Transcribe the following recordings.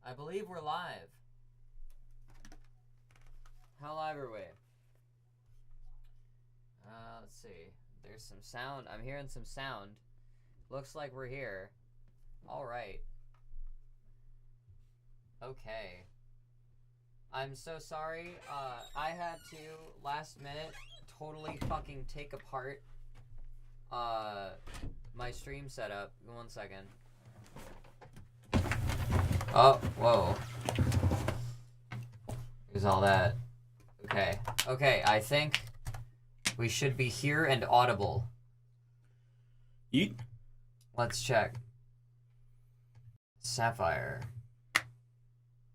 I believe we're live. How live are we? Let's see. There's some sound. I'm hearing some sound. Looks like we're here. Alright. Okay. I'm so sorry. I had to, last minute, totally fucking take apart my stream setup. 1 second. Oh, whoa. Here's all that. Okay. Okay, I think we should be here and audible. Yeet. Let's check. Sapphire.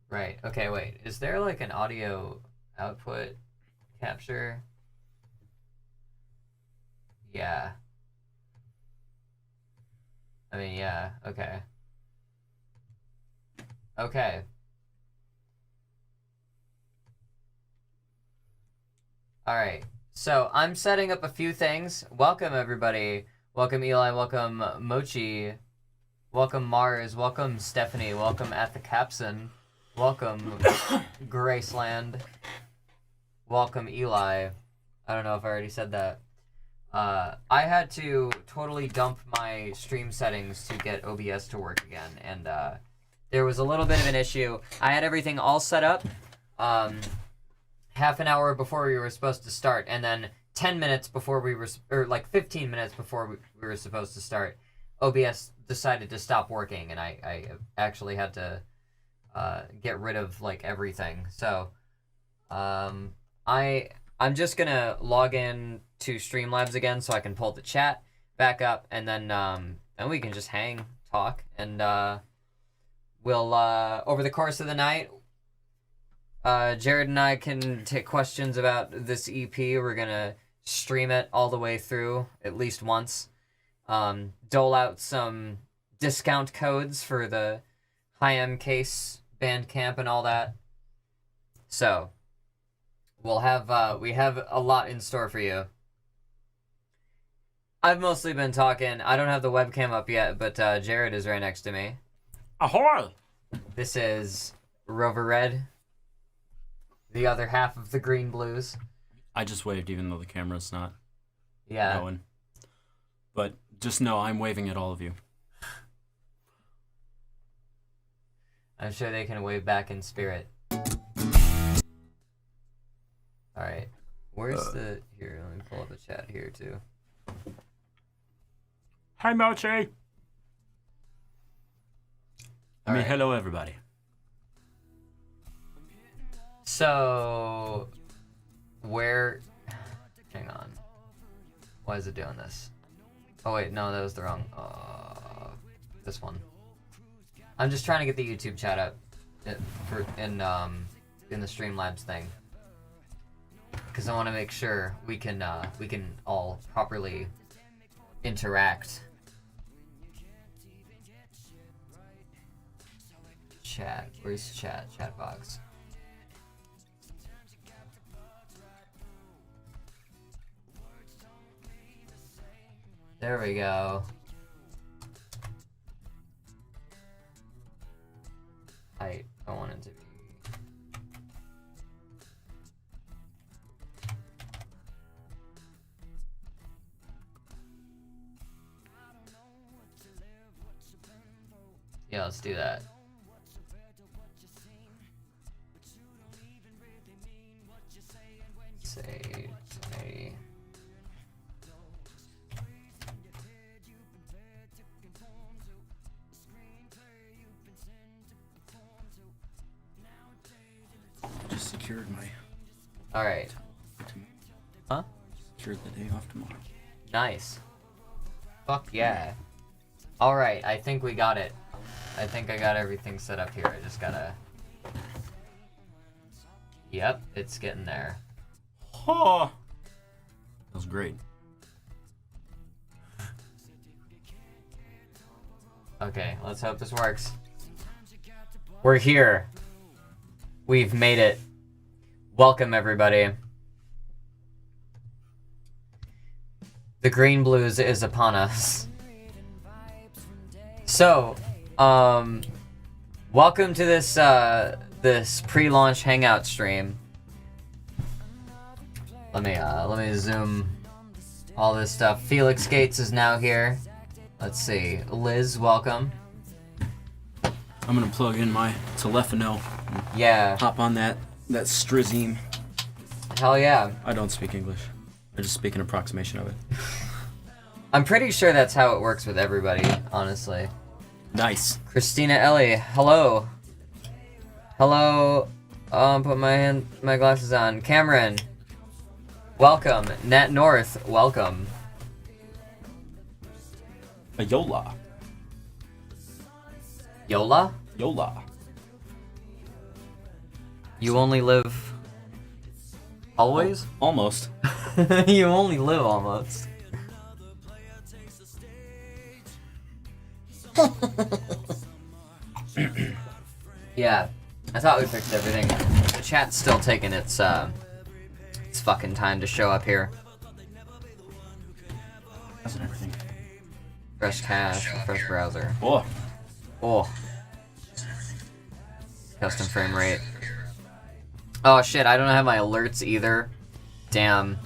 Right. Okay, wait. Is there like an audio output capture? Yeah. I mean, yeah. Okay. Okay. Alright. So, I'm setting up a few things. Welcome, everybody. Welcome, Eli. Welcome, Mochi. Welcome, Mars. Welcome, Stephanie. Welcome, At the Capson. Welcome, Graceland. Welcome, Eli. I don't know if I already said that. I had to totally dump my stream settings to get OBS to work again, and there was a little bit of an issue. I had everything all set up half an hour before we were supposed to start, and then 10 minutes before we were, or like 15 minutes before we were supposed to start, OBS decided to stop working, and I actually had to get rid of like everything. So I'm just gonna log in to Streamlabs again so I can pull the chat back up, and then we can just hang, talk, and we'll over the course of the night, Jared and I can take questions about this EP. We're gonna stream it all the way through at least once. Dole out some discount codes for the high-end case Bandcamp and all that. So we'll have we have a lot in store for you. I've mostly been talking. I don't have the webcam up yet, but Jared is right next to me. Ahoy! This is Rover Red, the other half of the Green Blues. I just waved even though the camera's not Yeah. going. But just know I'm waving at all of you. I'm sure they can wave back in spirit. Alright. Where's the... Here, let me pull up the chat here, too. Hi, Mochi! Alright. Hello, everybody. So... Where... Hang on. Why is it doing this? Oh, wait, no, that was the wrong... this one. I'm just trying to get the YouTube chat up in the Streamlabs thing, because I want to make sure we can all properly interact. Chat. Where's chat? Chat box. There we go. I want it to be... Yeah, let's do that. Say... Just secured my... Alright. Huh? Secured the day off tomorrow. Nice. Fuck yeah. Alright, I think we got it. I think I got everything set up here. I just gotta... Yep, it's getting there. Oh! That was great. Okay, let's hope this works. We're here. We've made it. Welcome, everybody. The Green Blues is upon us. So, Welcome to this this pre-launch hangout stream. Let me zoom all this stuff. Felix Gates is now here. Let's see. Liz, welcome. I'm gonna plug in my telefono. Yeah. Hop on that strizine. Hell yeah. I don't speak English. I just speak an approximation of it. I'm pretty sure that's how it works with everybody, honestly. Nice. Christina Ellie, hello. Hello. Put my glasses on. Cameron, welcome. Nat North, welcome. A Yola. Yola? Yola. You only live always? Almost. You only live almost. Yeah, I thought we fixed everything. The chat's still taking its fucking time to show up here. That's everything. Fresh cache, fresh browser. Oh. Oh. Custom frame rate. Oh shit, I don't have my alerts either. Damn.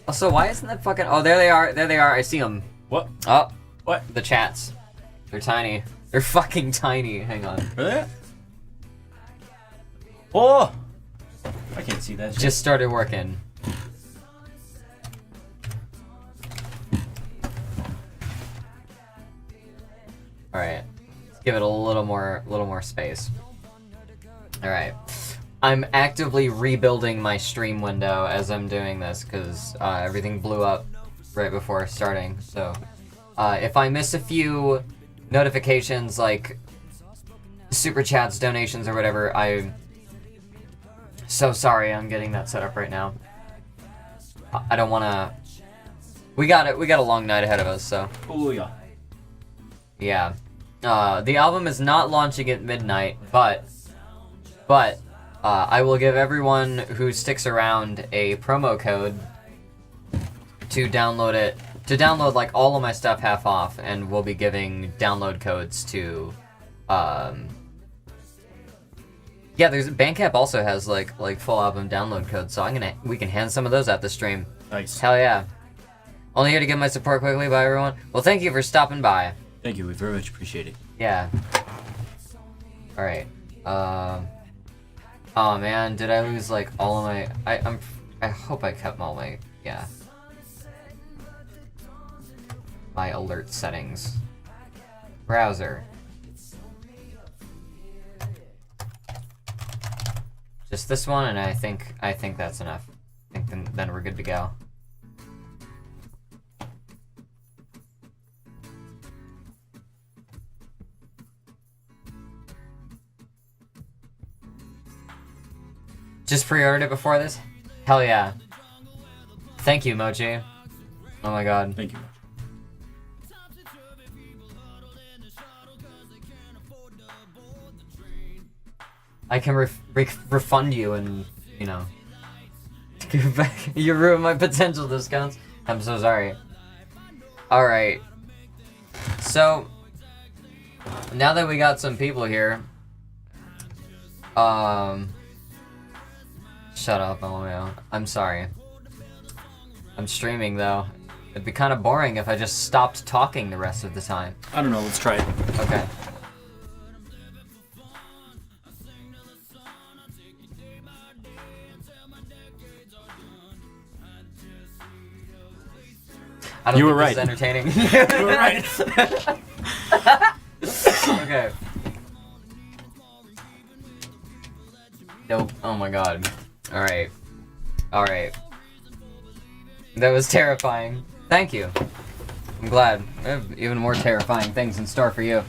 Also, why isn't that fucking... Oh, there they are. There they are. I see them. What? Oh. What? The chats. They're tiny. They're fucking tiny. Hang on. Oh! I can't see that shit. Just started working. Alright. Let's give it a little more space. Alright. I'm actively rebuilding my stream window as I'm doing this because everything blew up right before starting. So if I miss a few notifications like super chats, donations, or whatever, I'm so sorry. I'm getting that set up right now. I don't want to. We got it. We got a long night ahead of us. So. Oh yeah. Yeah. The album is not launching at midnight, but I will give everyone who sticks around a promo code to download it. To download like all of my stuff half off, and we'll be giving download codes to. Yeah, there's Bandcamp also has like full album download codes, so we can hand some of those out the stream. Nice. Hell yeah. Only here to give my support quickly. Bye everyone. Well, thank you for stopping by. Thank you. We very much appreciate it. Yeah. All right. Oh man, did I lose like all of my? I hope I kept all my my alert settings. Browser. Just this one, and I think that's enough. I think then we're good to go. Just pre-ordered it before this? Hell yeah. Thank you, Mochi. Oh my god. Thank you. I can refund you and, you know, give back. You ruined my potential discounts. I'm so sorry. Alright. So, now that we got some people here, shut up, LMAO. I'm sorry. I'm streaming, though. It'd be kind of boring if I just stopped talking the rest of the time. I don't know. Let's try it. Okay. I don't You think were this is right. entertaining. You were right. Okay. Nope. Oh my god. Alright. Alright. That was terrifying. Thank you. I'm glad. I have even more terrifying things in store for you.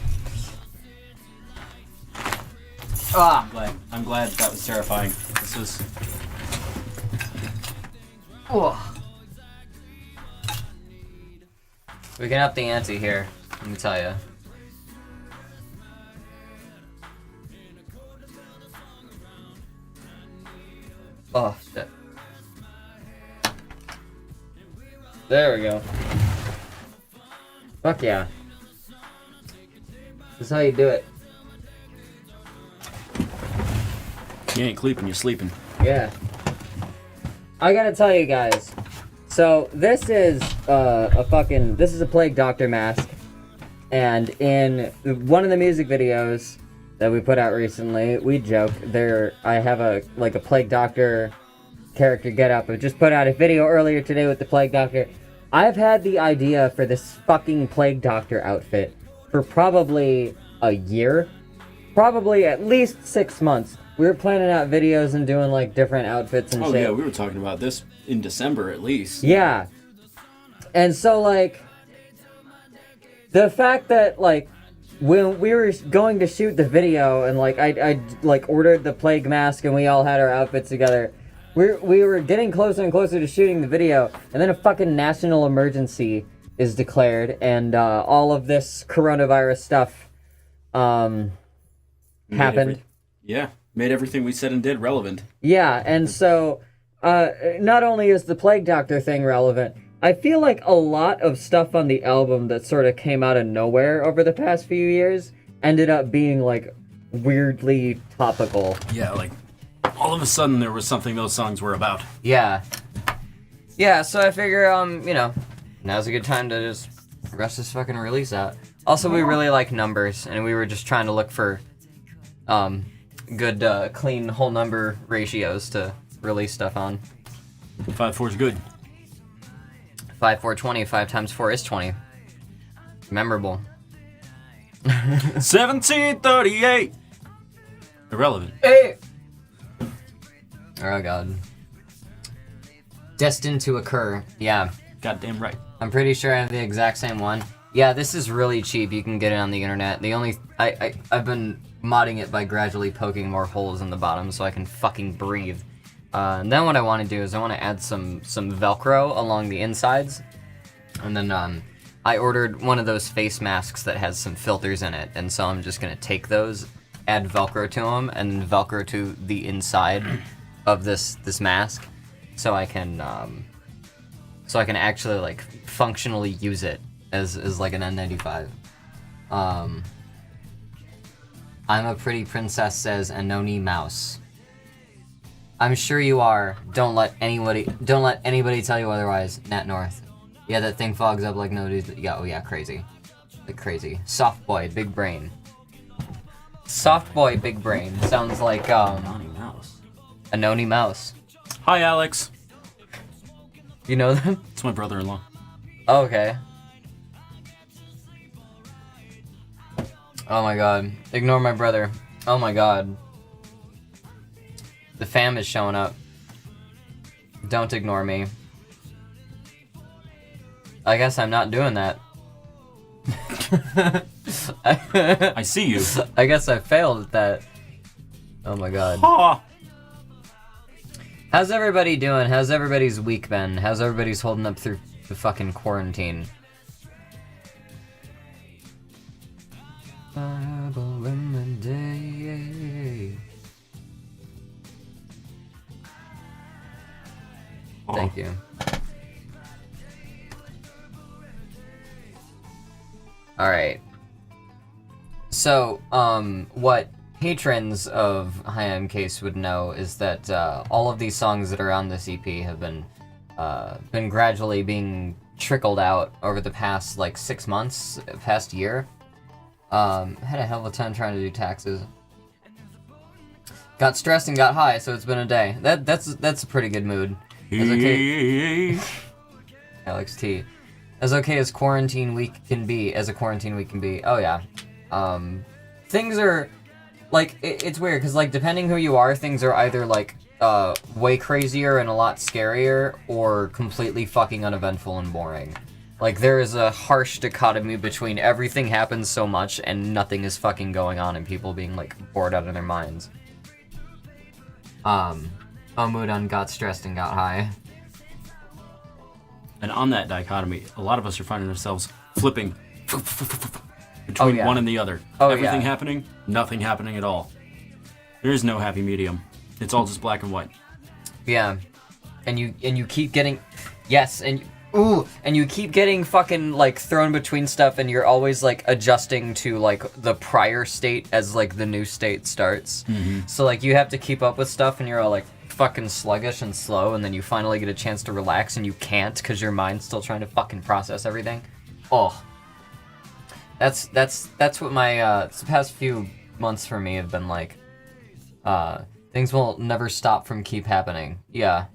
Ah! I'm glad that was terrifying. This was... Oh. We can up the ante here, let me tell you. Oh, shit. There we go. Fuck yeah. This is how you do it. You ain't sleeping, you're sleeping. Yeah. I gotta tell you guys. So, this is this is a Plague Doctor mask. And in one of the music videos that we put out recently, we joke, I have a Plague Doctor character get up. I just put out a video earlier today with the Plague Doctor. I've had the idea for this fucking Plague Doctor outfit for probably a year. Probably at least 6 months. We were planning out videos and doing, like, different outfits and shit. Oh, yeah, we were talking about this in December, at least. Yeah. And so, like, the fact that, like, when we were going to shoot the video and, like, I ordered the Plague mask and we all had our outfits together, we were getting closer and closer to shooting the video, and then a fucking national emergency is declared, and all of this coronavirus stuff happened. Made everything we said and did relevant. Yeah, and so not only is the Plague Doctor thing relevant, I feel like a lot of stuff on the album that sort of came out of nowhere over the past few years ended up being, like, weirdly topical. Yeah, like, all of a sudden there was something those songs were about. Yeah. Yeah, so I figure, you know, now's a good time to just rush this fucking release out. Also, we really like numbers, and we were just trying to look for, good, clean whole number ratios to release stuff on. 5/4 is good. 5, 4, 20. 5 times 4 is 20. Memorable. 1738! Irrelevant. Hey! Oh, God. Destined to occur. Yeah. Goddamn right. I'm pretty sure I have the exact same one. Yeah, this is really cheap. You can get it on the internet. The only... I've been modding it by gradually poking more holes in the bottom so I can fucking breathe. And then what I want to do is I want to add some Velcro along the insides. And then I ordered one of those face masks that has some filters in it. And so I'm just going to take those, add Velcro to them, and Velcro to the inside of this mask. So I can actually, like, functionally use it as like an N95. I'm a pretty princess, says Anoni Mouse. I'm sure you are. Don't let anybody tell you otherwise, Nat North. Yeah, that thing fogs up like nobody's. Yeah, oh yeah, crazy. Like crazy. Soft boy, big brain. Soft boy, big brain. Sounds like Anoni Mouse. Anoni Mouse. Hi, Alex. You know them? It's my brother-in-law. Oh, okay. Oh my god. Ignore my brother. Oh my god. The fam is showing up. Don't ignore me. I guess I'm not doing that. I see you. I guess I failed at that. Oh my god. Ha! How's everybody doing? How's everybody's week been? How's everybody's holding up through the fucking quarantine? Bible in the day. Thank you. Alright. So, what patrons of High M Case would know is that all of these songs that are on this EP have been gradually being trickled out over the past, like, 6 months, past year. Had a hell of a time trying to do taxes. Got stressed and got high, so it's been a day. That's a pretty good mood. As okay. Alex T. As okay as quarantine week can be, as a quarantine week can be. Oh yeah. Things are, like, it's weird, because, like, depending who you are, things are either, like, way crazier and a lot scarier, or completely fucking uneventful and boring. Like, there is a harsh dichotomy between everything happens so much and nothing is fucking going on and people being, like, bored out of their minds. Omudon got stressed and got high. And on that dichotomy, a lot of us are finding ourselves flipping between one and the other. Everything happening, nothing happening at all. There is no happy medium. It's all just black and white. Yeah. And you keep getting... Yes, and Ooh, and you keep getting fucking, like, thrown between stuff, and you're always, like, adjusting to, like, the prior state as, like, the new state starts. Mm-hmm. So, like, you have to keep up with stuff, and you're all, like, fucking sluggish and slow, and then you finally get a chance to relax, and you can't, because your mind's still trying to fucking process everything. Oh. That's what my, the past few months for me have been like. Things will never stop from keep happening. Yeah.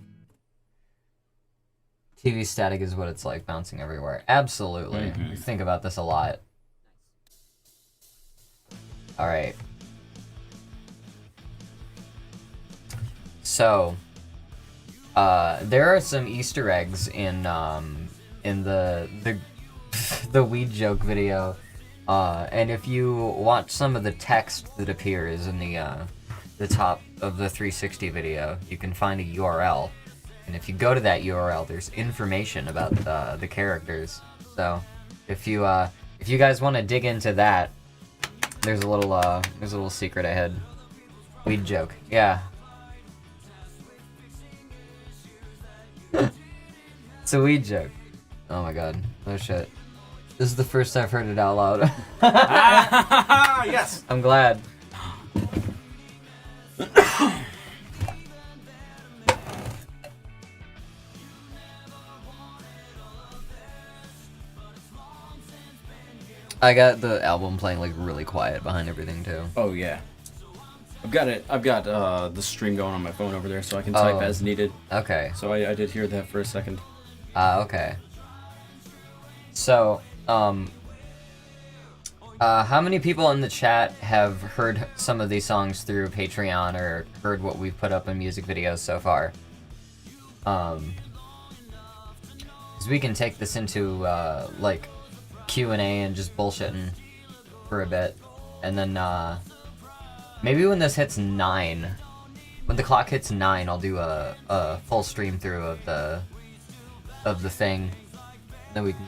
TV static is what it's like, bouncing everywhere. Absolutely. Mm-hmm. We think about this a lot. Alright. So, there are some Easter eggs in the the weed joke video, and if you watch some of the text that appears in the top of the 360 video, you can find a URL. And if you go to that URL, there's information about the characters. So, if you guys want to dig into that, there's a little secret I had. Weed joke, yeah. It's a weed joke. Oh my god, oh shit. This is the first I've heard it out loud. Yes. I'm glad. I got the album playing like really quiet behind everything too. Oh yeah. I've got the stream going on my phone over there, so I can type as needed. Okay. So I did hear that for a second. Okay. So, how many people in the chat have heard some of these songs through Patreon or heard what we've put up in music videos so far? 'Cause we can take this into, like, Q&A and just bullshitting for a bit. And then, maybe when this hits 9, when the clock hits 9, I'll do a full stream through of the thing. Then we can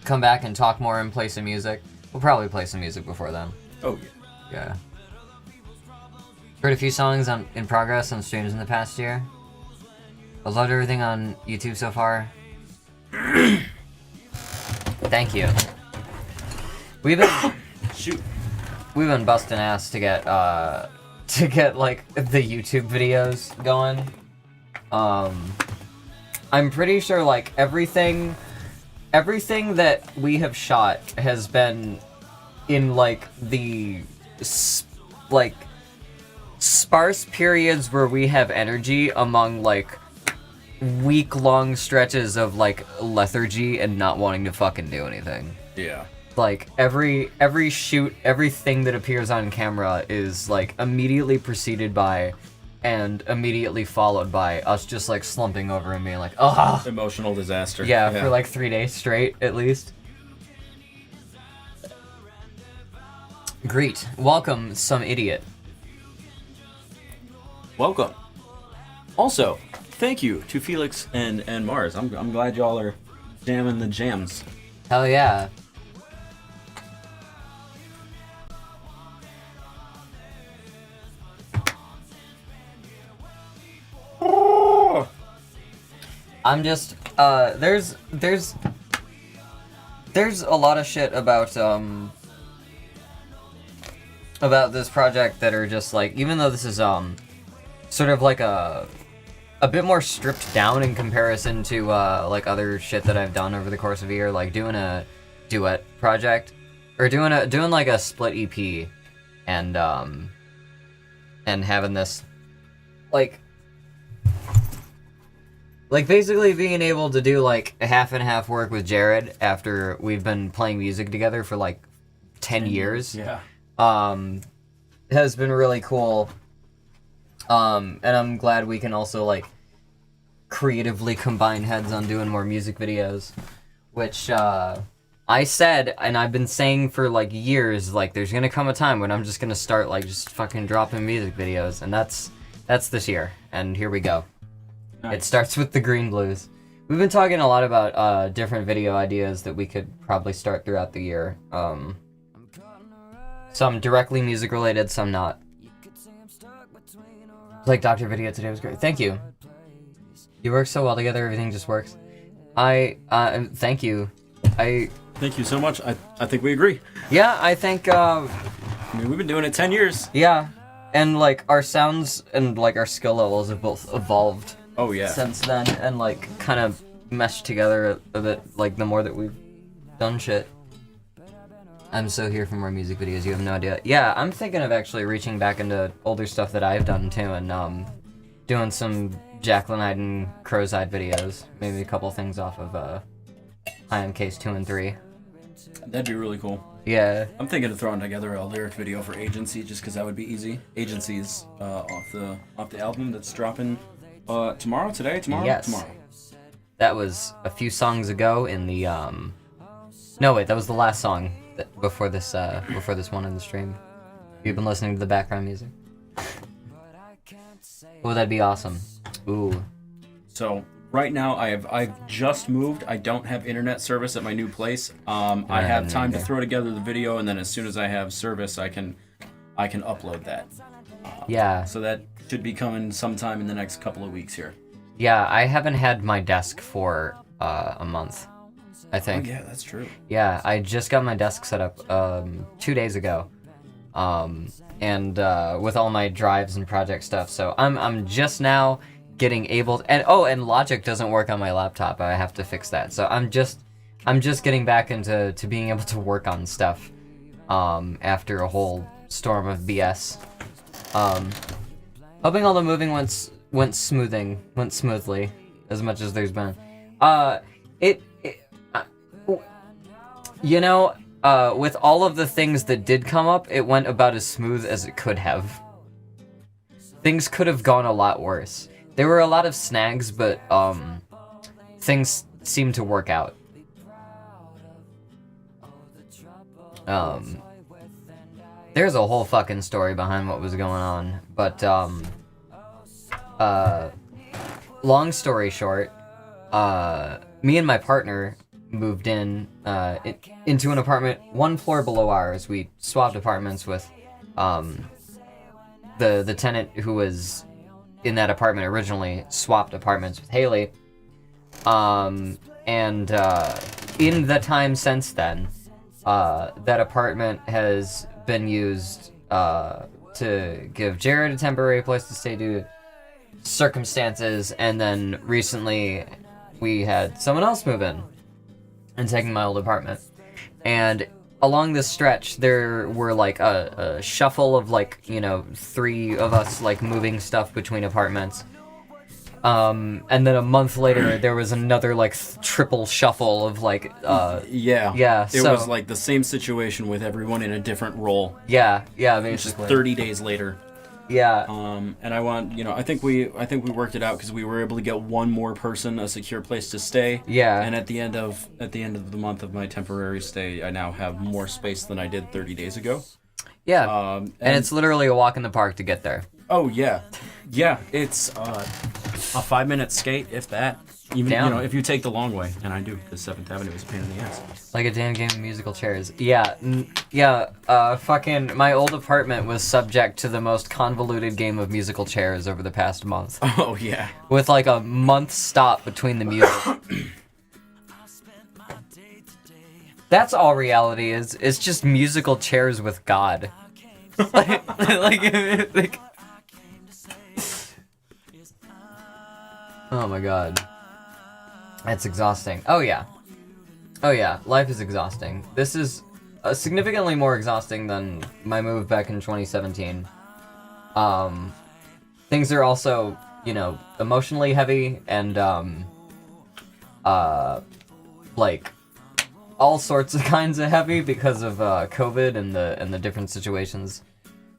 come back and talk more and play some music. We'll probably play some music before then. Oh yeah. Yeah. Heard a few songs in progress on streams in the past year. I've loved everything on YouTube so far. Thank you. We've been We've been busting ass to get like the YouTube videos going. I'm pretty sure like everything that we have shot has been in like the like sparse periods where we have energy among like week-long stretches of like lethargy and not wanting to fucking do anything. Yeah. Like every shoot, everything that appears on camera is like immediately preceded by and immediately followed by us just like slumping over and being like, oh, emotional disaster. Yeah, for like 3 days straight at least. Greet. Welcome, some idiot. Welcome. Also, thank you to Felix and Mars. I'm glad y'all are jamming the jams. Hell yeah. I'm just there's a lot of shit about this project that are just like, even though this is sort of like a bit more stripped down in comparison to like other shit that I've done over the course of a year, like doing a duet project or doing like a split EP and having this like basically being able to do like a half and half work with Jared after we've been playing music together for like 10 years. Yeah. Has been really cool. And I'm glad we can also like creatively combine heads on doing more music videos, which I said and I've been saying for like years, like there's gonna come a time when I'm just gonna start like just fucking dropping music videos, and that's this year, and here we go. Nice. It starts with the Green Blues. We've been talking a lot about different video ideas that we could probably start throughout the year. Some directly music related, some not. Like Dr. Video today was great. Thank you. You work so well together, everything just works. Thank you. Thank you so much. I think we agree. Yeah, I think, I mean, we've been doing it 10 years. yeah. And, like, our sounds and, like, our skill levels have both evolved. Oh, yeah. Since then, and, like, kind of meshed together a bit, like, the more that we've done shit. I'm so here for more music videos, you have no idea. Yeah, I'm thinking of actually reaching back into older stuff that I've done, too, and, doing some Jacqueline and Crow's Eyed videos. Maybe a couple things off of, I Am Case 2 and 3. That'd be really cool. Yeah. I'm thinking of throwing together a lyric video for Agency, just because that would be easy. Agency's off the album that's dropping tomorrow. Yes. Tomorrow. That was a few songs ago in the No, wait, that was the last song before this one in the stream. You've been listening to the background music. Oh, that'd be awesome. Ooh. So right now I've just moved. I don't have internet service at my new place. I have time to throw together the video, and then as soon as I have service, I can upload that. Yeah. So that should be coming sometime in the next couple of weeks here. Yeah, I haven't had my desk for a month, I think. Oh yeah, that's true. Yeah, I just got my desk set up 2 days ago, and with all my drives and project stuff. So I'm just now getting able to, and Logic doesn't work on my laptop. I have to fix that. So I'm just getting back into being able to work on stuff after a whole storm of BS. Hoping all the moving went smoothly as much as there's been. With all of the things that did come up, it went about as smooth as it could have. Things could have gone a lot worse. There were a lot of snags, but things seemed to work out. There's a whole fucking story behind what was going on, but long story short, me and my partner moved into an apartment 1 floor below ours. We swapped apartments with the tenant who was in that apartment originally swapped apartments with Haley. And in the time since then, that apartment has been used to give Jared a temporary place to stay due to circumstances, and then recently we had someone else move in and take my old apartment. And along this stretch, there were like a shuffle of 3 of us moving stuff between apartments. And then a month later, there was another triple shuffle of yeah. It was like the same situation with everyone in a different role. Yeah, basically. Just 30 days later. Yeah. And I think we worked it out because we were able to get one more person a secure place to stay. Yeah. And at the end of the month of my temporary stay, I now have more space than I did 30 days ago. Yeah. And it's literally a walk in the park to get there. Oh yeah, yeah. It's a 5-minute skate, if that. Even if you take the long way, and I do, because 7th Avenue is a pain in the ass. Like a damn game of musical chairs. Yeah, fucking my old apartment was subject to the most convoluted game of musical chairs over the past month. Oh yeah. With a month stop between the music. That's all reality is. It's just musical chairs with God. Oh my god. That's exhausting. Oh yeah, life is exhausting. This is significantly more exhausting than my move back in 2017. Things are also, emotionally heavy and, all sorts of kinds of heavy because of COVID and the different situations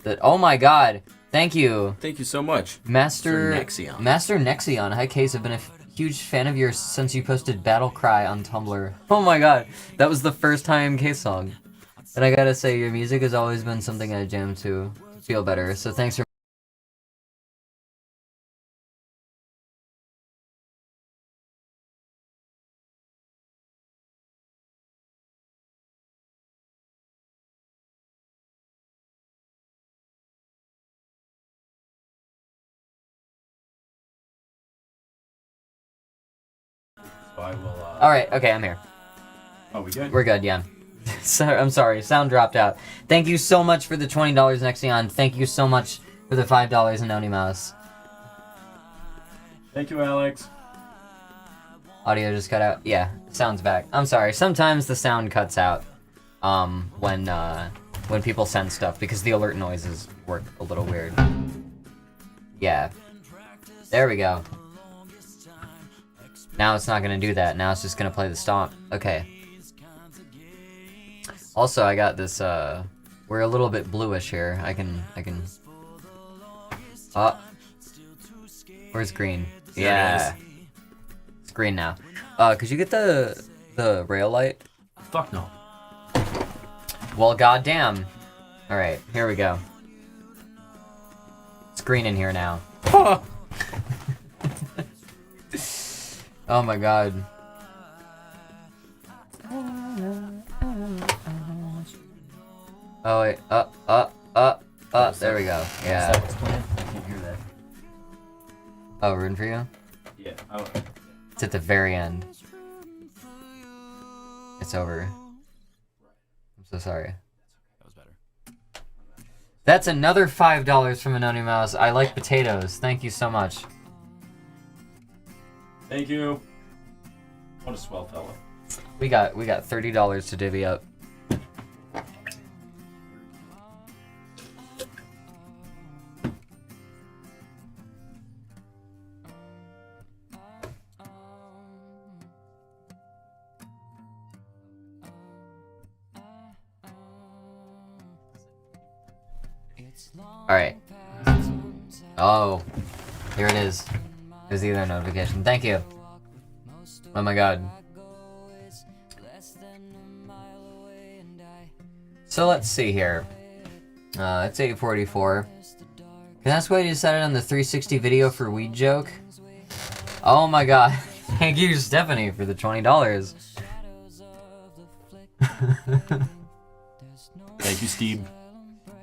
that. Oh my god! Thank you. Thank you so much, Master Nexion. Master Nexion. Hi, Case. I've been a huge fan of yours since you posted Battle Cry on Tumblr. Oh my god, that was the first time Case song. And I gotta say, your music has always been something I jam to feel better. So thanks for. So I will. All right. Okay, I'm here. Oh, we good? We're good. Yeah. I'm sorry. Sound dropped out. Thank you so much for the $20, Nexion. Thank you so much for the $5 in Oni Mouse. Thank you, Alex. Audio just cut out. Yeah, sound's back. I'm sorry. Sometimes the sound cuts out when people send stuff because the alert noises work a little weird. Yeah. There we go. Now it's not gonna do that. Now it's just gonna play the stomp. Okay. Also, I got this. We're a little bit bluish here. I can. Where's green? Yeah. It's green now. Could you get the rail light? Fuck no. Well, goddamn. All right, here we go. It's green in here now. Oh my god. Oh wait, there we go. Yeah. Is that what's playing? I can't hear that. Oh, rooting for you? Yeah. Oh. It's at the very end. It's over. I'm so sorry. That was better. That's another $5 from Anony Mouse. I like potatoes. Thank you so much. Thank you. What a swell fella. We got $30 to divvy up. Alright. Oh. Here it is. There's the other notification. Thank you. Oh my god. So let's see here. It's 8:44. Can I ask why you decided on the 360 video for Weed Joke? Oh my god. Thank you, Stephanie, for the $20. Thank you, Steve.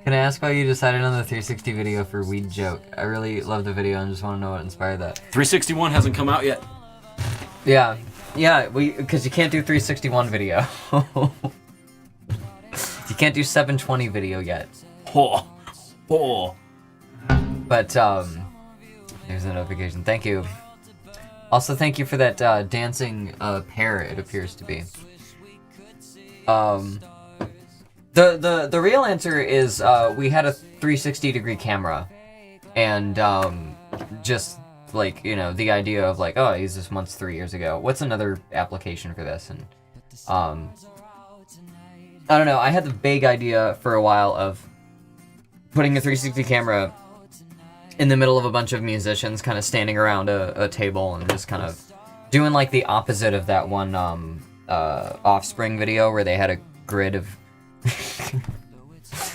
Can I ask why you decided on the 360 video for Weed Joke? I really love the video and just want to know what inspired that. 361 hasn't come out yet. Yeah, because you can't do 361 video. You can't do 720 video yet. Oh. But there's a notification. Thank you. Also, thank you for that dancing pair. It appears to be. The real answer is we had a 360-degree camera, and just like, you know, the idea of like, oh, I used this once 3 years ago. What's another application for this? And I don't know. I had the vague idea for a while of putting a 360 camera in the middle of a bunch of musicians, kind of standing around a table and just kind of doing like the opposite of that one Offspring video where they had a grid of.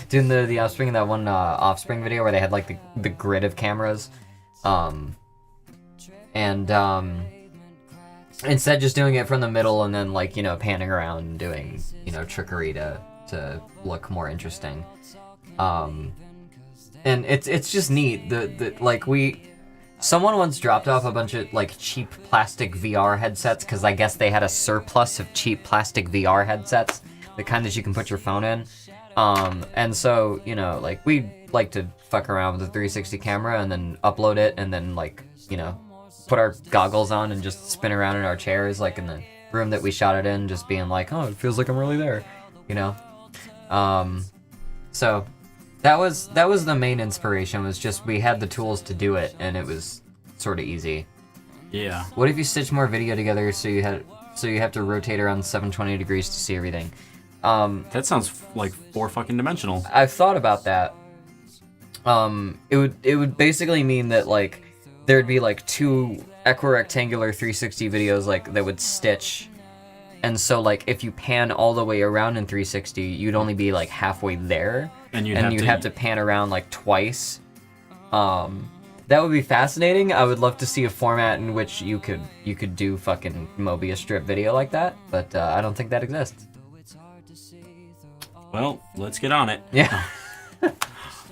Doing the Offspring in that one Offspring video where they had like the grid of cameras, and instead just doing it from the middle and then like, you know, panning around and doing, you know, trickery to look more interesting, and it's just neat. Someone once dropped off a bunch of like cheap plastic VR headsets because I guess they had a surplus of cheap plastic VR headsets. The kind that you can put your phone in. And so, you know, like, we like to fuck around with the 360 camera and then upload it and then, like, you know, put our goggles on and just spin around in our chairs, like, in the room that we shot it in, just being like, oh, it feels like I'm really there, you know? So, that was the main inspiration, was just we had the tools to do it, and it was sort of easy. Yeah. What if you stitch more video together so you have to rotate around 720 degrees to see everything? That sounds like 4 fucking dimensional. I've thought about that. It would basically mean that like there'd be like 2 equirectangular 360 videos like that would stitch, and so like if you pan all the way around in 360, you'd only be like halfway there, and you'd have to pan around like twice. That would be fascinating. I would love to see a format in which you could do fucking Mobius strip video like that, but I don't think that exists. Well, let's get on it. Yeah.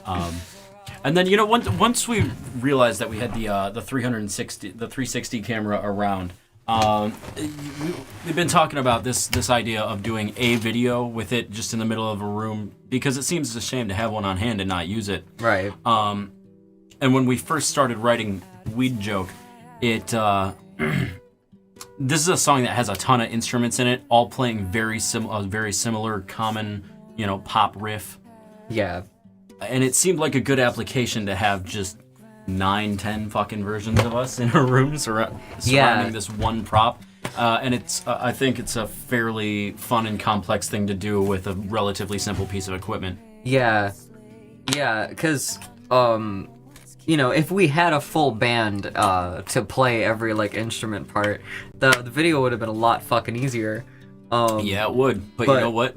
And then, you know, once we realized that we had the 360 camera around, We've been talking about this idea of doing a video with it just in the middle of a room because it seems a shame to have one on hand and not use it. Right. And when we first started writing Weed Joke, it this is a song that has a ton of instruments in it, all playing very similar common, pop riff. Yeah. And it seemed like a good application to have just 9-10 fucking versions of us in a room surrounding this one prop. And I think it's a fairly fun and complex thing to do with a relatively simple piece of equipment. Yeah, because if we had a full band to play every instrument part, the video would have been a lot fucking easier. Yeah, it would. But you know what?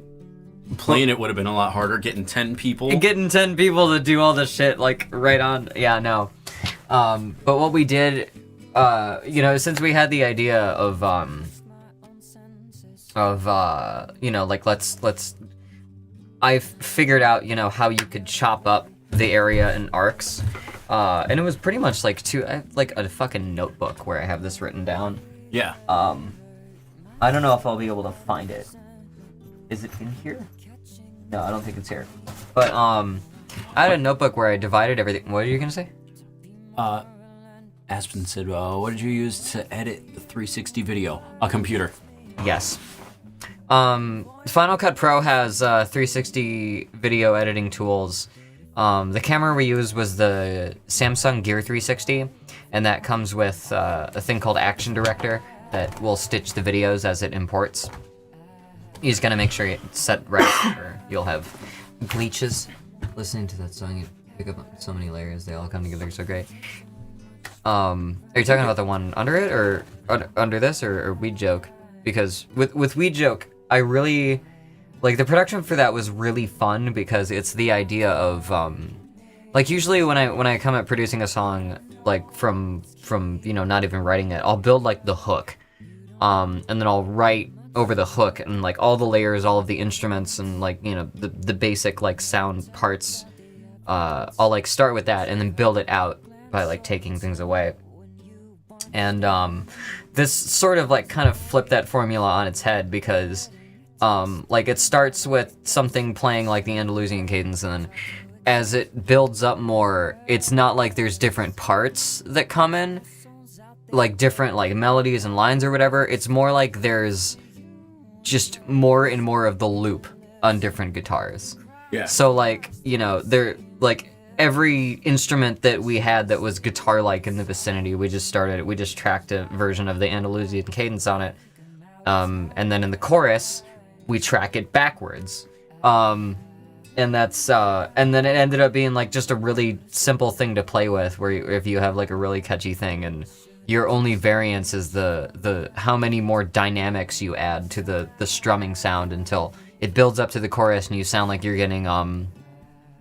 Playing it would have been a lot harder. Getting 10 people to do all this shit right on. Yeah, no. But what we did, since we had the idea of let's. I figured out how you could chop up the area in arcs, and it was pretty much I have a fucking notebook where I have this written down. Yeah. I don't know if I'll be able to find it. Is it in here? No, I don't think it's here. But I had a notebook where I divided everything. What are you gonna say? Aspen said, "What did you use to edit the 360 video?" A computer. Yes. Final Cut Pro has 360 video editing tools. The camera we used was the Samsung Gear 360, and that comes with a thing called Action Director that will stitch the videos as it imports. You just gotta make sure it's set right, or you'll have glitches. Listening to that song, you pick up so many layers, they all come together so great. Are you talking about the one under it, or under this, or Weed Joke? Because with Weed Joke, I really the production for that was really fun because it's the idea of usually when I come at producing a song from not even writing it, I'll build the hook, and then I'll write over the hook and all the layers, all of the instruments, and the basic sound parts. I'll start with that and then build it out by taking things away. And this sort of kind of flipped that formula on its head because it starts with something playing the Andalusian cadence, and then as it builds up more, it's not there's different parts that come in, different melodies and lines or whatever. It's more there's just more and more of the loop on different guitars. Yeah. So there every instrument that we had that was guitar-like in the vicinity, we just tracked a version of the Andalusian cadence on it. And then in the chorus, we track it backwards. And that's and then it ended up being just a really simple thing to play with, where if you have a really catchy thing and your only variance is the how many more dynamics you add to the strumming sound until it builds up to the chorus and you sound like you're getting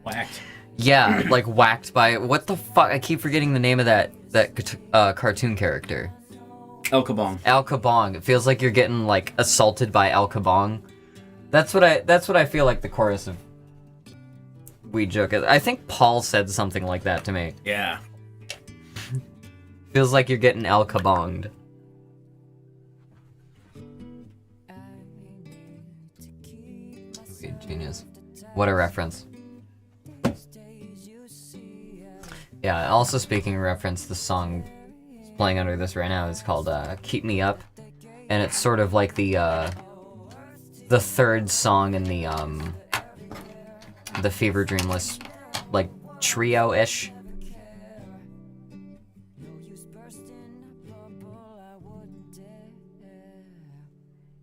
whacked. Yeah, whacked by what the fuck? I keep forgetting the name of that cartoon character. El Kabong. Al Kabong. It feels like you're getting assaulted by Al Kabong. That's what I feel like the chorus of Weed Joke is. I think Paul said something like that to me. Yeah. Feels like you're getting Al Kabonged. Okay, genius. What a reference. Yeah, also speaking of reference, the song playing under this right now is called Keep Me Up, and it's sort of the third song in the Fever Dreamless trio-ish.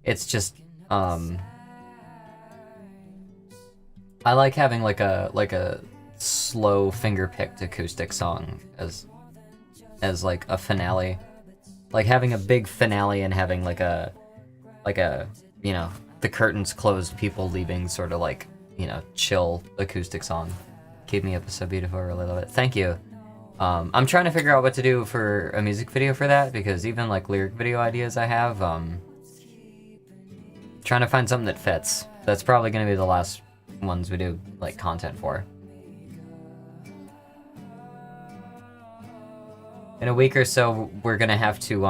It's just I like having a slow finger-picked acoustic song as a finale, having a big finale and having a the curtains closed, people leaving, sort of chill acoustic song. Keep Me Up is so beautiful, I really love it. Thank you. I'm trying to figure out what to do for a music video for that, because even lyric video ideas I have, trying to find something that fits. That's probably going to be the last ones we do content for. In a week or so, we're gonna have to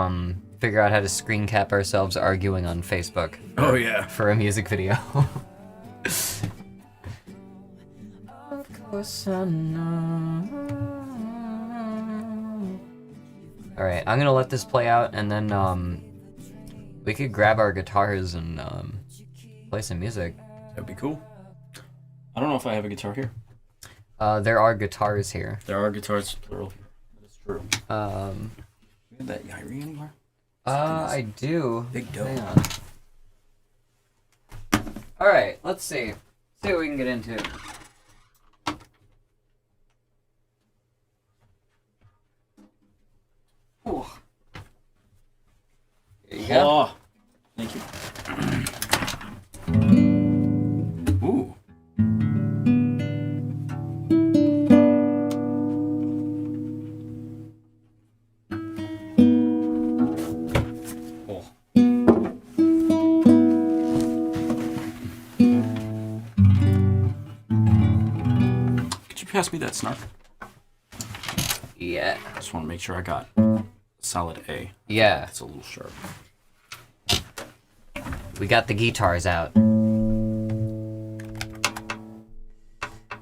figure out how to screen cap ourselves arguing on Facebook. Oh yeah. For a music video. Of course I know. Alright, I'm gonna let this play out, and then we could grab our guitars and play some music. That'd be cool. I don't know if I have a guitar here. There are guitars here. There are guitars, plural. That's true. You have that Yairi anywhere? I do. Big dope. Hang on. Alright, let's see. See what we can get into. Ooh. Here you go. Oh, thank you. Ooh. Oh. Could you pass me that snark? Yeah. I just want to make sure I got solid A. Yeah. It's a little sharp. We got the guitars out.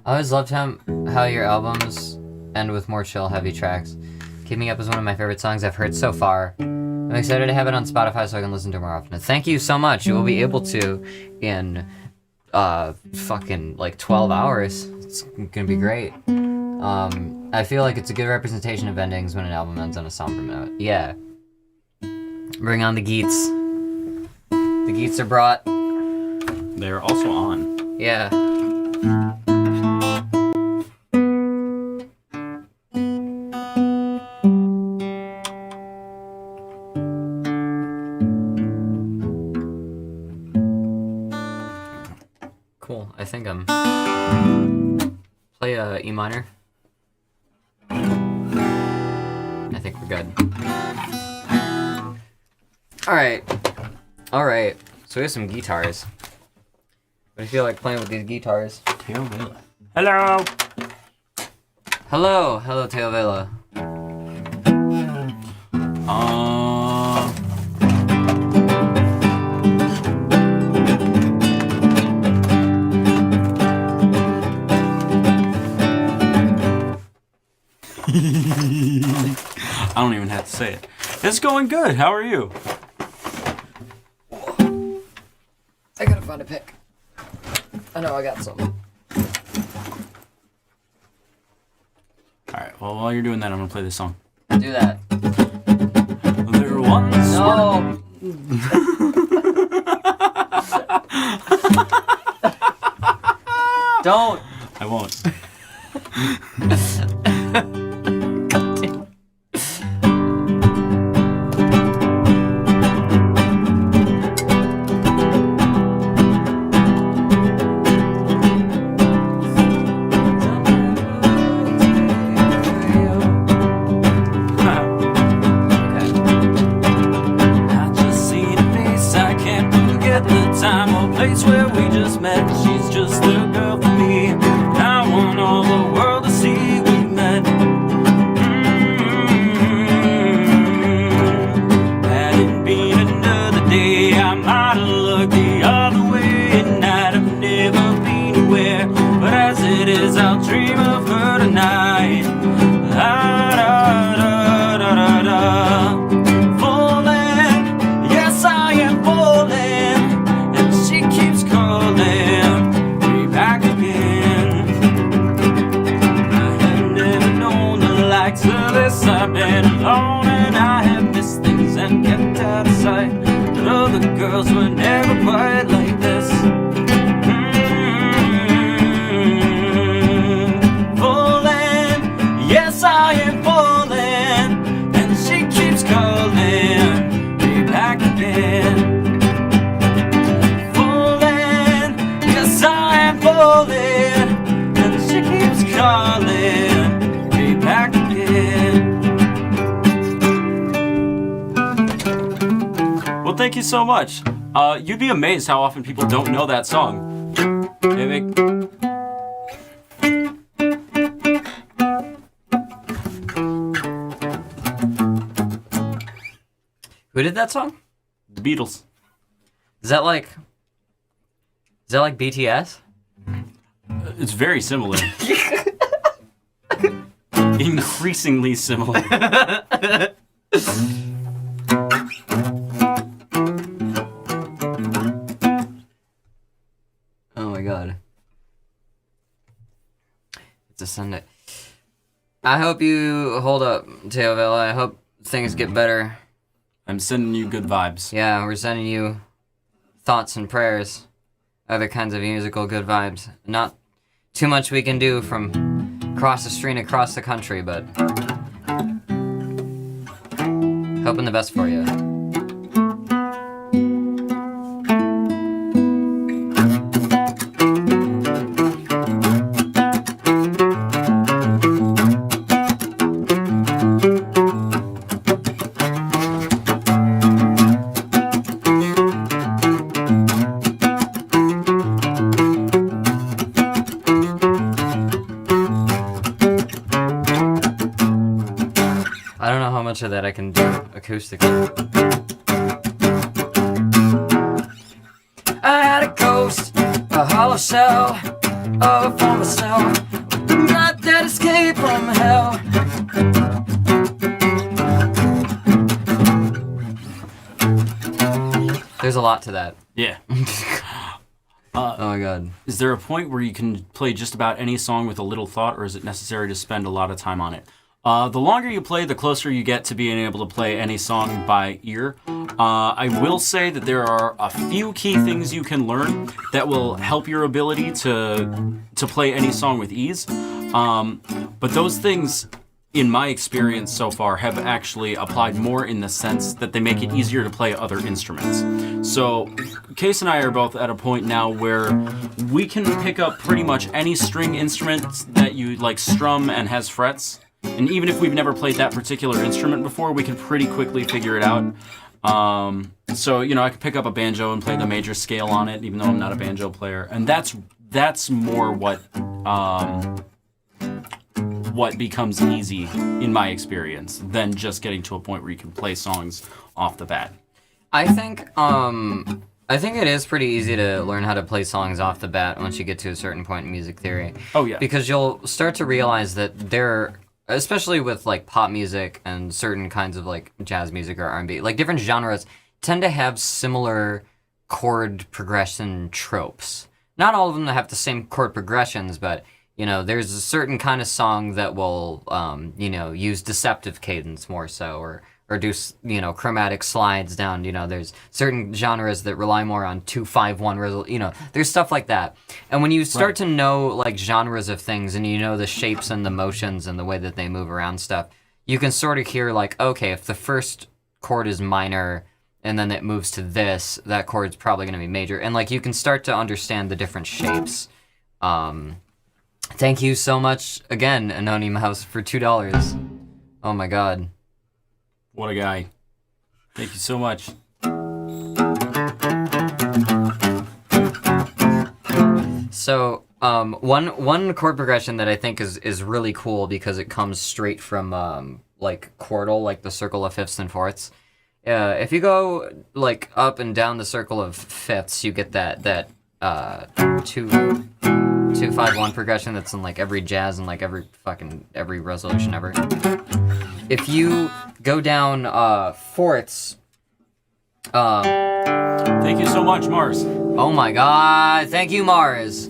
I always loved how your albums end with more chill, heavy tracks. Keep Me Up is one of my favorite songs I've heard so far. I'm excited to have it on Spotify so I can listen to it more often. Thank you so much. You will be able to in fucking like 12 hours. It's gonna be great. I feel like it's a good representation of endings when an album ends on a somber note. Yeah. Bring on the geets. The geets are brought. They're also on. Yeah. Cool. I think I'm... Play E minor. I think we're good. Alright. So we have some guitars. What do you feel like playing with these guitars? Teo Vela. Hello! Hello, Teo Vela. I don't even have to say it. It's going good. How are you? I gotta find a pick. I know I got some. Alright, well, while you're doing that, I'm gonna play this song. Do that. There once No! Don't! I won't. I've been alone and I have missed things and kept out of sight. But other girls were never quite like this. Falling, yes I am falling, and she keeps calling me back again. Falling, yes I am falling, and she keeps calling me back again. Well, thank you so much. You'd be amazed how often people don't know that song. Who did that song? The Beatles. Is that like BTS? It's very similar. Increasingly similar. Oh my god. It's a Sunday. I hope you hold up, Teovilla. I hope things get better. I'm sending you good vibes. Yeah, we're sending you thoughts and prayers. Other kinds of musical good vibes. Not too much we can do from across the street, across the country, but hoping the best for you. I don't know how much of that I can do acoustically. I had a ghost, a hollow shell of a former self, not that escape from hell. There's a lot to that. Yeah. Oh my god. Is there a point where you can play just about any song with a little thought, or is it necessary to spend a lot of time on it? The longer you play, the closer you get to being able to play any song by ear. I will say that there are a few key things you can learn that will help your ability to play any song with ease. But those things, in my experience so far, have actually applied more in the sense that they make it easier to play other instruments. So, Case and I are both at a point now where we can pick up pretty much any string instrument that you like strum and has frets. And even if we've never played that particular instrument before, we can pretty quickly figure it out. So, I could pick up a banjo and play the major scale on it, even though I'm not a banjo player. And that's more what becomes easy, in my experience, than just getting to a point where you can play songs off the bat. I think it is pretty easy to learn how to play songs off the bat once you get to a certain point in music theory. Oh, yeah. Because you'll start to realize that especially with like pop music and certain kinds of like jazz music or R&B, like different genres tend to have similar chord progression tropes. Not all of them have the same chord progressions, but there's a certain kind of song that will use deceptive cadence more so, or do chromatic slides down. There's certain genres that rely more on 2-5-1 there's stuff like that. And when you start to know like genres of things, and the shapes and the motions and the way that they move around stuff, you can sort of hear like, okay, if the first chord is minor and then it moves to this, that chord's probably going to be major, and like you can start to understand the different shapes. Thank you so much again, Anony Mouse, for $2. Oh my god. What a guy. Thank you so much. So, one chord progression that I think is really cool because it comes straight from like chordal, like the circle of fifths and fourths. If you go like up and down the circle of fifths, you get that 2-5-1 progression that's in like every jazz and like every resolution ever. If you go down fourths, thank you so much, Mars. Oh my god, thank you, Mars.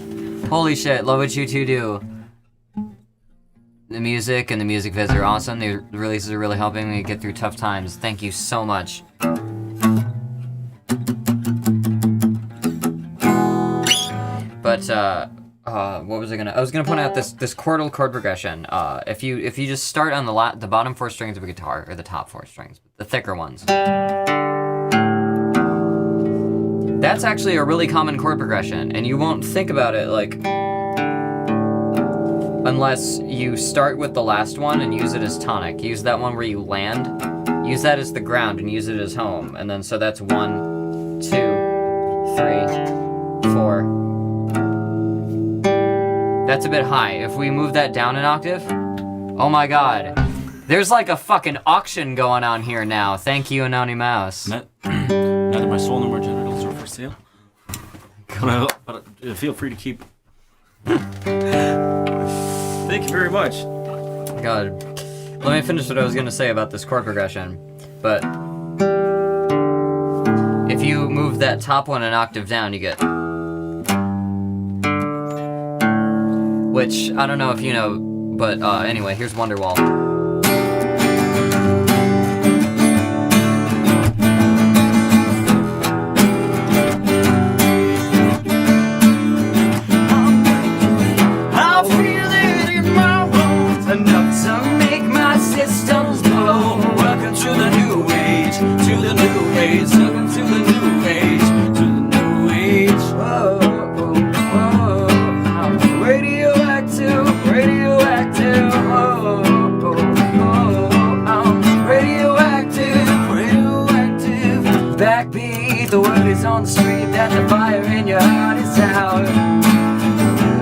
Holy shit, love what you two do. The music and the music vids are awesome. The releases are really helping me get through tough times. Thank you so much. But what was I was gonna point out this chordal chord progression. If you just start on the bottom 4 strings of a guitar, or the top 4 strings, the thicker ones. That's actually a really common chord progression, and you won't think about it like unless you start with the last one and use it as tonic. Use that one where you land. Use that as the ground and use it as home. And then so that's 1, 2, 3, 4. That's a bit high. If we move that down an octave, oh my god. There's like a fucking auction going on here now. Thank you, Anonymous. Neither my soul nor my genitals are for sale. But feel free to keep. Thank you very much. God. Let me finish what I was going to say about this chord progression. But if you move that top one an octave down, you get... Which, I don't know if you know, but anyway, here's Wonderwall. On the street that the fire in your heart is out.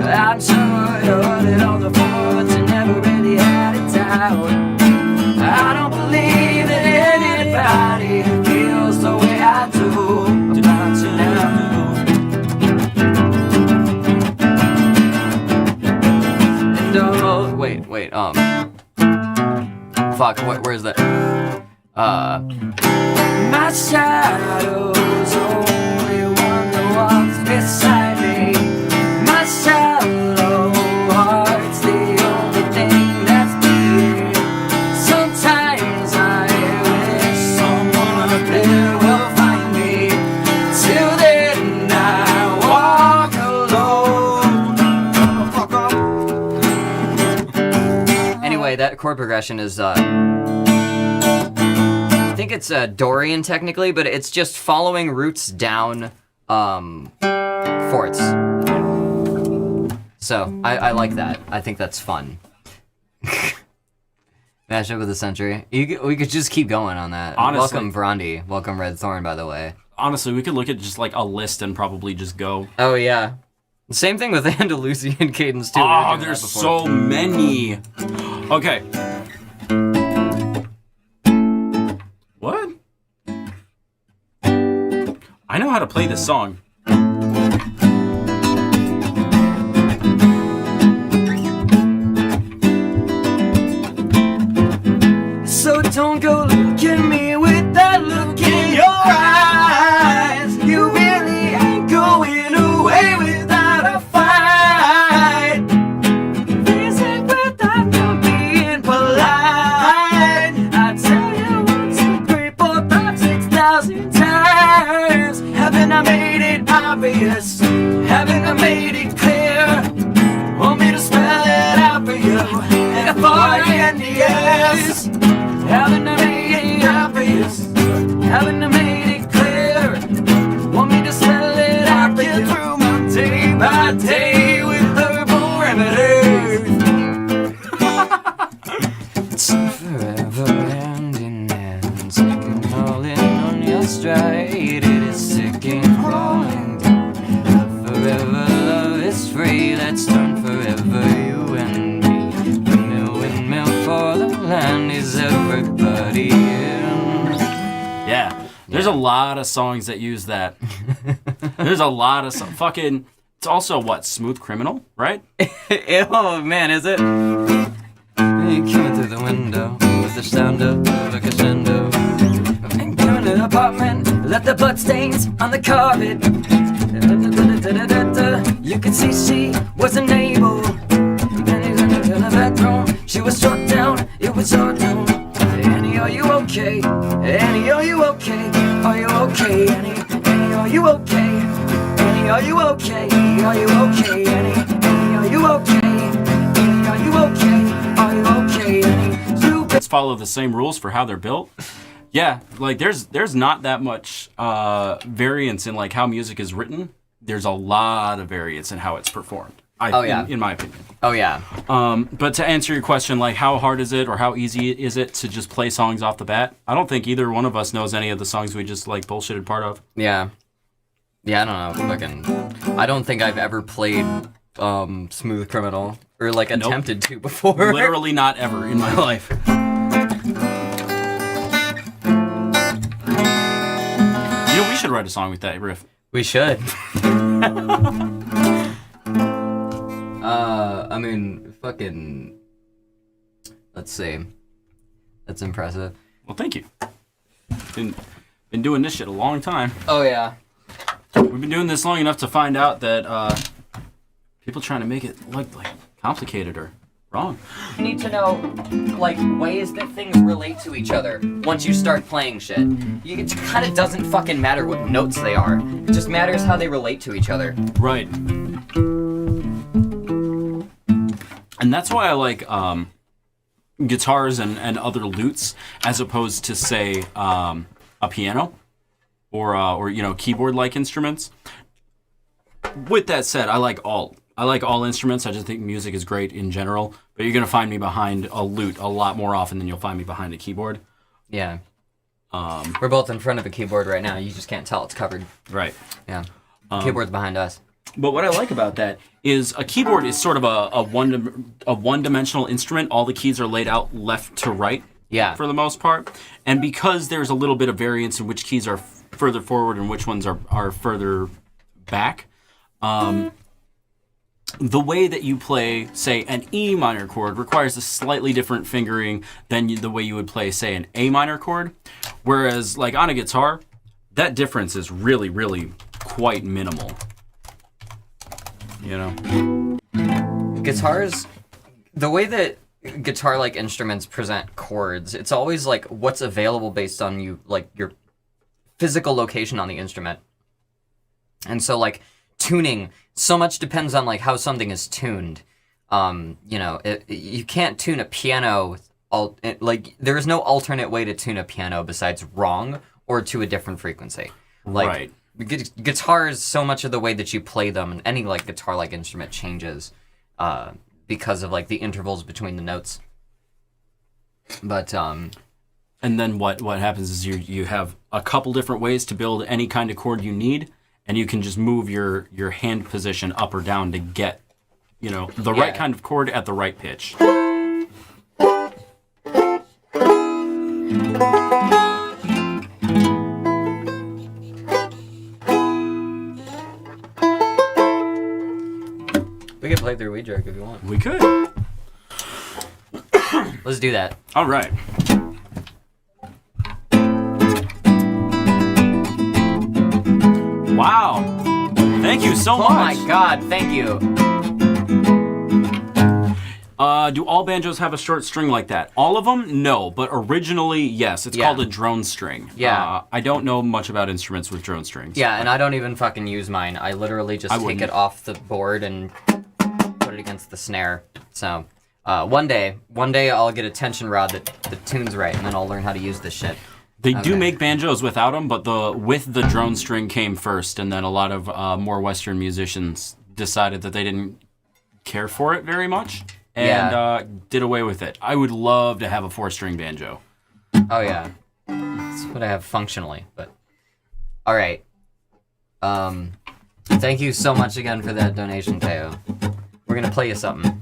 I'm sure you heard it all before, but you never really had it out. I don't believe that anybody feels the way I do about you now. And wait, fuck, where's that? My shadows only wonder what's beside me. My shallow heart's the only thing that's beating. Sometimes I wish someone up there will find me. Till then I walk alone. Anyway, that chord progression is I think it's Dorian technically, but it's just following roots down fourths. So I like that. I think that's fun. Mash up with the century. We could just keep going on that. Honestly, welcome Vrondi. Welcome Red Thorn, by the way. Honestly, we could look at just like a list and probably just go. Oh yeah. Same thing with Andalusian cadence too. Oh, there's so many. Okay. What? I know how to play this song. So don't go look at me with that look in your eyes. You really ain't going away without a fight. This ain't without not being polite. I tell you 1, 2, 3, 4, 5, 6,000 times. Haven't I made it obvious? Haven't I made it clear? Want me to spell it out for you? F-R-E-N-D-S. Haven't I made it obvious? Haven't I made it clear? Want me to spell it out for you? Through my day by day with herbal remedies. It's forever hand in hand, taking all in on your stride. It is sticking, falling down. Forever love is free. Let's turn forever, you and me. Windmill for the land. Is everybody in? Yeah. There's a lot of songs that use that. There's a lot of fucking. It's also what, Smooth Criminal, right? Oh man, is it? Coming through the window with the sound of a crescendo. Coming to the apartment, left the bloodstains on the carpet. You could see she wasn't able. Then he's in the bathroom. She was struck down. It was her doom. Annie, are you okay? Annie, are you okay? Are you okay, Annie? Annie, are you okay? Annie, are you okay? Are you okay, Annie? Annie, are you okay? Annie, are you okay? Are you okay, Annie? Let's follow the same rules for how they're built. Yeah, like there's not that much variance in like how music is written. There's a lot of variance in how it's performed. In my opinion. Oh yeah. But to answer your question, like how hard is it or how easy is it to just play songs off the bat? I don't think either one of us knows any of the songs we just like bullshitted part of. Yeah. Yeah, I don't know. I don't think I've ever played Smooth Criminal or like attempted to before. Literally not ever in my life. write a song with that riff. We should. I mean, fucking. Let's see. That's impressive. Well, thank you. Been doing this shit a long time. Oh yeah. We've been doing this long enough to find out that people trying to make it look like complicated or wrong. You need to know, like, ways that things relate to each other once you start playing shit. It kind of doesn't fucking matter what notes they are. It just matters how they relate to each other. Right. And that's why I like guitars and other lutes as opposed to, say, a piano or keyboard-like instruments. With that said, I like all instruments. I just think music is great in general. But you're gonna find me behind a lute a lot more often than you'll find me behind a keyboard. Yeah. We're both in front of a keyboard right now. You just can't tell it's covered. Right. Yeah. Keyboard's behind us. But what I like about that is a keyboard is sort of a one-dimensional instrument. All the keys are laid out left to right. Yeah. For the most part. And because there's a little bit of variance in which keys are further forward and which ones are further back, the way that you play, say, an E minor chord requires a slightly different fingering than the way you would play, say, an A minor chord. Whereas, like, on a guitar, that difference is really, really quite minimal. You know? Guitars, the way that guitar-like instruments present chords, it's always like what's available based on your physical location on the instrument. And so like tuning, so much depends on like how something is tuned. You can't tune a piano there is no alternate way to tune a piano besides wrong or to a different frequency. Like right. Guitars, so much of the way that you play them and any like guitar-like instrument changes because of like the intervals between the notes. But and then what happens is you have a couple different ways to build any kind of chord you need, and you can just move your hand position up or down to get the right kind of chord at the right pitch. We can play through Weed Jerk if you want. We could. Let's do that. All right. Wow. Thank you so much. Oh my god, thank you. Do all banjos have a short string like that? All of them? No, but originally, yes. It's called a drone string. Yeah. I don't know much about instruments with drone strings. Yeah, and I don't even fucking use mine. I literally just take it off the board and put it against the snare. So, one day I'll get a tension rod that tunes right, and then I'll learn how to use this shit. They do make banjos without them, but with the drone string came first, and then a lot of more Western musicians decided that they didn't care for it very much, and did away with it. I would love to have a 4-string banjo. Oh yeah, that's what I have functionally. But all right, thank you so much again for that donation, Teo. We're gonna play you something.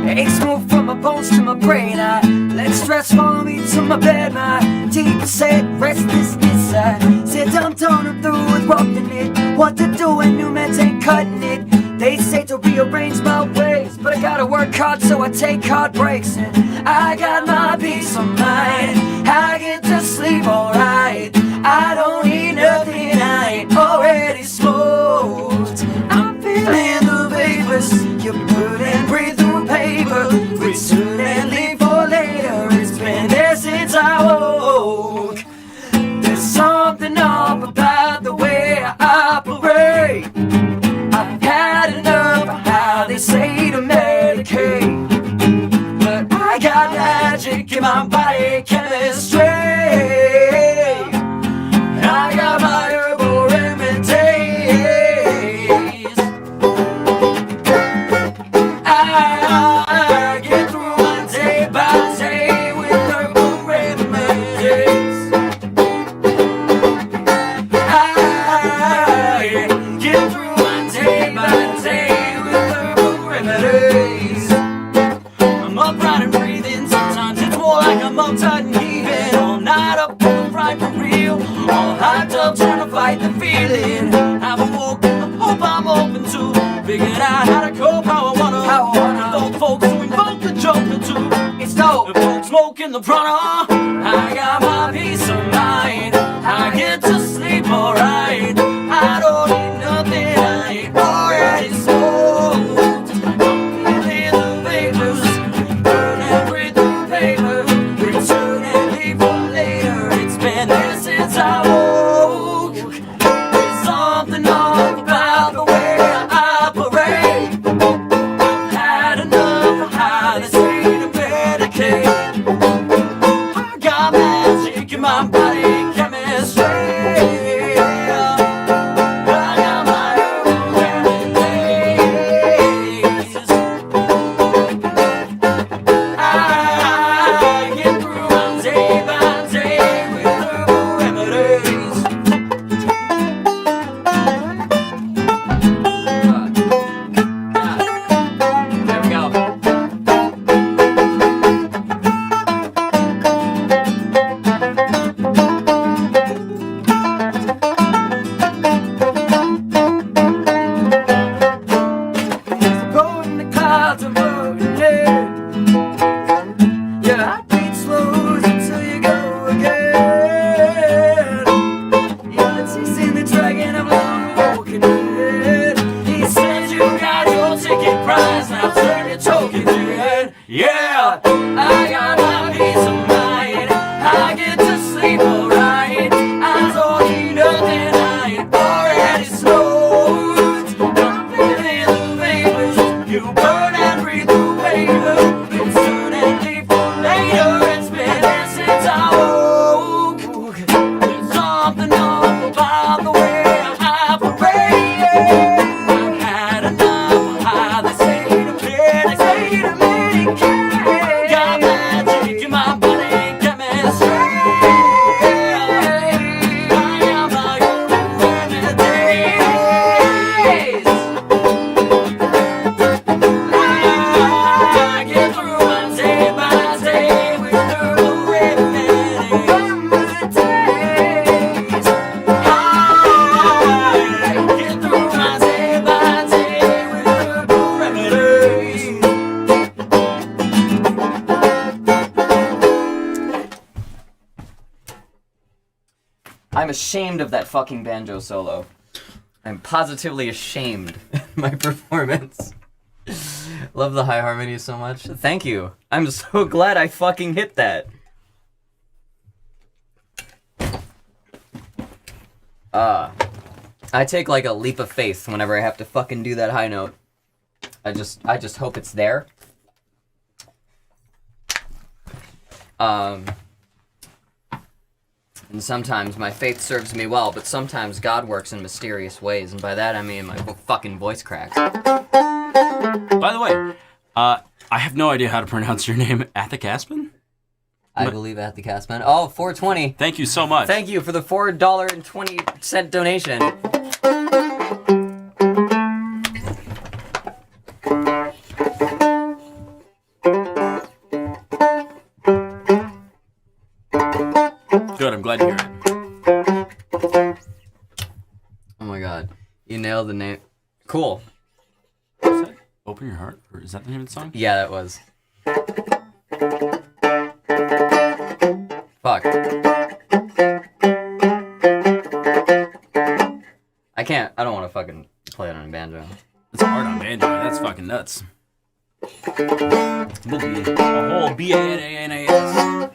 Aches move from my bones to my brain. I let stress follow me to my bed. My deep set restlessness. I said I'm done, I'm through with walking it. What to do when new men ain't cutting it. They say to rearrange my ways, but I gotta work hard, so I take hard breaks. And I got my peace of mind. I get to sleep alright. I don't need nothing, I ain't already smoked. I'm feeling the vapors. You put and breathe through paper. Return and leave for later. It's been there since I woke. There's something up about the way I operate. I've had enough of how they say to medicate. But I got magic in my body chemistry. fight the feeling. I've awoken, hope I'm open to. Figured out how to cope, how I wanna. Invoke folks to invoke the Joker too. It's dope. The folks smoking the prana. I got my peace of mind. I get to sleep alright. I don't need nothing, I ain't already smoked. I'm in the vapors, burn and breathe through paper. Return and leave for later. It's been there since I woke. There's something off about the way I operate. I've had enough of how they say to medicate. I got magic in my body, chemistry. I got my own remedies. I get through my day by day with herbal remedies. There we go. Going the clouds and floating there. Your heartbeat slows until you go again. You're chasing the dragon of long walking dead. He said you got your ticket price, now turn your token in. Yeah, I got my peace of mind. I get to sleep alright. I don't need nothing, I ain't already smoked. I'm in the vapors, you burn and breathe through paper. It's soon and leave for later. It's been there since I woke. There's something off about the way I operate. I've had enough of how they say to medicate. Got magic in my body, chemistry. I got my own remedies. I get through my day by day with herbal remedies. I get through my day by day with herbal remedies. I'm ashamed of that fucking banjo solo. I'm positively ashamed of my performance. Love the high harmonies so much. Thank you. I'm so glad I fucking hit that. I take like a leap of faith whenever I have to fucking do that high note. I just hope it's there. And sometimes my faith serves me well, but sometimes God works in mysterious ways, and by that I mean my fucking voice cracks. By the way, I have no idea how to pronounce your name. Athik Aspen? I believe at the Castman. Oh, 420. Thank you so much. Thank you for the $4.20 donation. Good, I'm glad to hear it. Oh my god. You nailed the name. Cool. Is that Open Your Heart? Or is that the name of the song? Yeah, that was. Fuck. I don't want to fucking play it on a banjo. It's hard on banjo. That's fucking nuts. We'll be a whole B-A-N-A-N-A-S.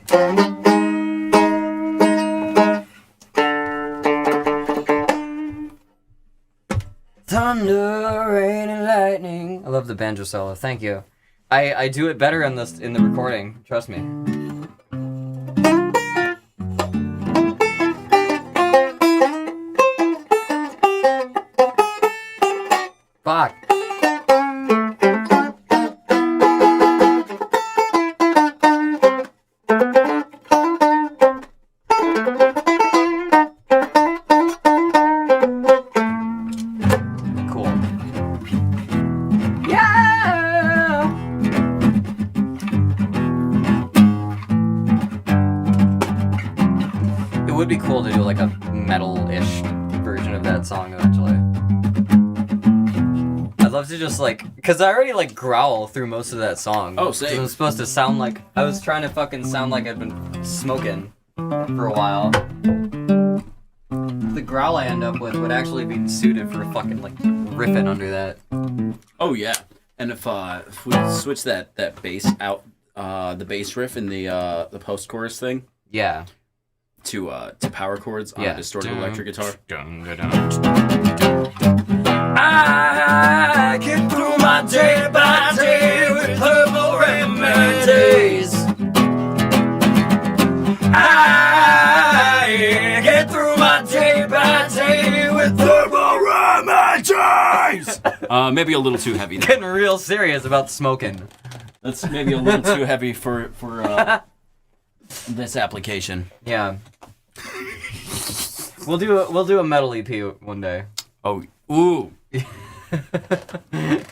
Thunder, rain, and lightning. I love the banjo solo. Thank you. I do it better in the recording. Trust me. Fuck. Cool. Yeah. It would be cool to do like a metal-ish version that song eventually. I'd love to just cause I already growl through most of that song. Oh, same. I'm supposed to sound like I was trying to fucking sound like I'd been smoking for a while. The growl I end up with would actually be suited for fucking riffing under that. Oh yeah, and if we switch that bass out, the bass riff in the post-chorus thing. Yeah. To power chords on a distorted electric guitar. I get through my day by day with herbal remedies. I get through my day by day with herbal remedies. Maybe a little too heavy. Getting real serious about smoking. That's maybe a little too heavy for this application. Yeah. We'll do a metal EP one day. Oh, ooh. You're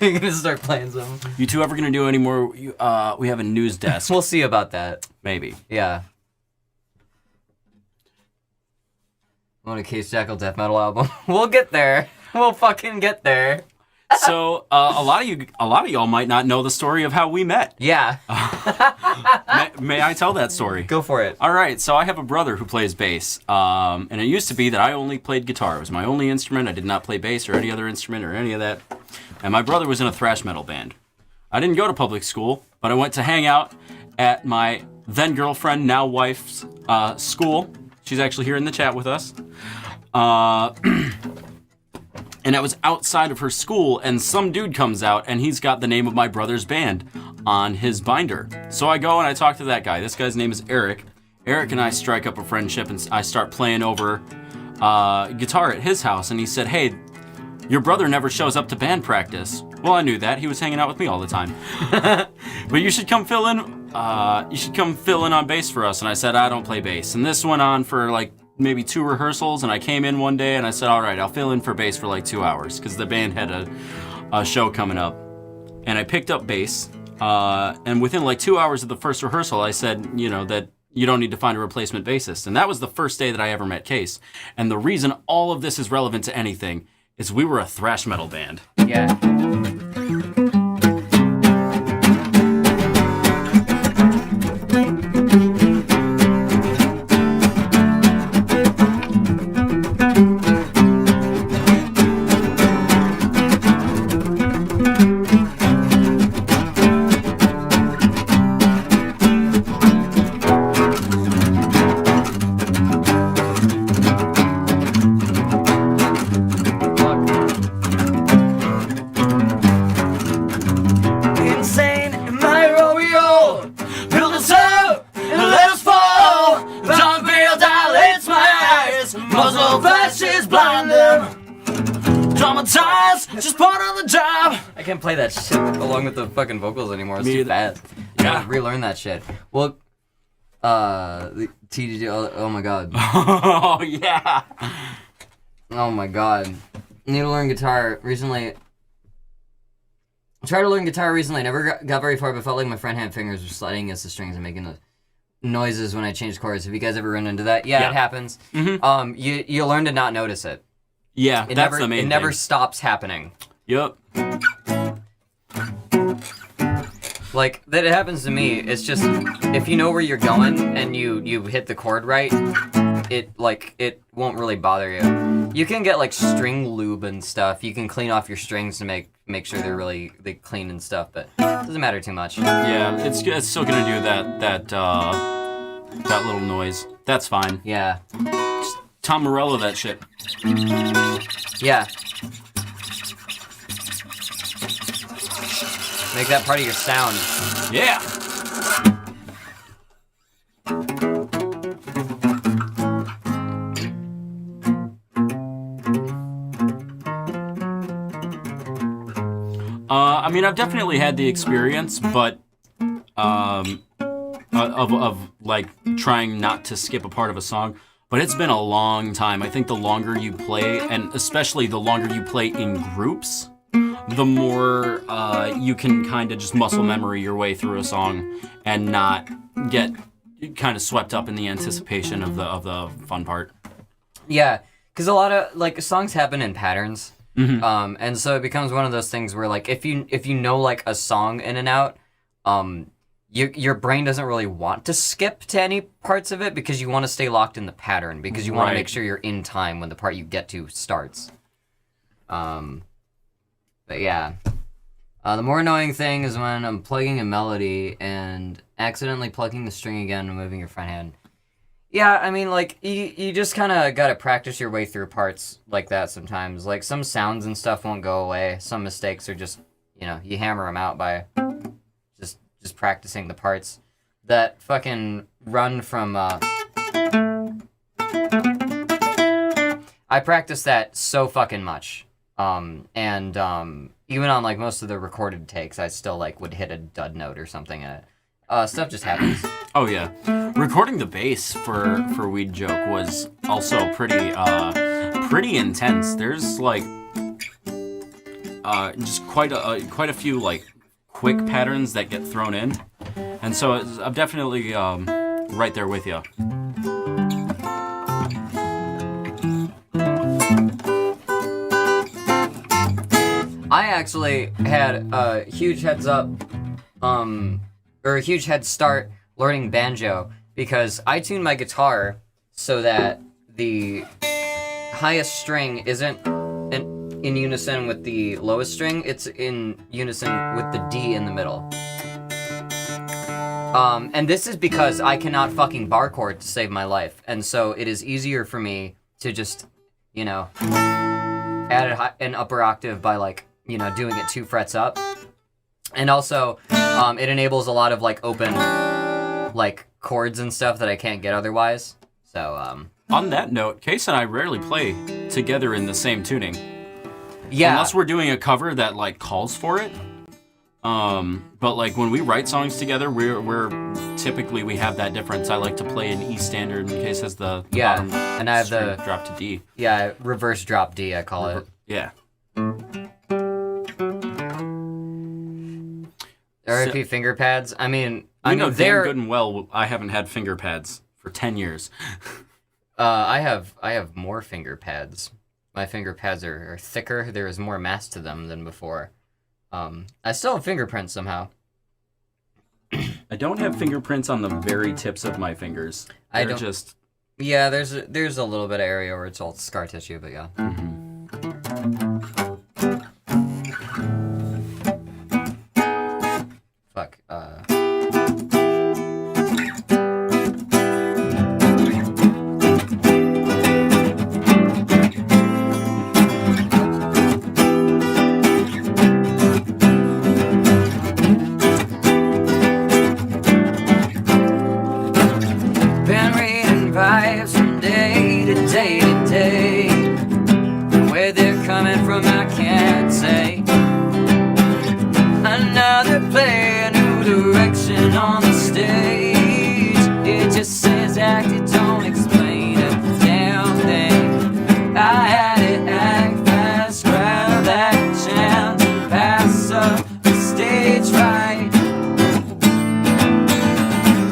gonna start playing some. You two ever gonna do any more? We have a news desk. We'll see about that. Maybe. Yeah. I want a Case Jackal death metal album. We'll get there. We'll fucking get there. So a lot of y'all might not know the story of how we met. Yeah. May I tell that story? Go for it. All right. So I have a brother who plays bass, and it used to be that I only played guitar. It was my only instrument. I did not play bass or any other instrument or any of that. And my brother was in a thrash metal band. I didn't go to public school, but I went to hang out at my then girlfriend, now wife's school. She's actually here in the chat with us. And I was outside of her school, and some dude comes out, and he's got the name of my brother's band on his binder. So I go and I talk to that guy. This guy's name is Eric. Eric and I strike up a friendship, and I start playing over guitar at his house. And he said, "Hey, your brother never shows up to band practice." Well, I knew that. He was hanging out with me all the time. But you should come fill in. You should come fill in on bass for us. And I said, I don't play bass. And this went on for maybe 2 rehearsals, and I came in one day and I said, all right, I'll fill in for bass for 2 hours because the band had a show coming up. And I picked up bass, and within 2 hours of the first rehearsal, I said, that you don't need to find a replacement bassist. And that was the first day that I ever met Case. And the reason all of this is relevant to anything is we were a thrash metal band. Yeah. Just part of the job. I can't play that shit along with the fucking vocals anymore. It's too fast. Yeah. Gotta relearn that shit. Well, the TDD. Oh my god. Oh yeah. Oh my god. Need to learn guitar recently. I tried to learn guitar recently. Never got very far, but felt like my front hand fingers were sliding against the strings and making the noises when I changed chords. Have you guys ever run into that? Yeah, it happens. Mm-hmm. You learn to not notice it. Yeah, that's the main thing. It never stops happening. Yep. That it happens to me. It's just if you know where you're going and you hit the chord right, it won't really bother you. You can get string lube and stuff. You can clean off your strings to make sure they clean and stuff, but it doesn't matter too much. Yeah, it's still gonna do that little noise. That's fine. Yeah. Just Tom Morello that shit. Yeah. Make that part of your sound. Yeah. I've definitely had the experience, but of trying not to skip a part of a song. But it's been a long time. I think the longer you play, and especially the longer you play in groups, the more you can kind of just muscle memory your way through a song and not get kind of swept up in the anticipation of the fun part. Yeah, because a lot of like songs happen in patterns, and so it becomes one of those things where like if you know like a song in and out, your brain doesn't really want to skip to any parts of it because you want to stay locked in the pattern because you want to make sure you're in time when the part you get to starts. But yeah. The more annoying thing is when I'm plugging a melody and accidentally plugging the string again and moving your front hand. Yeah, I mean, like, you just kind of got to practice your way through parts like that sometimes. Like, some sounds and stuff won't go away. Some mistakes are just, you hammer them out by just practicing the parts. That fucking run from, I practiced that so fucking much. Even on, like, most of the recorded takes, I still, like, would hit a dud note or something. Stuff just happens. Oh, yeah. Recording the bass for Weed Joke was also pretty intense. There's, like, just quite a few, like, quick patterns that get thrown in. And so I'm definitely right there with you. I actually had a huge heads up, or a huge head start learning banjo because I tuned my guitar so that the highest string isn't in unison with the lowest string, it's in unison with the D in the middle. And this is because I cannot fucking bar chord to save my life, and so it is easier for me to just, add an upper octave by, like, doing it 2 frets up. And also, it enables a lot of, like, open, like, chords and stuff that I can't get otherwise. So, On that note, Case and I rarely play together in the same tuning. Yeah. Unless we're doing a cover that, like, calls for it. But, like, when we write songs together, we're typically, we have that difference. I like to play an E standard, and Case has the bottom and I have the drop to D. Yeah, reverse drop D, I call it. Yeah. RIP finger pads. I mean, I know damn good and well I haven't had finger pads for 10 years. I have more finger pads. My finger pads are thicker. There is more mass to them than before. I still have fingerprints somehow. I don't have fingerprints on the very tips of my fingers. They're just... Yeah, there's a little bit of area where it's all scar tissue, but yeah. Fuck. Been reading vibes from day to day to day. Where they're coming from, I can't say. Another play, a new direction on the stage. It just says act, it don't explain a damn thing. I had it act fast, grab that chance, pass up the stage right.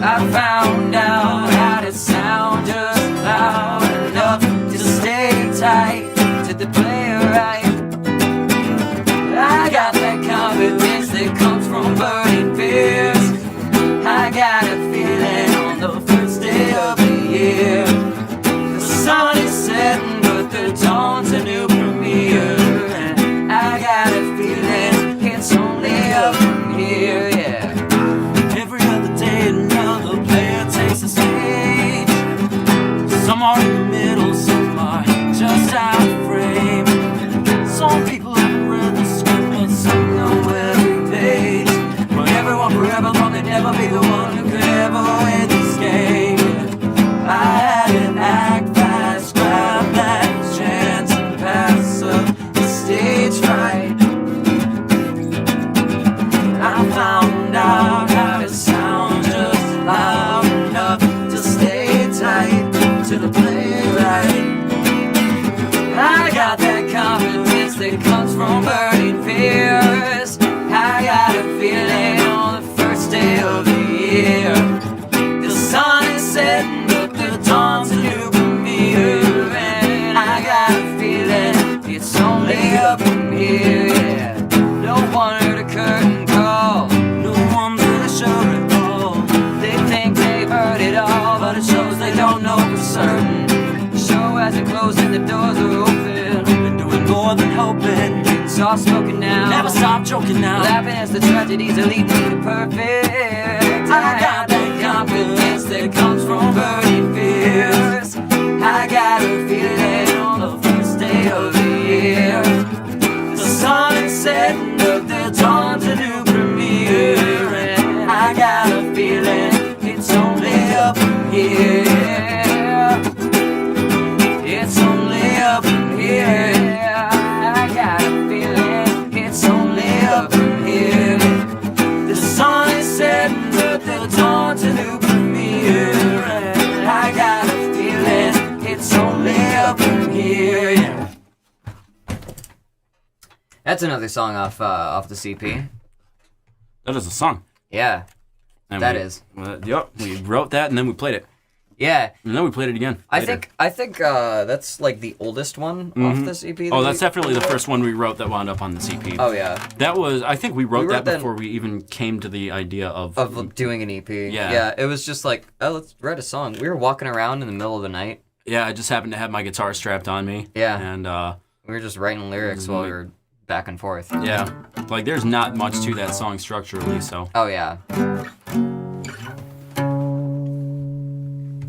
I found out how to sound just loud enough to stay tight to the playwright. I got that confidence that comes from burning fears. I got a feeling on the first day of the year. The sun is setting, but the dawn's a new premiere. And I got a feeling it's only up from here, yeah. Every other day another player takes the stage. Some are in the middle, some are just out. eyes are closed and the doors are open. Been doing more than hoping. It's all spoken now. Never stop joking now. Laughing as the tragedies are leading me to perfect. I got that confidence that comes from burning fears. I got a feeling on the first day of the year. The sun is setting, look, the dawn's a new premiere. And I got a feeling it's only up from here. It's only up from here. I got a feeling it's only up from here. The sun is setting, look, the dawn's a new premiere. And I got a feeling it's only up from here. Yeah. That's another song off the CP. That is a song. Yeah, And that we, is. Yep, we wrote that and then we played it. Yeah, And then we played it again. I later. think that's like the oldest one off the CP. Oh, that's definitely the first one we wrote that wound up on the CP. Oh yeah, That was, I think we wrote wrote that that- before we even came to the idea of doing an EP. Yeah. Yeah, it was just like, oh, let's write a song. We were walking around in the middle of the night. Yeah, I just happened to have my guitar strapped on me. Yeah. And, We were just writing lyrics while we were back and forth. yeah. Like, there's not much to that song structurally, so. Oh yeah.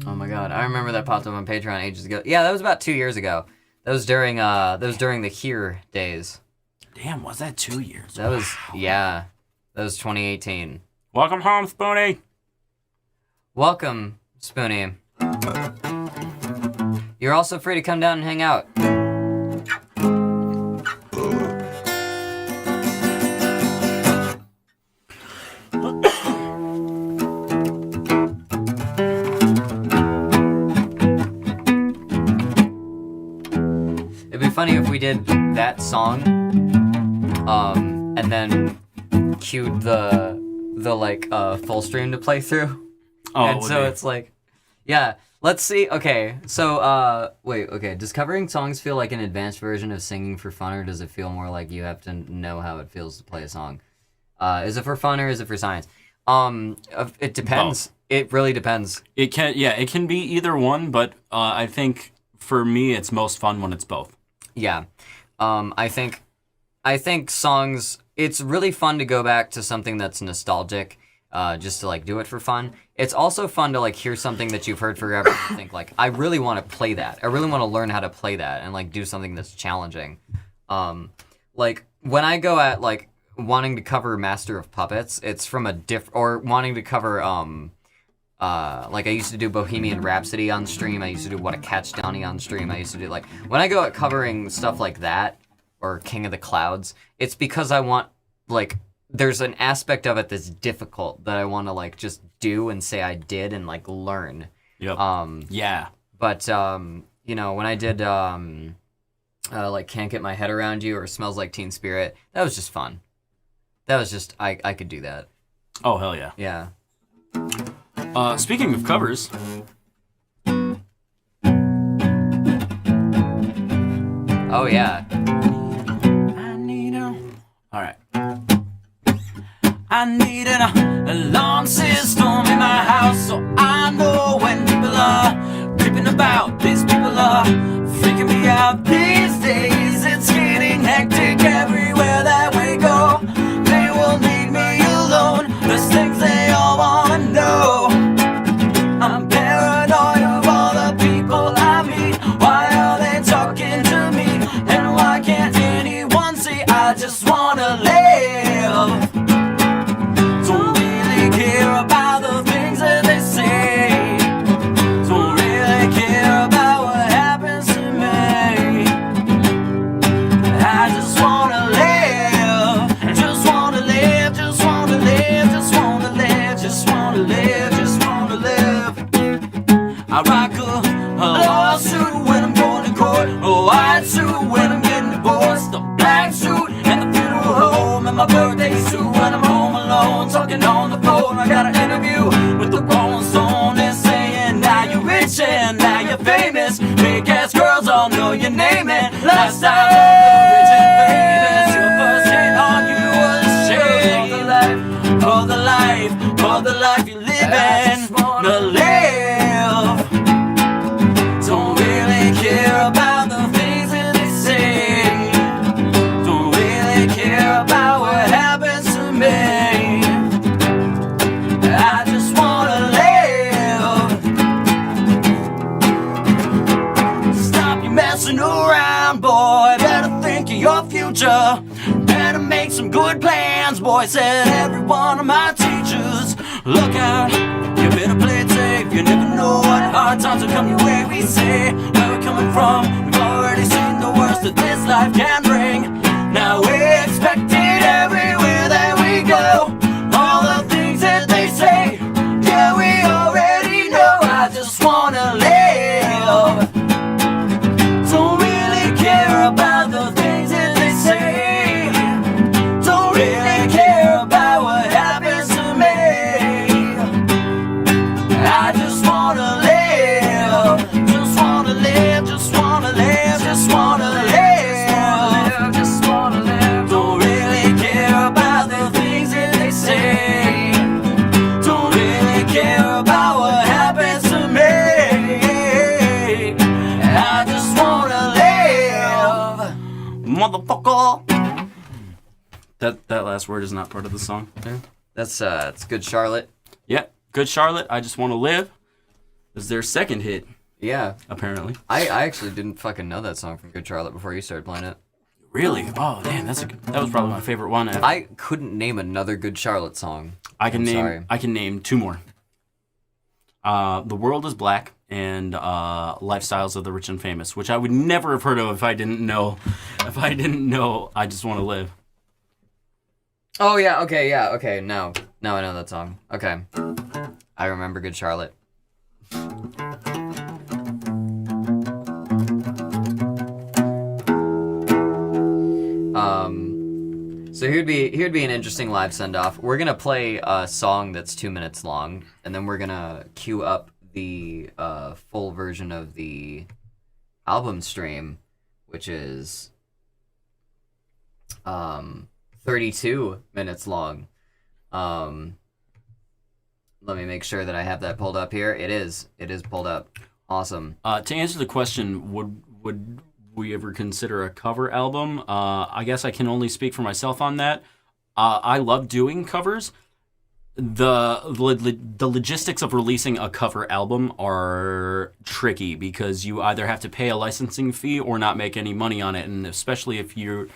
Oh my god, I remember that popped up on Patreon ages ago. Yeah, that was about 2 years ago. That was during the Here days. Damn, was that 2 years? That was yeah. That was 2018. Welcome home, Spoonie. Welcome, Spoonie. You're also free to come down and hang out. It'd be funny if we did that song, and then cued the like full stream to play through. Oh, And so it's like, yeah, let's see. Okay, so, wait, okay. Does covering songs feel like an advanced version of singing for fun, or does it feel more like you have to know how it feels to play a song? Is it for fun or is it for science? It depends. Both. It really depends. it can be either one, but I think for me it's most fun when it's both. Yeah. I think songs, it's really fun to go back to something that's nostalgic, just to like do it for fun. It's also fun to like hear something that you've heard forever and think like, I really want to play that. I really want to learn how to play that and like do something that's challenging. Like when I go at like wanting to cover Master of Puppets, it's from a or wanting to cover like I used to do Bohemian Rhapsody on stream. I used to do What a Catch Downey on stream. I used to do like when I go at covering stuff like that or King of the Clouds, it's because I want like there's an aspect of it that's difficult that I want to like just do and say I did and like learn. Yep. Yeah. But you know, when I did like Can't Get My Head Around You or Smells Like Teen Spirit, that was just fun. That was just I could do that. Oh, hell yeah. Yeah. Speaking of covers, Oh yeah. I need all right. I need an alarm system in my house so I know when people are creeping about. These people are freaking me out these days. It's getting hectic everywhere that we go. They will leave me alone. There's things they all wanna know. I'm paranoid of all the people I meet. Why are they talking to me? And why can't anyone see? I just wanna live. Don't really care about the things that they say. Don't really care about what happens to me. I just wanna live. Just wanna live. Just wanna live. Just wanna live. Just wanna live. Just wanna live. I rock a lawsuit when I'm going to court. A white suit when I'm getting divorced. A black suit and the funeral home. And my birthday suit when I'm home alone. Talking on the phone. I got an interview with the Rolling Stone. They're saying now you're rich and now you're famous. Big ass girls all know your name. And last time rich and famous, your first hit on you was shame. For the life you live in. To live. Don't really care messing around, boy. Better think of your future. Better make some good plans, boy. Said every one of my teachers. Look out, you better play it safe. You never know what hard times will come your way. We say where we're coming from. We've already seen the worst that this life can bring. Now we expect it everywhere that we go. All the things that they say, yeah, we already know. I just wanna live. Don't really care about the things that they say. Don't really care about what happens to me. I just wanna live. Just wanna live. Just wanna live. Just wanna live. Just wanna live. Don't really care about the things that they say. Don't really care about what happens to me. I just wanna live, motherfucker. That last word is not part of the song. Yeah. It's Good Charlotte. Yeah, Good Charlotte. I Just Want to Live is their second hit. Yeah. Apparently. I actually didn't fucking know that song from Good Charlotte before you started playing it. Really? Oh, damn, that was probably my favorite one. I couldn't name another Good Charlotte song. I can name two more. The World is Black and Lifestyles of the Rich and Famous, which I would never have heard of if I didn't know I Just Want to Live. Oh yeah, okay. Now I know that song. Okay. I remember Good Charlotte. So here'd be an interesting live send-off. We're gonna play a song that's 2 minutes long, and then we're gonna queue up the full version of the album stream, which is 32 minutes long. Let me make sure that I have that pulled up here. It is pulled up. Awesome. To answer the question, would we ever consider a cover album? I guess I can only speak for myself on that. I love doing covers. The logistics of releasing a cover album are tricky because you either have to pay a licensing fee or not make any money on it, and especially if you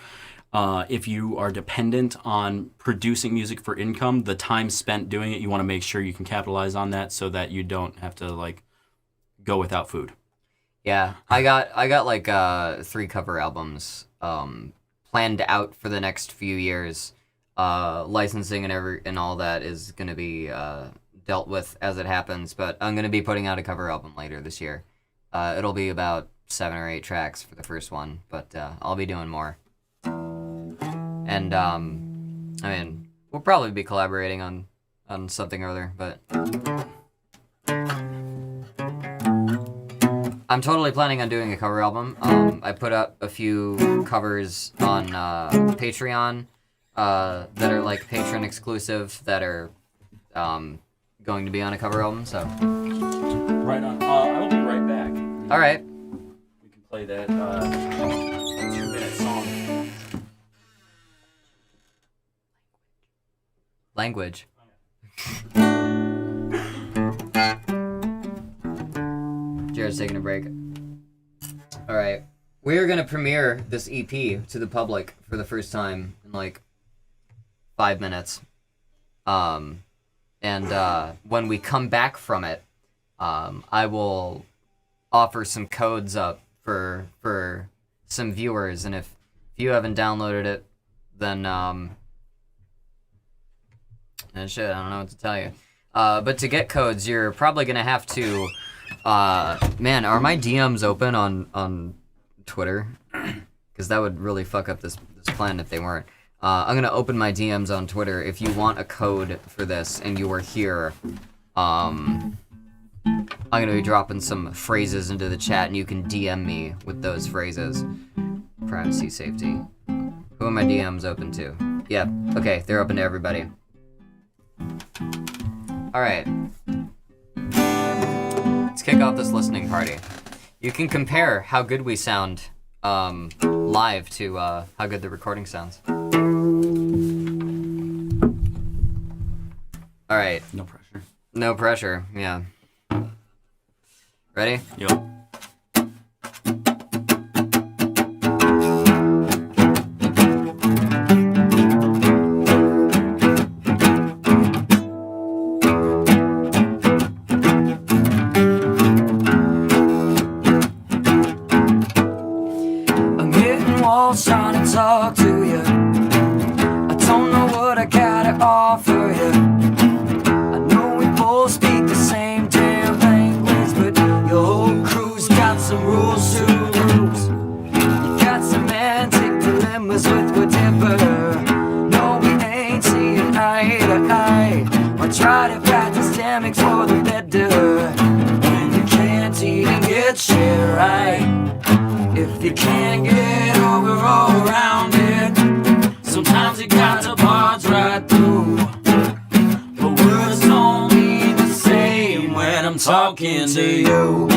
are dependent on producing music for income, the time spent doing it, you want to make sure you can capitalize on that so that you don't have to go without food. Yeah, I got like 3 cover albums planned out for the next few years. Licensing and all that is going to be dealt with as it happens, but I'm going to be putting out a cover album later this year. It'll be about 7 or 8 tracks for the first one, but I'll be doing more. And I mean, we'll probably be collaborating on something or other, but I'm totally planning on doing a cover album. I put up a few covers on Patreon that are like patron exclusive that are going to be on a cover album. So right on. I will be right back. All right. We can play that 2-minute song. Language. Jared's taking a break. All right. We are going to premiere this EP to the public for the first time in like 5 minutes. And when we come back from it, I will offer some codes up for some viewers. And if you haven't downloaded it, then shit, I don't know what to tell you. But to get codes, you're probably going to have to... man, are my DMs open on Twitter? Because that would really fuck up this plan if they weren't. I'm going to open my DMs on Twitter. If you want a code for this and you are here, I'm going to be dropping some phrases into the chat and you can DM me with those phrases. Privacy, safety. Who are my DMs open to? Yeah, okay, they're open to everybody. Alright. Let's kick off this listening party. You can compare how good we sound live to how good the recording sounds. Alright. No pressure. No pressure, yeah. Ready? Yep. walls trying to talk to you. I don't know what I gotta offer you. I know we both speak the same damn language, but your whole crew's got some rules to lose. You got semantic dilemmas with whatever. No, we ain't seeing eye to eye. I try to practice dynamics for the better. When you can't even get shit right. If you can't get over or around it, sometimes you got to barge right through. But words don't mean the same when I'm talking to you.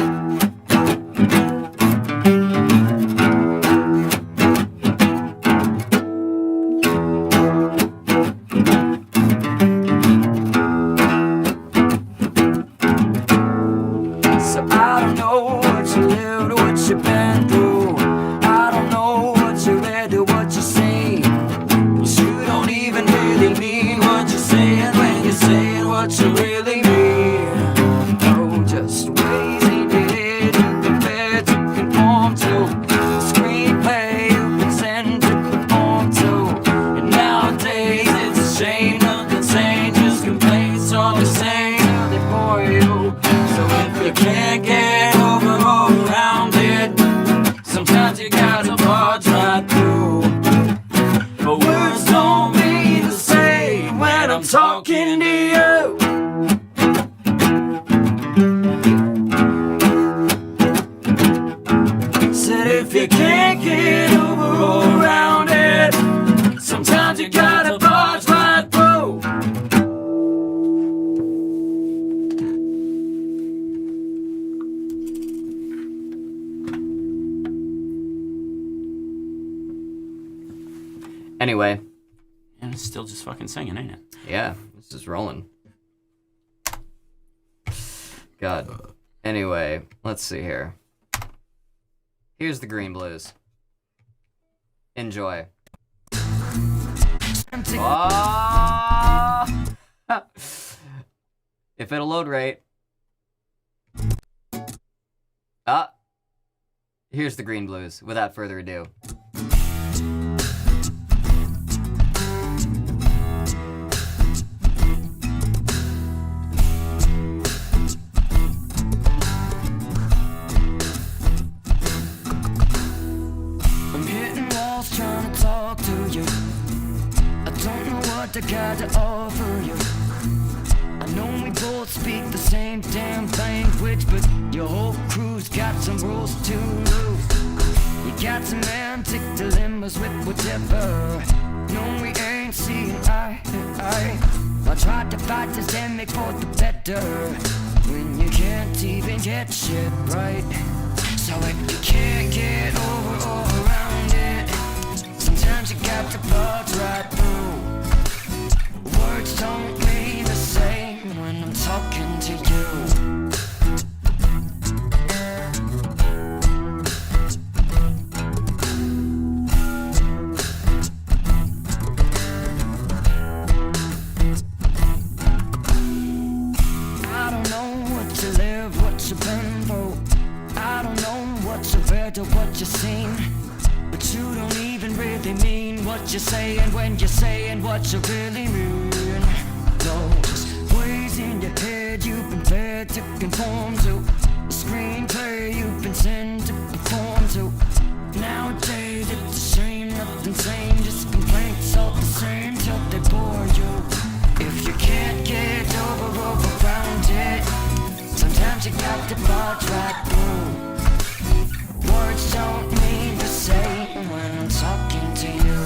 So I don't know what you lived or what you've been through. I don't know what you read or what you say. But you don't even really mean what you're saying when you're saying what you really mean. Oh, just ways in your head you're prepared to conform to. The screenplay you've been sent to perform to. And nowadays it's a shame, nothing sane, just complaints all the same. They bore you. So if you can't get over or around it, sometimes you gotta barge right through. But words don't mean the same when I'm talking to you. Said if you can't get over or around it, sometimes you gotta barge right through. Anyway, And it's still just fucking singing, ain't it? yeah, this is rolling. God. Anyway, let's see here. Here's the Green Blues. Enjoy. Ah! If it'll load right. Ah. Here's the Green Blues, without further ado. I'm hitting walls trying to talk to you. I don't know what I got to offer you. I know we both speak the same damn language, but your whole crew's got some rules to lose. You got semantic dilemmas with whatever. No, we ain't seeing eye to eye. I tried to fight systemic for the better when you can't even get shit right. So if you can't get over or around it, sometimes you got to barge right through. Words don't mean the same when I'm talking to you. I don't know what you live, what you've been through. I don't know what you read or what you've seen. But you don't even really mean what you're saying when you're saying what you really mean. Those ways in your head you've been fed to conform to. The screenplay you've been sent to perform to. Nowadays it's a shame, nothing sane, just complaints all the same till they bore you. If you can't get over or around it, sometimes you got to barge right through. Words don't mean the same when I'm talking to you.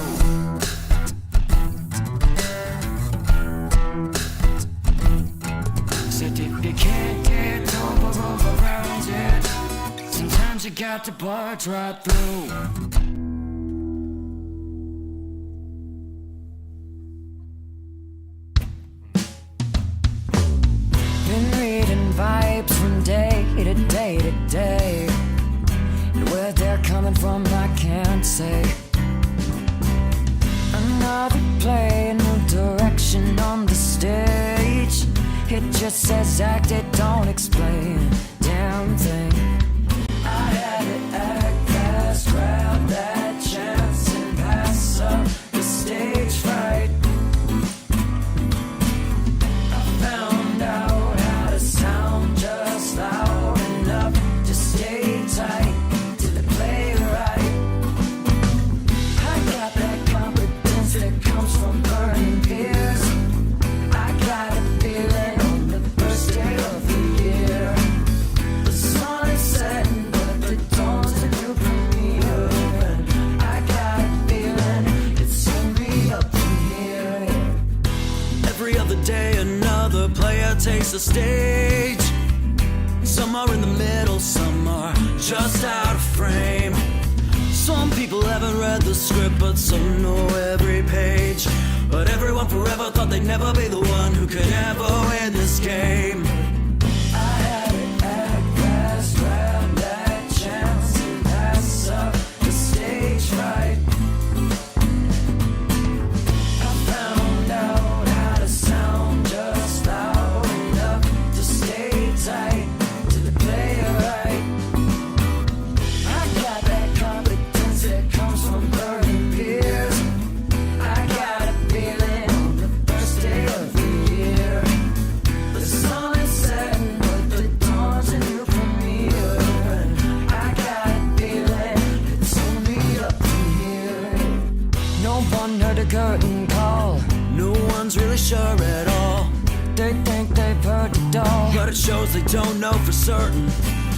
Said if you can't get over or around it, sometimes you got to barge right through. Been reading vibes from day to day to day. And where they're coming from I can't say. Another play, a new direction on the stage. It just says act, it don't explain a damn thing. I had to act fast, grab that chance. takes the stage. Some are in the middle, some are just out of frame. Some people haven't read the script, but some know every page. But everyone forever thought they'd never be the one who could ever win this game. I had it act fast, grab that chance and pass up the stage fright. I found out how to sound just loud enough to stay tight, to play it right. I got that confidence that comes from burning beers. I got a feeling on the first day of the year. The sun is setting, but the dawn's a new premiere. And I got a feeling it's only up from here. No one heard a curtain call. No one's really sure at all. They think they've heard it all, but it shows they don't know for certain.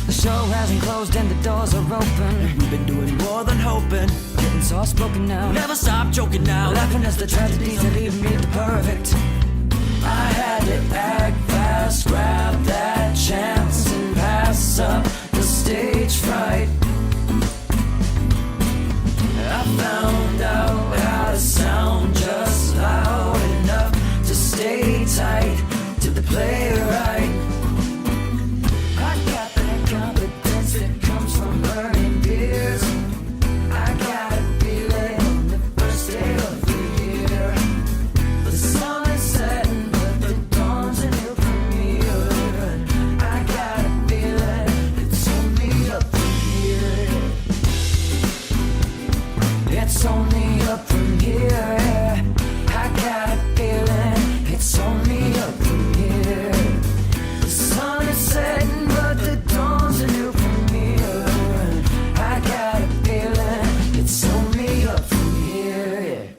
The show hasn't closed and the doors are open. We've been doing more than hoping. Getting soft-spoken now. Never stop joking now. Laughing as the tragedies that leave me the perfect. I had to act fast, grab that chance and pass up the stage fright. I found out how to sound just loud enough to stay tight, to play it right. I got that confidence that comes from burning beers. I got a feeling on the first day of the year. The sun is setting, but the dawn's a new premiere. And I got a feeling it's only up from here. It's only up from here. I got a feeling it's only up from here. The sun is setting, but the dawn's a new premiere. I got a feeling it's only up from here.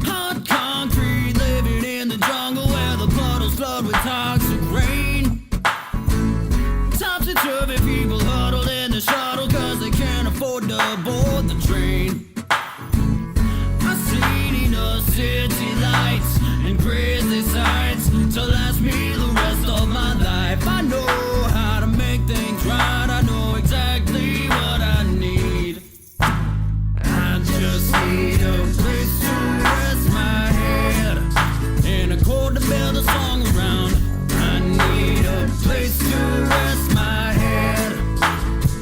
Hot concrete, living in the jungle where the puddles flood with toxic rain. Topsy-turvy people huddled in the shuttle cause they can't afford to board the train. I've seen enough city lights and crazy sights to last me the rest of my life. I know how to make things right, I know exactly what I need. I just need a place to rest my head and a chord to build a song around. I need a place to rest my head,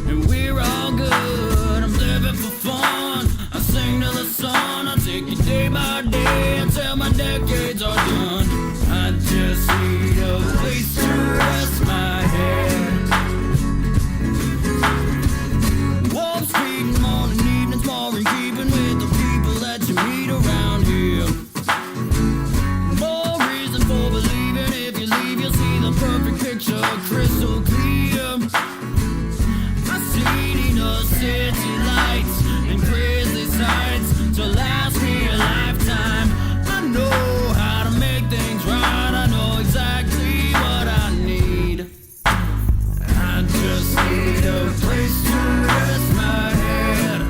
and we're all good. I'm living for fun. I sing to the sun. I take it day by day until my decades are done. I just need a place to rest my head. Warm street, morning, evenings, more in keeping with the people that you meet around here. More reason for believing. If you leave, you'll see the perfect picture, crystal clear. I've seen enough city lights and crazy sights to last me a lifetime. I know how to make things right. I know exactly what I need. I just need a place to rest my head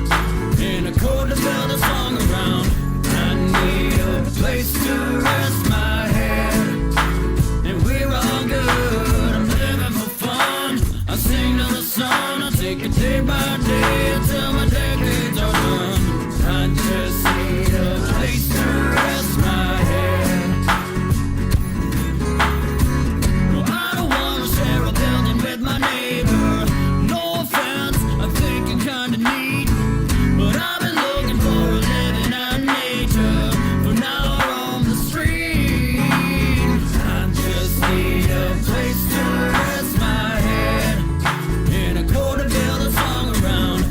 and a chord to build a song around. I need a place to rest my head, and we're all good. I'm living for fun. I sing to the sun. I take it day by day until my decades are done. I just need a place to rest my head. No, I don't wanna share a building with my neighbor. No offense, I think you're kinda neat, but I've been looking for a living out in nature. For now I roam the street. I just need a place to rest my head and a chord to build a song around.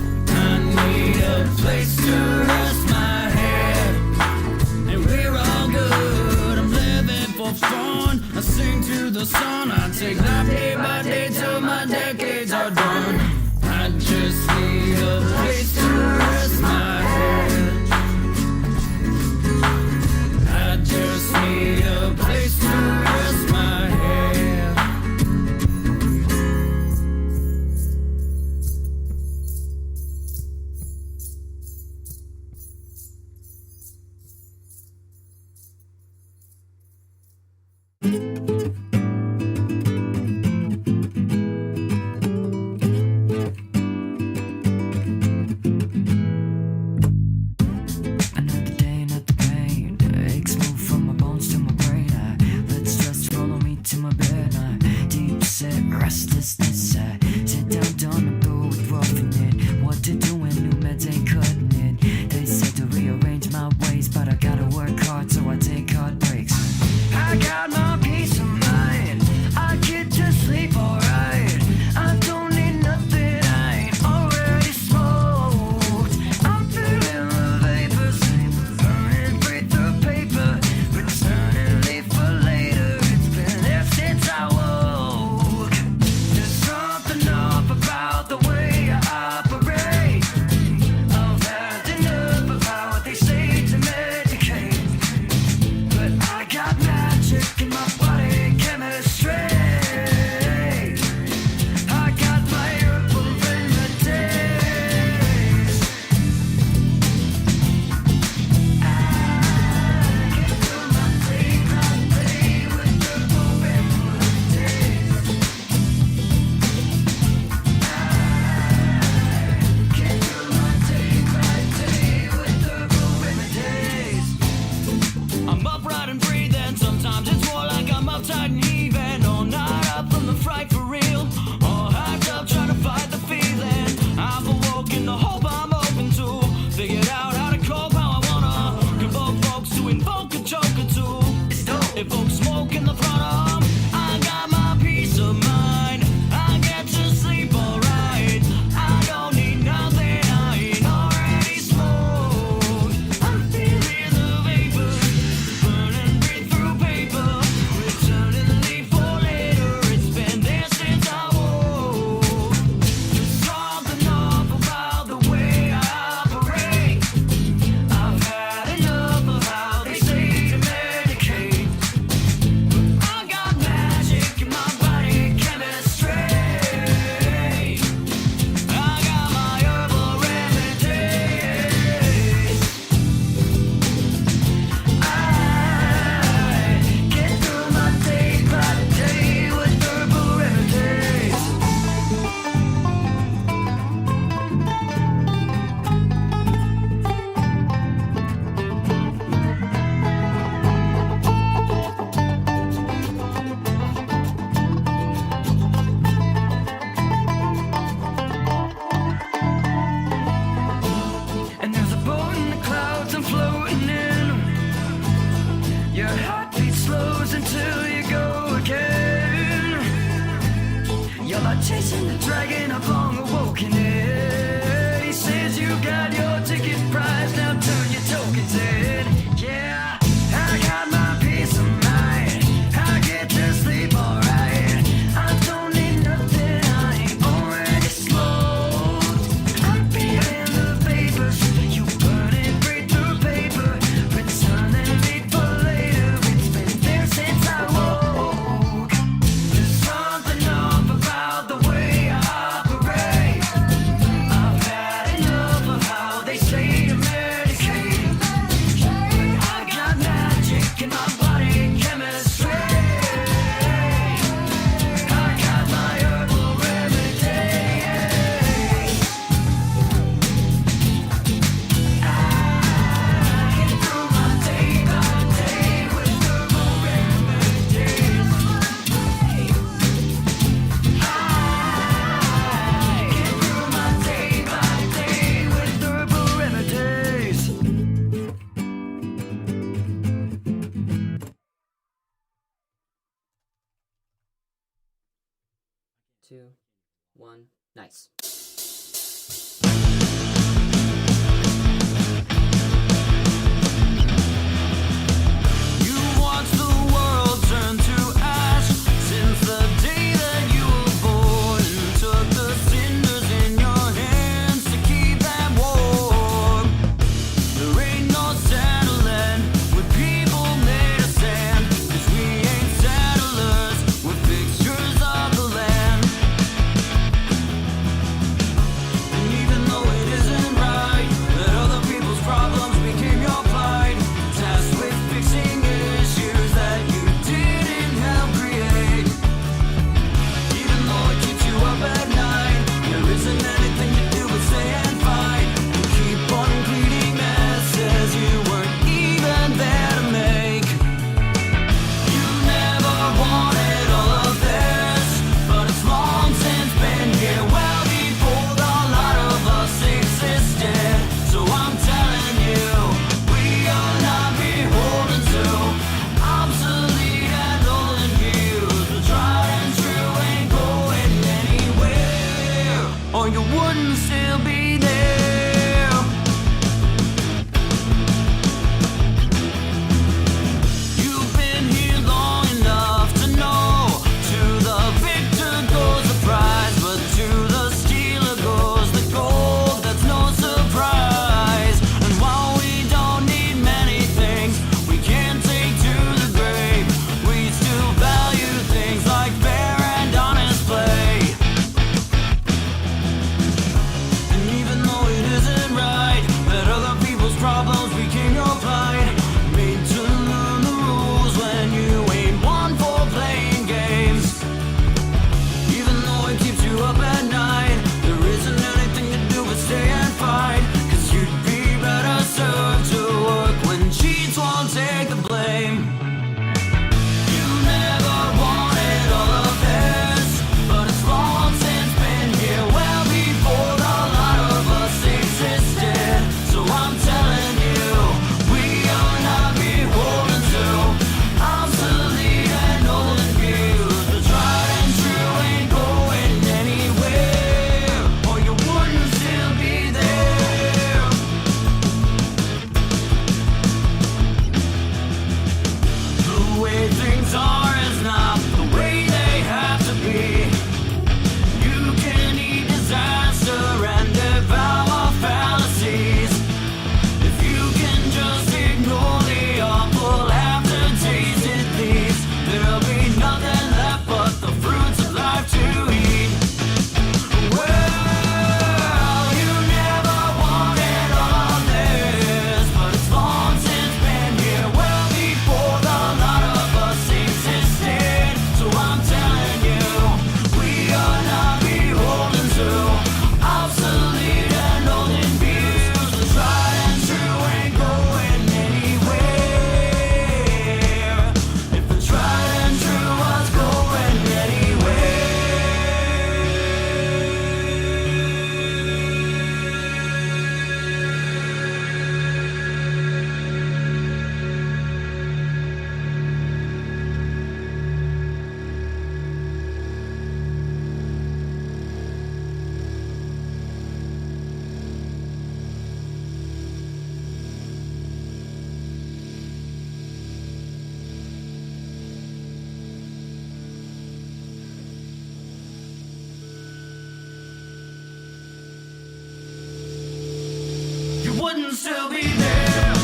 2, 1, nice. You watch the world turn to ash since the day that you were born, and took the cinders in your hands to keep them warm. There ain't no settling with people made of sand, 'cause we ain't settlers, we're fixtures of the land. And even though it isn't right that other people's problems became your plight, tasked with fixing issues that you didn't help create, even though it keeps you up at night, there isn't anything you do but stay and fight and keep on cleaning messes you weren't even there to make. You never wanted all of this, but it's long since been here, well before the lot of us existed. So I'm telling you, we are not beholden to obsolete and olden views. The tried and true ain't going anywhere, or you wouldn't still be there. You've been here long enough to know, to the victor goes the prize, but to the stealer goes the gold. That's no surprise. And while we don't need many things we can't take to the grave, we still value things like fair and honest play. And even though it isn't right that other people's problems became your plight, made to learn the rules when you ain't one for playing games, even though it keeps you up at night, there isn't anything to do but stay and fight, 'cause you'd be better served to work when cheats won't take the blame. You never wanted all of this, but it's long since been here, well before the lot of us existed. So I'm telling you, we are not beholden to obsolete and olden views. The tried and true ain't going anywhere, or you wouldn't still be there. The way things are is not the way they have to be. You can eat disaster and devour fallacies. If you can just ignore the awful aftertaste it leaves, there'll be nothing left but the fruits of life to eat. Well, you never wanted all of this, but it's long since been here, well before the lot of us existed. So I'm telling you, we are not beholden to obsolete and olden views. The tried and true ain't going anywhere. If the tried and true was going anywhere. You wouldn't still be there.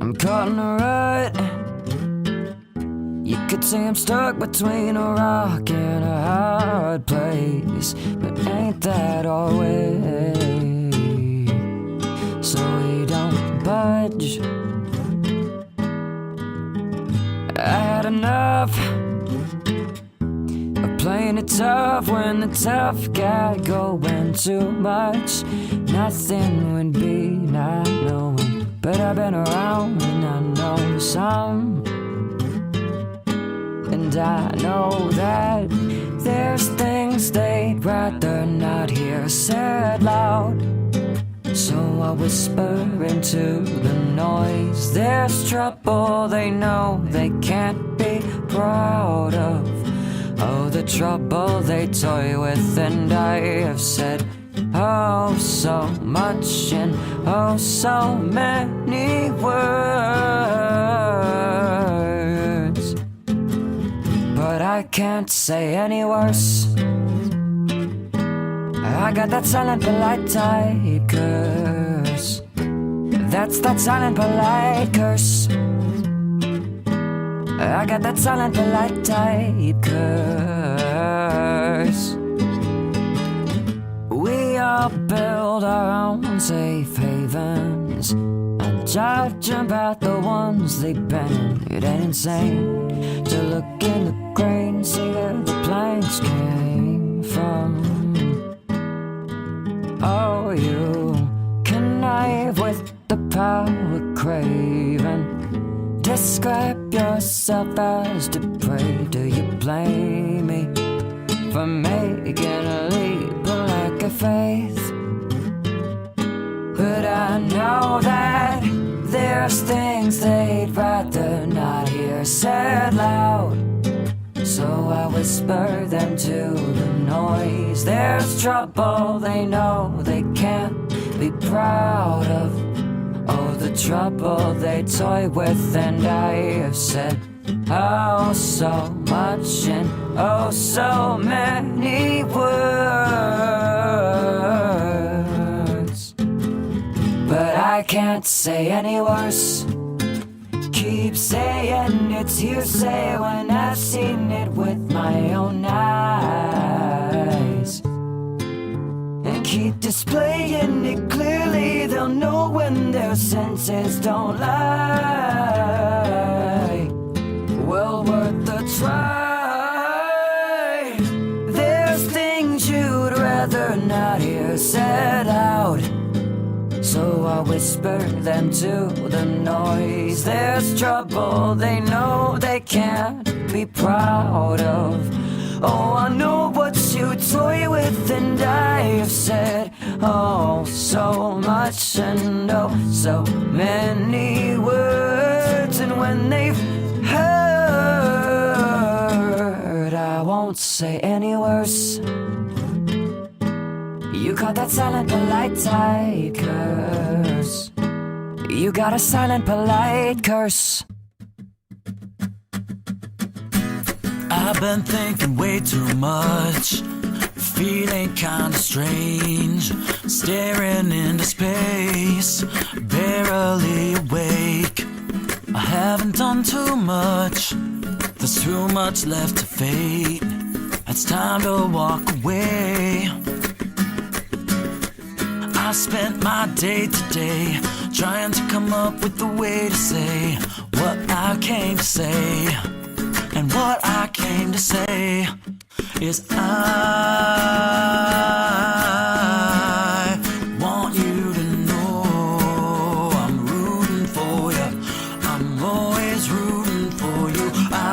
I'm caught in a rut. You could say I'm stuck between a rock and a hard place, but ain't that always? So we don't budge. I had enough of playing it tough when the tough got going too much. Nothing would be not knowing, but I've been around and I know some. And I know that there's things they'd rather not hear said loud. So So I whisper into the noise. There's trouble they know they can't be proud of. Oh, the trouble they toy with, and I have said oh so much in oh so many words, but I can't say any worse. I got that silent polite type curse. That's that silent polite curse. I got that silent polite type curse. We all build our own safe havens and judge about the ones they bend. It ain't insane to look in the grain, see where the planks came from. Oh, you connive with the power craven. Describe yourself as depraved. Do you blame me for making a leap like a faith? But I know that there's things they'd rather not hear said loud. So I whisper them to the noise. There's trouble they know they can't be proud of. Oh, the trouble they toy with, and I have said oh so much in oh so many words, but I can't say any worse. Keep saying it's hearsay when I've seen it with my own eyes, and keep displaying it clearly. They'll know when their senses don't lie. Well worth the try. There's things you'd rather not hear said out, so I whisper them to the noise. There's trouble they know they can't be proud of. Oh, I know what you toy with, and I have said oh so much and oh so many words. And when they've heard, I won't say any worse. You call that silent polite type curse. You got a silent polite curse. I've been thinking way too much, feeling kinda strange, staring into space, barely awake. I haven't done too much, there's too much left to fate. It's time to walk away. I spent my day today trying to come up with a way to say what I came to say. And what I came to say is I want you to know I'm rooting for you. I'm always rooting for you. I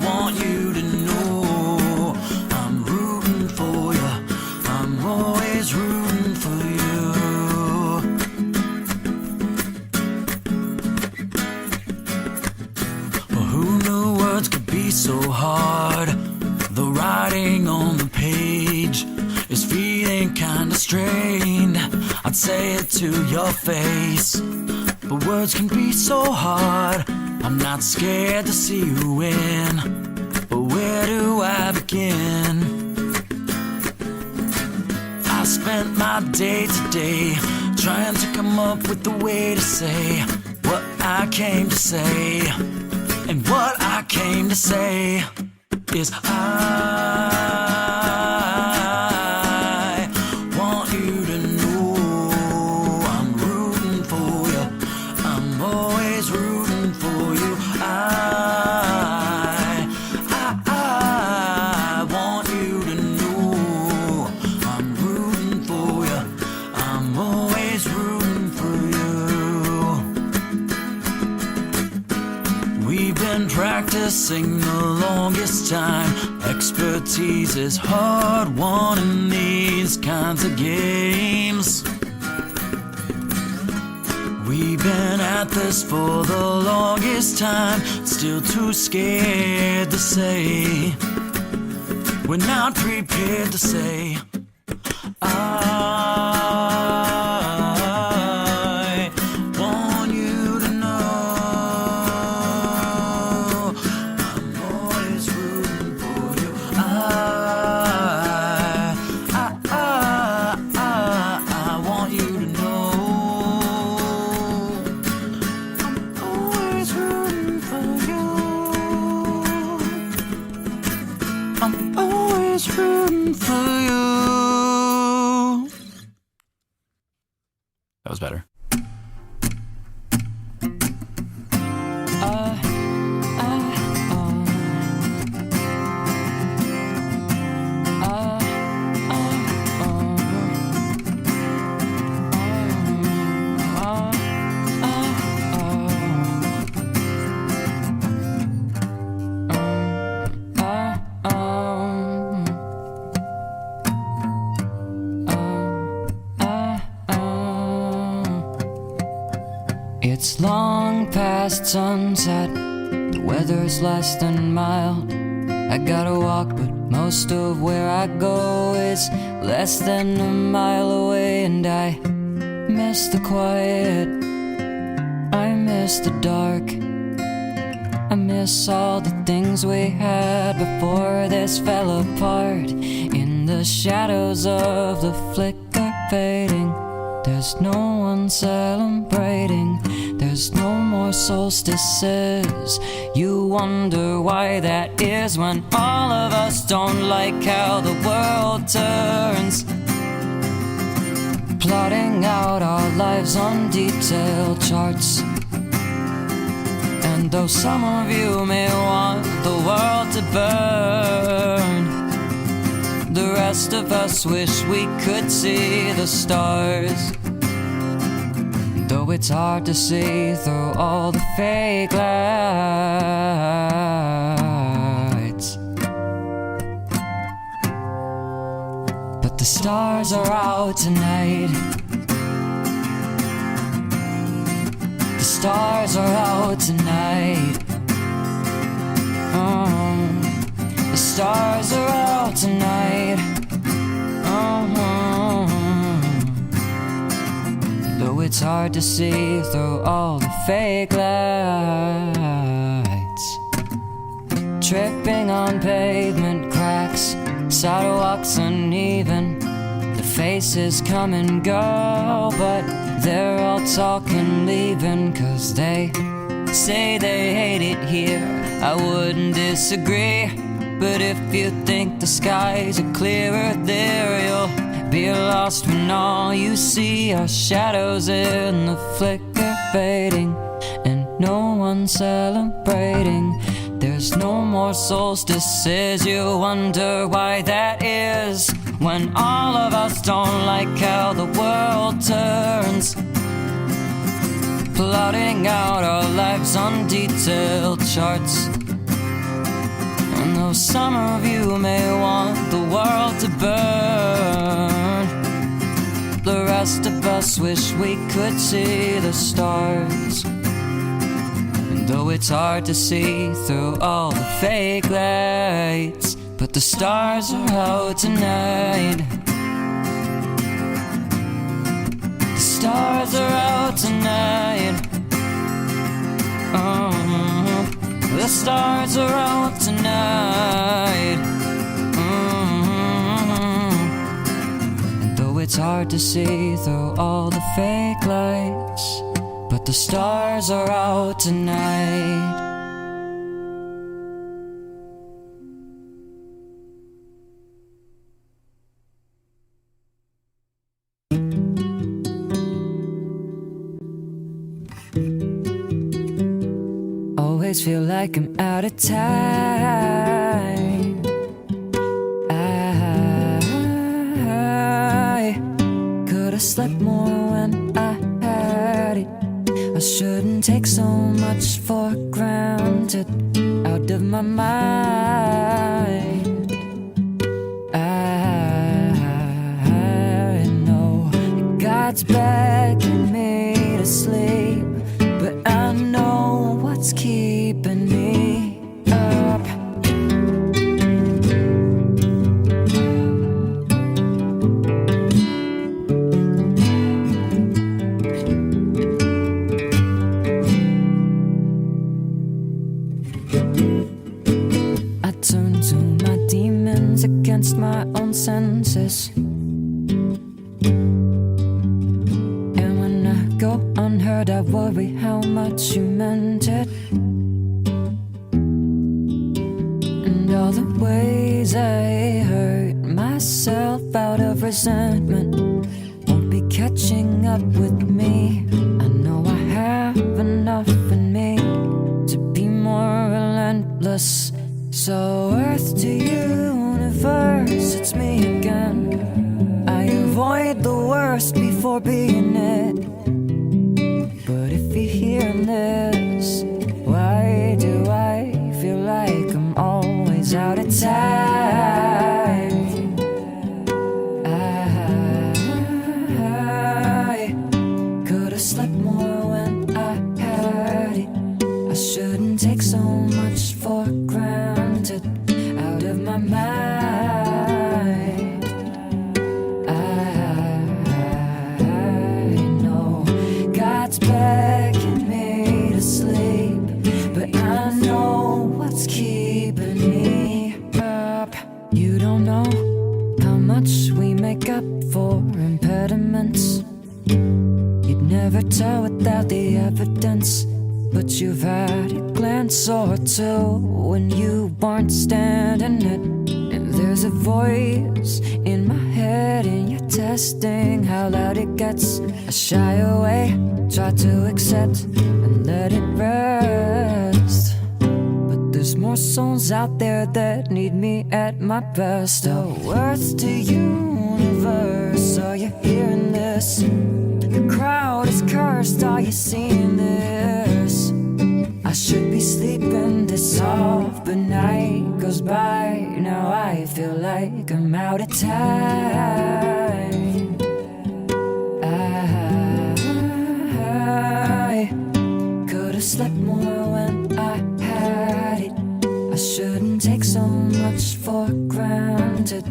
want you to know I'm rooting for you. I'm always rooting for you. Words could be so hard. The writing on the page is feeling kinda strained. I'd say it to your face, but words can be so hard. I'm not scared to see you win, but where do I begin? I spent my day today trying to come up with a way to say what I came to say. And what I came to say is I want you to know I'm rooting for you. I'm always rooting for you. I want you to know I'm rooting for you. I'm always rooting for you. We've been practicing the longest time, Expertise is hard won in these kinds of games. We've been at this for the longest time, still too scared to say. We're not prepared to say, I want you to know I'm always rooting for you. I want you to know I'm always rooting for you. I'm always rooting for you. That was better. It's long past sunset, the weather's less than mild. I gotta walk, but most of where I go is less than a mile away. And I miss the quiet, I miss the dark, I miss all the things we had before this fell apart. In the shadows of the flicker fading, there's no one celebrating, there's no more solstices. You wonder why that is when all of us don't like how the world turns. Plotting out our lives on detailed charts. And though some of you may want the world to burn, the rest of us wish we could see the stars. Though it's hard to see through all the fake lights, but the stars are out tonight. The stars are out tonight. The stars are out tonight. Though it's hard to see through all the fake lights. Tripping on pavement cracks, sidewalks uneven. The faces come and go, but they're all talking leaving, 'cause they say they hate it here. I wouldn't disagree, but if you think the skies are clearer there, you'll be lost when all you see are shadows in the flicker fading, and no one celebrating. There's no more solstices. You wonder why that is when all of us don't like how the world turns. Plotting out our lives on detailed charts. And though some of you may want the world to burn, the rest of us wish we could see the stars. And though it's hard to see through all the fake lights, but the stars are out tonight. The stars are out tonight. The stars are out tonight. And though it's hard to see through all the fake lights, but the stars are out tonight. Always feel like I'm out of time. I could have slept more when I had it. I shouldn't take so much for granted. Out of my mind. begging me to sleep, but I know what's keeping me up. I turn to my demons against my own senses. And when I go unheard, I worry how much you meant it. And all the ways I hurt myself out of resentment won't be catching up with me. I know I have enough in me to be more relentless. So earth to universe, it's me again. I avoid the worst before being it. But if you're hearing this, why do I feel like I'm always out of time? I could've slept more when I had it. I shouldn't take so much for granted, out of my mind. I know God's begging me to sleep, but I know what's keeping me up. You don't know how much we make up for impediments. You'd never tell without the evidence, but you've had a glance or two when you weren't standing it. And there's a voice in my head and you're testing how loud it gets. I shy away, try to accept and let it rest. But there's more souls out there that need me at my best. Oh, earth to universe, are you hearing this? The crowd is cursed, are you seeing this? I should be sleeping this off, but night goes by. Now I feel like I'm out of time. I could've slept more when I had it. I shouldn't take so much for granted,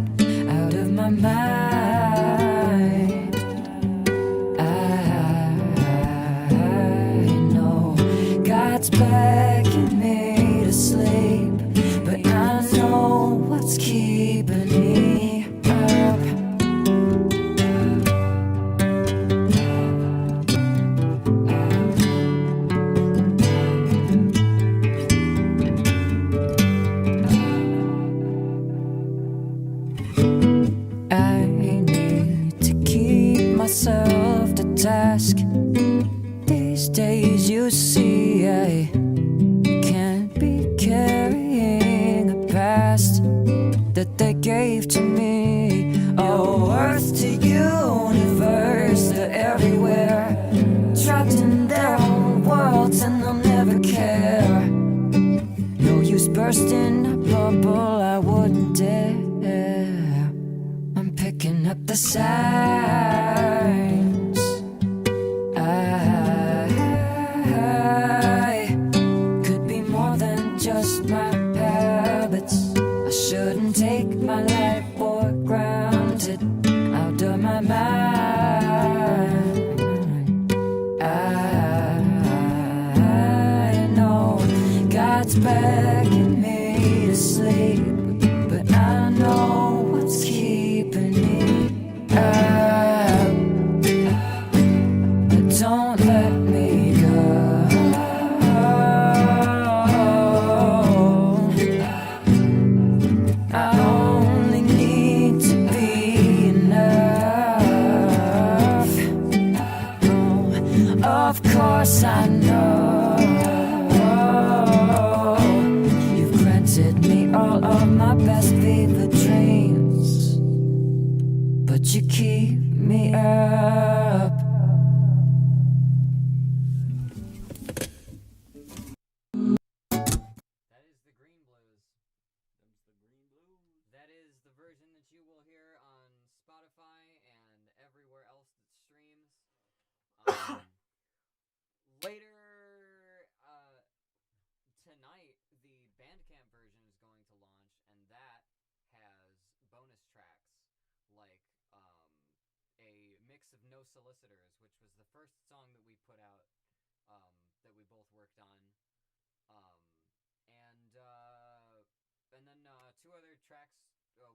out of my mind. God's begging me to sleep, but I know what's keeping me up. I need to keep myself to task. These days you see I can't be carrying a past that they gave to me. Oh, earth to universe, they're everywhere, trapped in their own worlds and they'll never care. No use bursting a bubble, I wouldn't dare. I'm picking up the signs. I could be more than just my habits. I shouldn't take my life for granted, out of my mind. I know God's begging me to sleep, but I know what's keeping me up. Don't let me go. I only need to be enough. Oh, of course I know you've granted me all of my best vivid dreams, but you keep me up. That is the version that you will hear on Spotify and everywhere else that streams. of No Solicitors, which was the first song that we put out, that we both worked on, and then 2 other tracks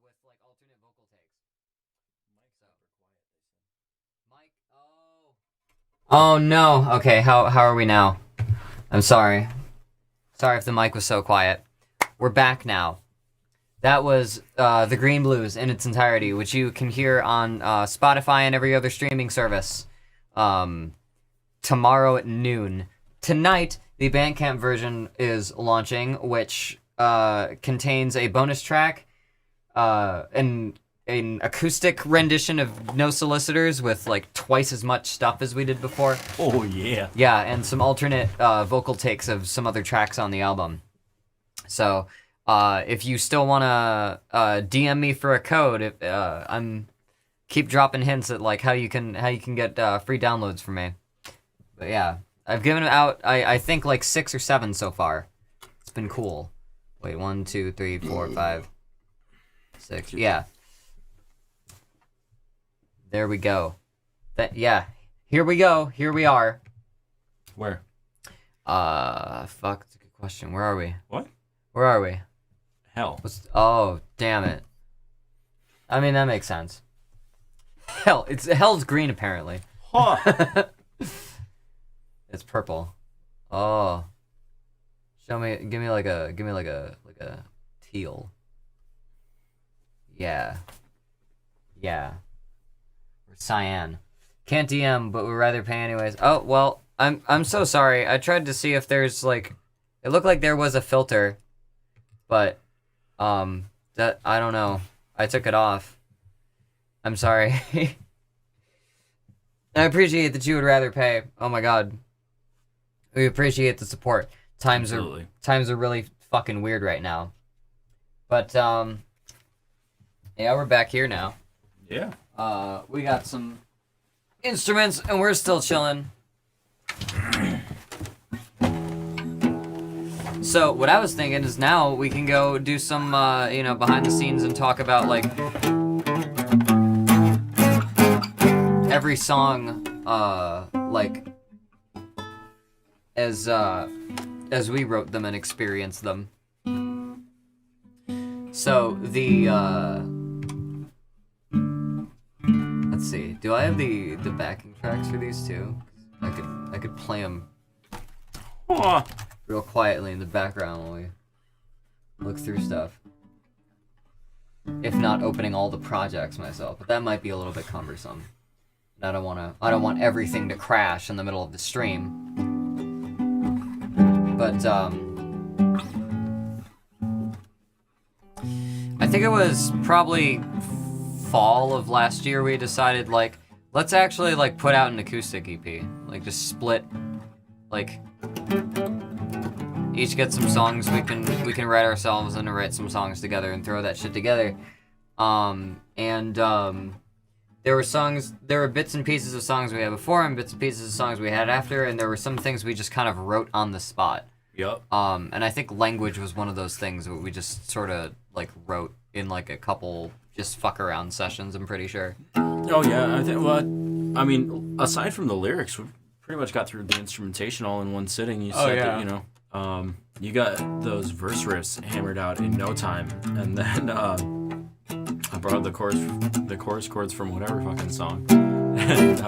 with like alternate vocal takes. Mike's super quiet, they said. Mike, oh no. Okay, how are we now? I'm sorry. Sorry if the mic was so quiet. We're back now. That was the Green Blues in its entirety, which you can hear on Spotify and every other streaming service tomorrow at noon. Tonight, the Bandcamp version is launching, which contains a bonus track, an acoustic rendition of No Solicitors with like twice as much stuff as we did before. Oh, yeah. Yeah, and some alternate vocal takes of some other tracks on the album. So, if you still want to DM me for a code, I'm keep dropping hints at like how you can get free downloads from me. But yeah, I've given out I think like 6 or 7 so far. It's been cool. Wait, 1, 2, 3, 4, 5, 6. Yeah. There we go. Yeah. Here we go. Here we are. Where? Fuck. That's a good question. Where are we? What? Where are we? Hell. Oh, damn it. I mean, that makes sense. Hell's green apparently. Huh. It's purple. Oh. Give me like a teal. Yeah. Yeah. Or cyan. Can't DM, but would rather pay anyways. Oh, well, I'm so sorry. I tried to see if there's like it looked like there was a filter, but that I don't know. I took it off. I'm sorry. I appreciate that you would rather pay. Oh my god. We appreciate the support. Times are really fucking weird right now. But yeah, we're back here now. Yeah. We got some instruments and we're still chilling. So what I was thinking is now we can go do some behind the scenes and talk about like every song like as we wrote them and experienced them. So the let's see. Do I have the backing tracks for these two? I could play them real quietly in the background while we look through stuff. If not opening all the projects myself, but that might be a little bit cumbersome. I don't want everything to crash in the middle of the stream. But I think it was probably fall of last year we decided like let's actually like put out an acoustic EP. Like just split like each get some songs we can write ourselves and write some songs together and throw that shit together. There were bits and pieces of songs we had before and bits and pieces of songs we had after, and there were some things we just kind of wrote on the spot. Yep. And I think language was one of those things that we just sort of like wrote in like a couple just fuck around sessions, I'm pretty sure. Oh yeah, I mean, aside from the lyrics, we pretty much got through the instrumentation all in one sitting. You said that, you got those verse riffs hammered out in no time, and then I borrowed the chorus chords from whatever fucking song, and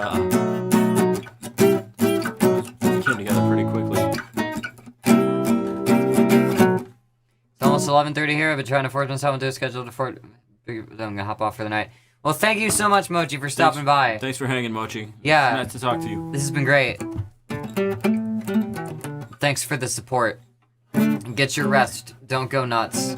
came together pretty quickly. It's almost 11:30 here. I've been trying to force myself into a schedule I'm gonna hop off for the night. Well, thank you so much, Mochi, for stopping by. Thanks for hanging, Mochi. Yeah. Nice to talk to you. This has been great. Thanks for the support. Get your rest. Don't go nuts.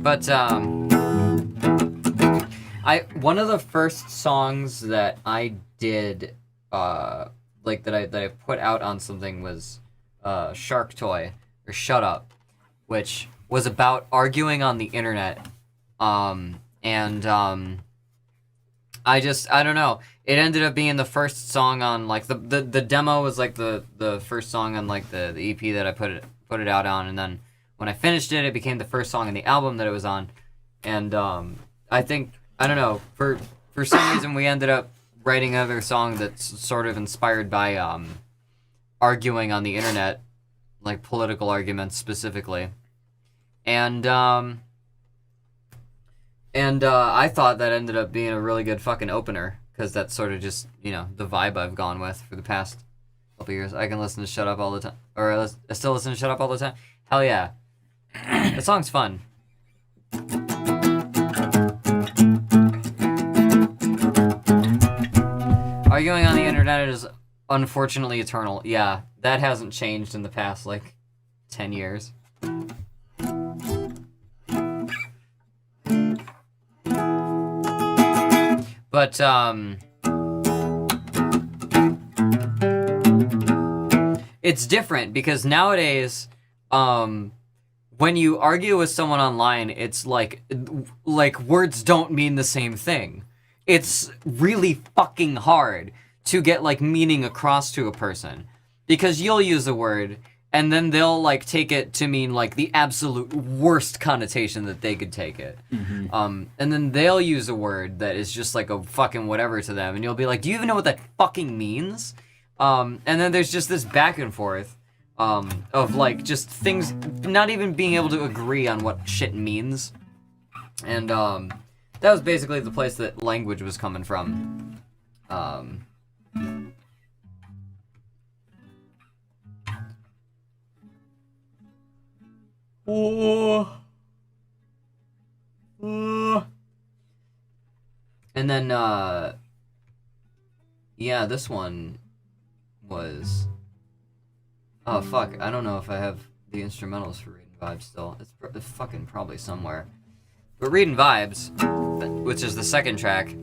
But one of the first songs that I did like that I put out on something was Shark Toy or Shut Up, which was about arguing on the internet, and I don't know. It ended up being the first song on like the demo was like the first song on like the EP that I put it out on, and then when I finished it, it became the first song on the album that it was on, and I think I don't know for some reason we ended up writing another song that's sort of inspired by arguing on the internet, like political arguments specifically, and I thought that ended up being a really good fucking opener, because that's sort of just, you know, the vibe I've gone with for the past couple years. I can listen to Shut Up all the time. Or I still listen to Shut Up all the time. Hell yeah. The song's fun. Arguing on the internet is unfortunately eternal. Yeah, that hasn't changed in the past, like, 10 years. But, it's different because nowadays, when you argue with someone online, it's like words don't mean the same thing. It's really fucking hard to get, like, meaning across to a person. Because you'll use a word, and then they'll, like, take it to mean, like, the absolute worst connotation that they could take it. Mm-hmm. And then they'll use a word that is just, like, a fucking whatever to them, and you'll be like, do you even know what that fucking means? And then there's just this back and forth of, like, just things, not even being able to agree on what shit means. And, that was basically the place that language was coming from. And then, yeah, this one was... Oh, fuck, I don't know if I have the instrumentals for Reading Vibes still. It's fucking probably somewhere. But Reading Vibes, which is the second track...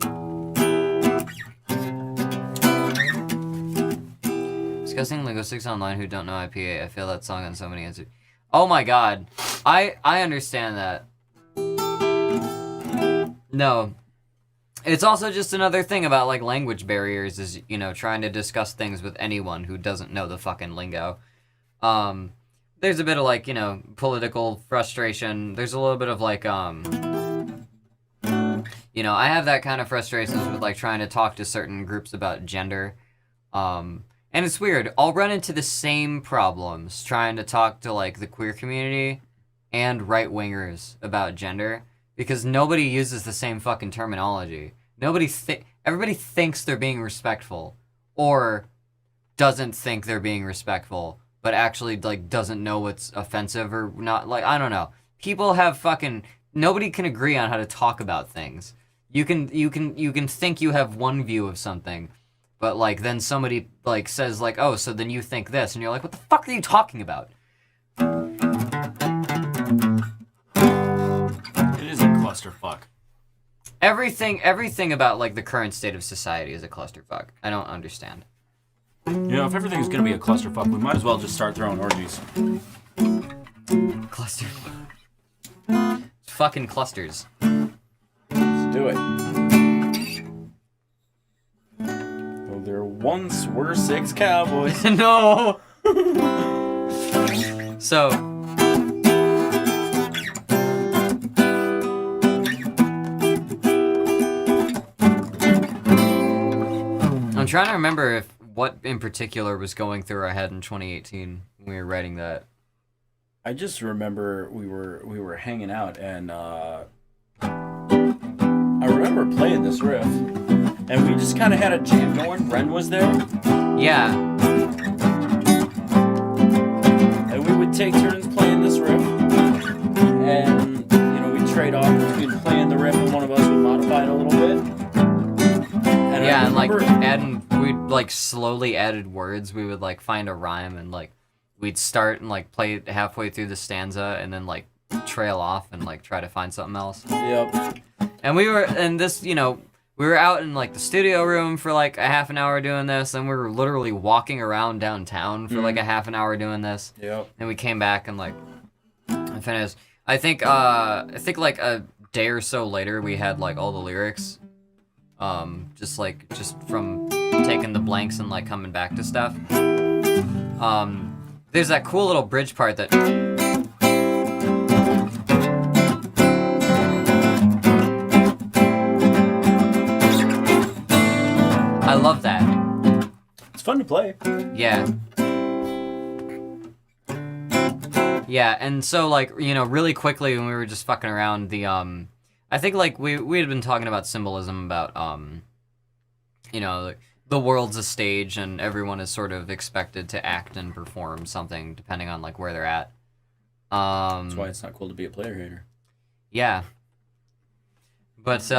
Discussing linguistics online who don't know IPA. I feel that song on so many answers. Oh my god. I understand that. No. It's also just another thing about, like, language barriers is, you know, trying to discuss things with anyone who doesn't know the fucking lingo. There's a bit of, like, you know, political frustration. There's a little bit of, like, you know, I have that kind of frustrations with, like, trying to talk to certain groups about gender. And it's weird. I'll run into the same problems trying to talk to, like, the queer community and right-wingers about gender, because nobody uses the same fucking terminology. Everybody thinks they're being respectful, or doesn't think they're being respectful, but actually, like, doesn't know what's offensive or not. Like, I don't know. People have fucking... Nobody can agree on how to talk about things. You can think you have one view of something, but, like, then somebody, like, says, like, oh, so then you think this, and you're like, what the fuck are you talking about? It is a clusterfuck. Everything about, like, the current state of society is a clusterfuck. I don't understand. You know, if everything's gonna be a clusterfuck, we might as well just start throwing orgies. Clusterfuck. It's fucking clusters. Let's do it. Well, there once were 6 cowboys. No! So... I'm trying to remember what in particular was going through our head in 2018 when we were writing that. I just remember we were hanging out, and I remember playing this riff, and we just kind of had a jam going. Ren was there. Yeah. And we would take turns playing this riff, and, you know, we'd trade off between playing the riff, and one of us would modify it a little bit. And yeah, and, like, we'd, like, slowly added words. We would, like, find a rhyme, and, like, we'd start and, like, play it halfway through the stanza, and then, like, trail off and, like, try to find something else. Yep. And we were out in, like, the studio room for, like, a half an hour doing this, and we were literally walking around downtown for, like, a half an hour doing this. Yep. And we came back and, like, finished. I think, like, a day or so later, we had, like, all the lyrics. just from taking the blanks and like coming back to stuff. There's that cool little bridge part that I love that. It's fun to play. Yeah. Yeah, and so like, you know, really quickly when we were just fucking around, the I think like we had been talking about symbolism about you know, the world's a stage and everyone is sort of expected to act and perform something depending on like where they're at. That's why it's not cool to be a player hater. Yeah. But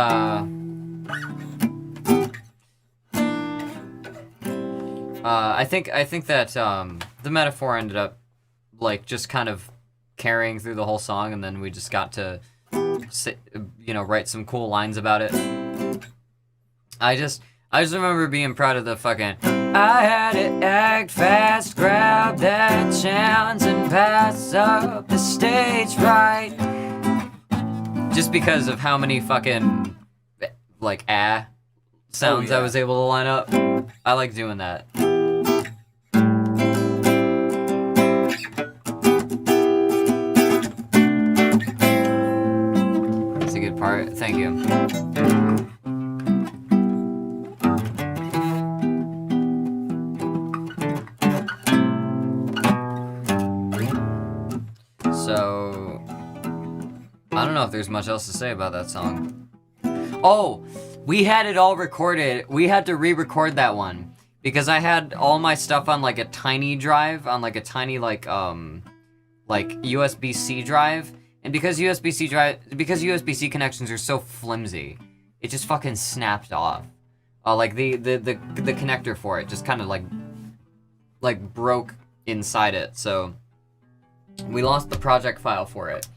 I think that the metaphor ended up like just kind of carrying through the whole song, and then we just got to write some cool lines about it. I just remember being proud of the fucking I had to act fast, grab that chance and pass up the stage right. Just because of how many fucking like sounds I was able to line up. I like doing that. That's a good part. Thank you. So, I don't know if there's much else to say about that song. Oh, we had it all recorded. We had to re-record that one because I had all my stuff on like a tiny drive, on like a tiny like USB-C drive, and because USB-C connections are so flimsy, it just fucking snapped off. Like the connector for it just kind of like broke inside it. So we lost the project file for it,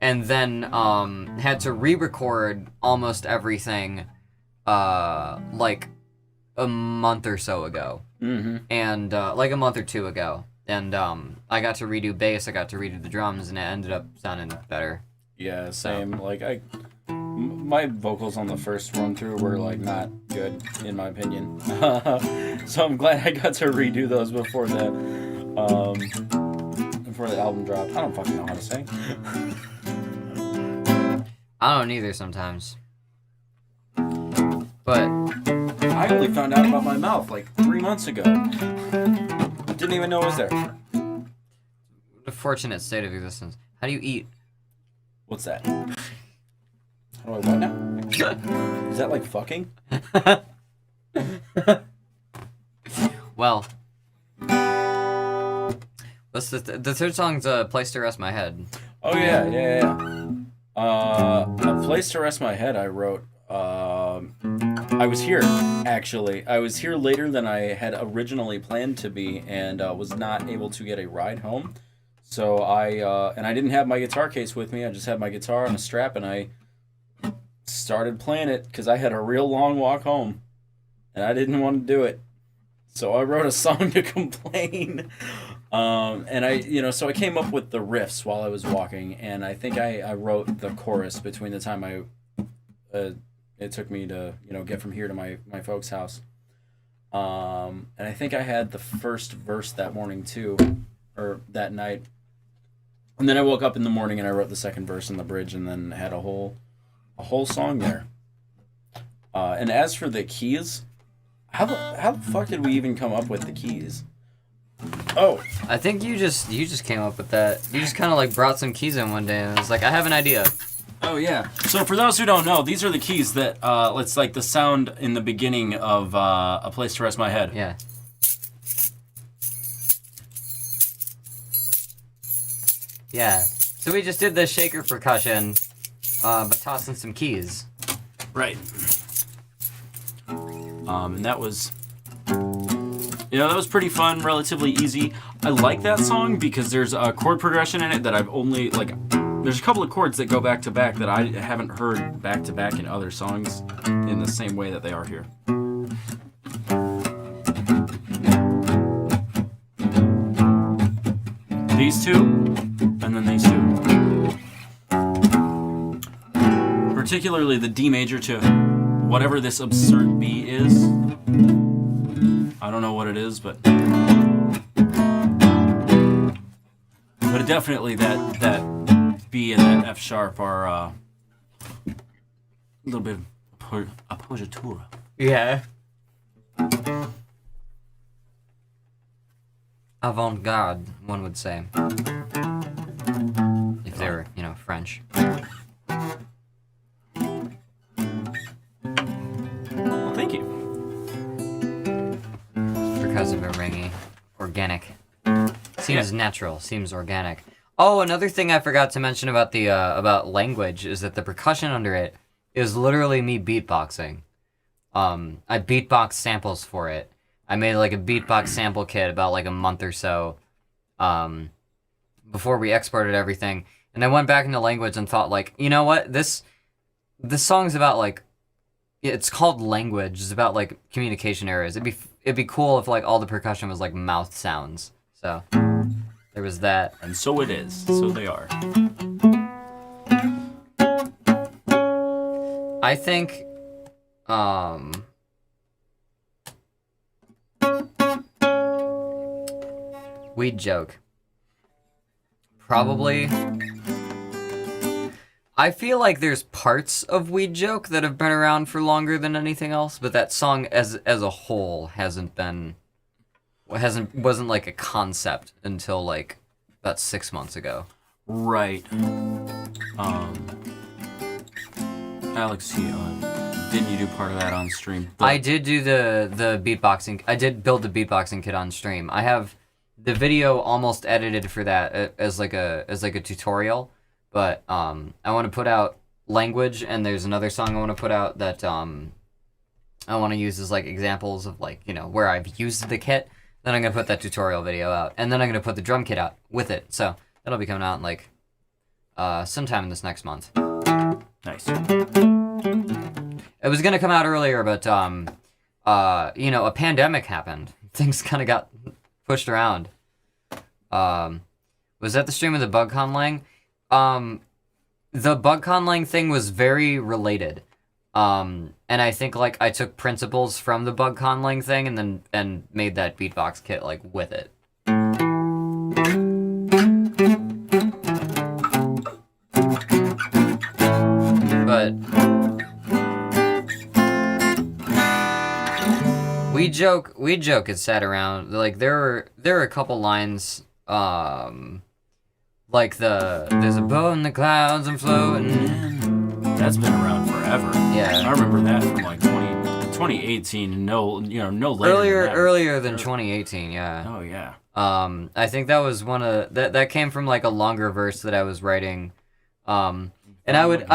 and then had to re-record almost everything like a month or so ago. Mm-hmm. And like a month or two ago. And I got to redo bass, I got to redo the drums, and it ended up sounding better. Yeah, same. Like my vocals on the first run through were like not good in my opinion. So I'm glad I got to redo those before the album dropped. I don't fucking know how to sing. I don't either sometimes. But I only found out about my mouth like 3 months ago. Didn't even know it was there. the fortunate state of existence. How do you eat? What's that? How do I what now? Is that like fucking? Well, what's the third song's a Place to Rest My Head. Oh yeah. A Place to Rest My Head I wrote. I was here, actually. I was here later than I had originally planned to be, and was not able to get a ride home. So I didn't have my guitar case with me. I just had my guitar on a strap, and I started playing it because I had a real long walk home, and I didn't want to do it. So I wrote a song to complain. So I came up with the riffs while I was walking, and I think I wrote the chorus between the time it took me to, get from here to my folks' house. And I think I had the first verse that morning too, or that night. And then I woke up in the morning and I wrote the second verse in the bridge, and then had a whole song there. And as for the keys, how the fuck did we even come up with the keys? Oh, I think you just came up with that. You just kind of like brought some keys in one day and was like, I have an idea. Oh yeah. So for those who don't know, these are the keys that it's like the sound in the beginning of A Place to Rest My Head. Yeah. Yeah. So we just did the shaker percussion, but tossing some keys. Right. And that was, that was pretty fun, relatively easy. I like that song because there's a chord progression in it that I've only, there's a couple of chords that go back to back that I haven't heard back to back in other songs in the same way that they are here. These two, and then these two. Particularly the D major to whatever this absurd beat is. I don't know what it is, but definitely that B and that F sharp are a little bit appoggiatura. Yeah. Avant-garde, one would say. If they were, French. Well, thank you. Because of a ringy. Organic. Seems natural. Seems organic. Oh, another thing I forgot to mention about the about language is that the percussion under it is literally me beatboxing. I beatbox samples for it. I made like a beatbox sample kit about like a month or so before we exported everything. And I went back into language and thought like, you know what? This song's about like, it's called language. It's about like communication errors. It'd be cool if like all the percussion was like mouth sounds. So there was that. And so it is. So they are. I think weed joke. Probably. I feel like there's parts of Weed Joke that have been around for longer than anything else, but that song as a whole wasn't like a concept until like about 6 months ago. Right. Alex, didn't you do part of that on stream? I did do the beatboxing. I did build the beatboxing kit on stream. I have the video almost edited for that as like a tutorial, but I want to put out language, and there's another song I want to put out that I want to use as like examples of like where I've used the kit. Then I'm gonna put that tutorial video out, and then I'm gonna put the drum kit out with it. So that'll be coming out in like sometime in this next month. Nice. It was gonna come out earlier, but a pandemic happened. Things kind of got pushed around. Was that the stream of the BugCon Lang? The BugCon Lang thing was very related. And I think like I took principles from the BugCon Lang thing and made that beatbox kit like with it. But Weed Joke is sat around like there are a couple lines like there's a boat in the clouds and floating. That's been around forever. Yeah. I remember that from like 2018. No later. Earlier than 2018. Yeah. Oh yeah. I think that was one of that came from like a longer verse that I was writing. And I would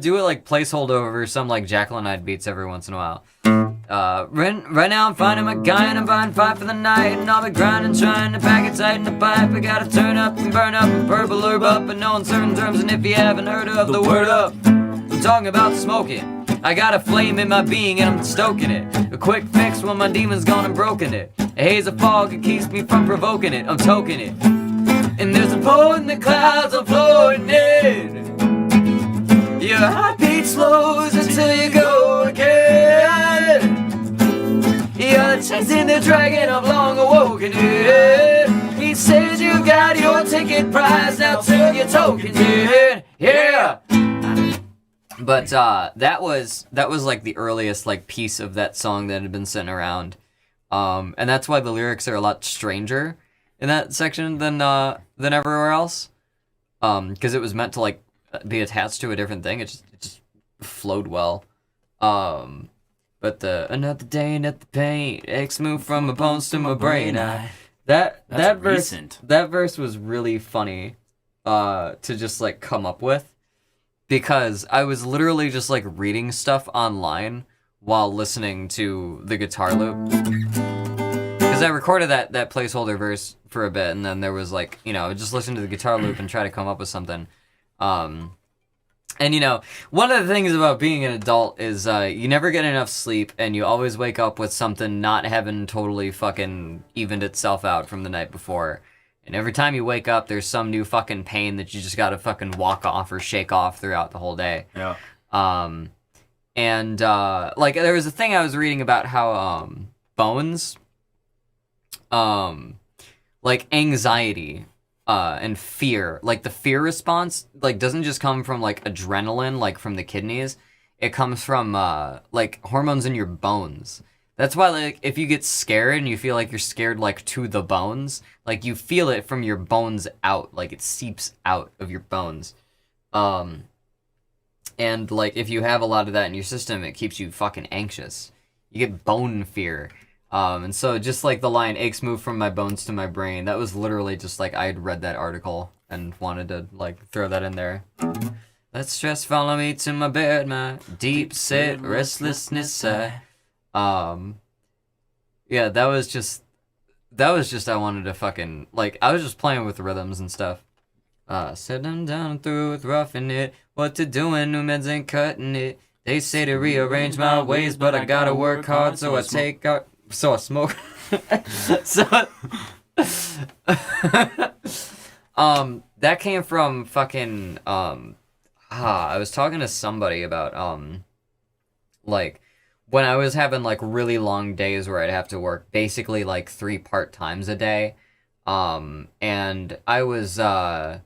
do it like placeholder over some like Jacqueline Hyde beats every once in a while. Right now I'm finding my guy and I'm buying 5 for the night, and I'll be grinding, trying to pack it tight in the pipe. I gotta turn up and burn up and purple herb up in no uncertain terms. And if you haven't heard of the word up, I'm talking about smoking. I got a flame in my being and I'm stoking it. A quick fix when my demon's gone and broken it. A haze of fog that keeps me from provoking it. I'm toking it. And there's a boat in the clouds, I'm floating in. Your heartbeat slows until you go again. You're chasing the dragon, I've long awoken it. He says you got your ticket price, now turn your token in. Yeah. But that was like the earliest like piece of that song that had been sitting around. And that's why the lyrics are a lot stranger in that section than everywhere else. Because it was meant to like be attached to a different thing. It just flowed well. But the another day, another pain, X moved from my bones to my brain. That verse was really funny to just like come up with, because I was literally just like reading stuff online while listening to the guitar loop. Because I recorded that placeholder verse for a bit, and then there was like, just listen to the guitar loop and try to come up with something. And one of the things about being an adult is you never get enough sleep, and you always wake up with something not having totally fucking evened itself out from the night before. And every time you wake up, there's some new fucking pain that you just gotta fucking walk off or shake off throughout the whole day. Yeah. And like there was a thing I was reading about how bones, like anxiety, and fear, like the fear response, like doesn't just come from like adrenaline, like from the kidneys. It comes from like hormones in your bones. That's why, like, if you get scared and you feel like you're scared, like, to the bones, like, you feel it from your bones out. Like, it seeps out of your bones. And, like, if you have a lot of that in your system, it keeps you fucking anxious. You get bone fear. And so just, like, the line, aches move from my bones to my brain, that was literally just, like, I had read that article and wanted to, like, throw that in there. Let stress follow me to my bed, my deep-set restlessness, yeah, that was just I wanted to fucking, like, I was just playing with the rhythms and stuff. Sitting down through with roughing it, what to doing, new meds ain't cutting it. They say to rearrange my ways, but I gotta work hard, so I smoke. That came from fucking, I was talking to somebody about, like, when I was having, like, really long days where I'd have to work basically, like, 3 part-times a day, and I was trying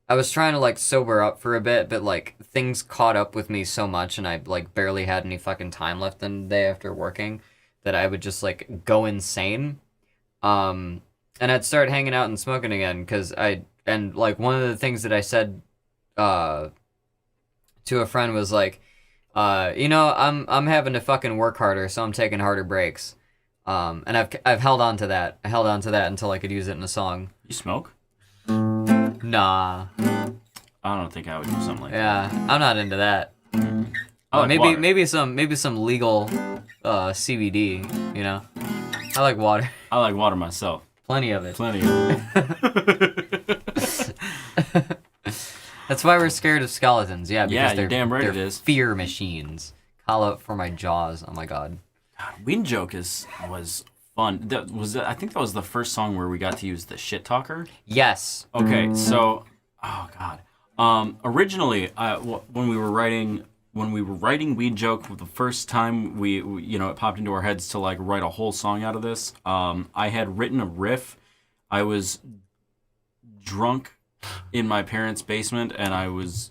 to, like, sober up for a bit, but, like, things caught up with me so much, and I, like, barely had any fucking time left in the day after working, that I would just, like, go insane, and I'd start hanging out and smoking again, and, like, one of the things that I said, to a friend was, like, you know, I'm having to fucking work harder, so I'm taking harder breaks. And I've held on to that. I held on to that until I could use it in a song. You smoke? Nah. I don't think I would do something like Yeah, I'm not into that. I like water. maybe some legal CBD, you know. I like water. I like water myself. Plenty of it. Plenty of it. That's why we're scared of skeletons. Yeah, because Yeah, you're they're damn right they're it is. fear machines. Call out for my jaws. Oh my god. Wind Joke was fun. I think that was the first song where we got to use the shit talker. Yes. Okay, so oh god. Originally, when we were writing Weed Joke the first time we you know, it popped into our heads to, like, write a whole song out of this. I had written a riff. I was drunk in my parents' basement, and I was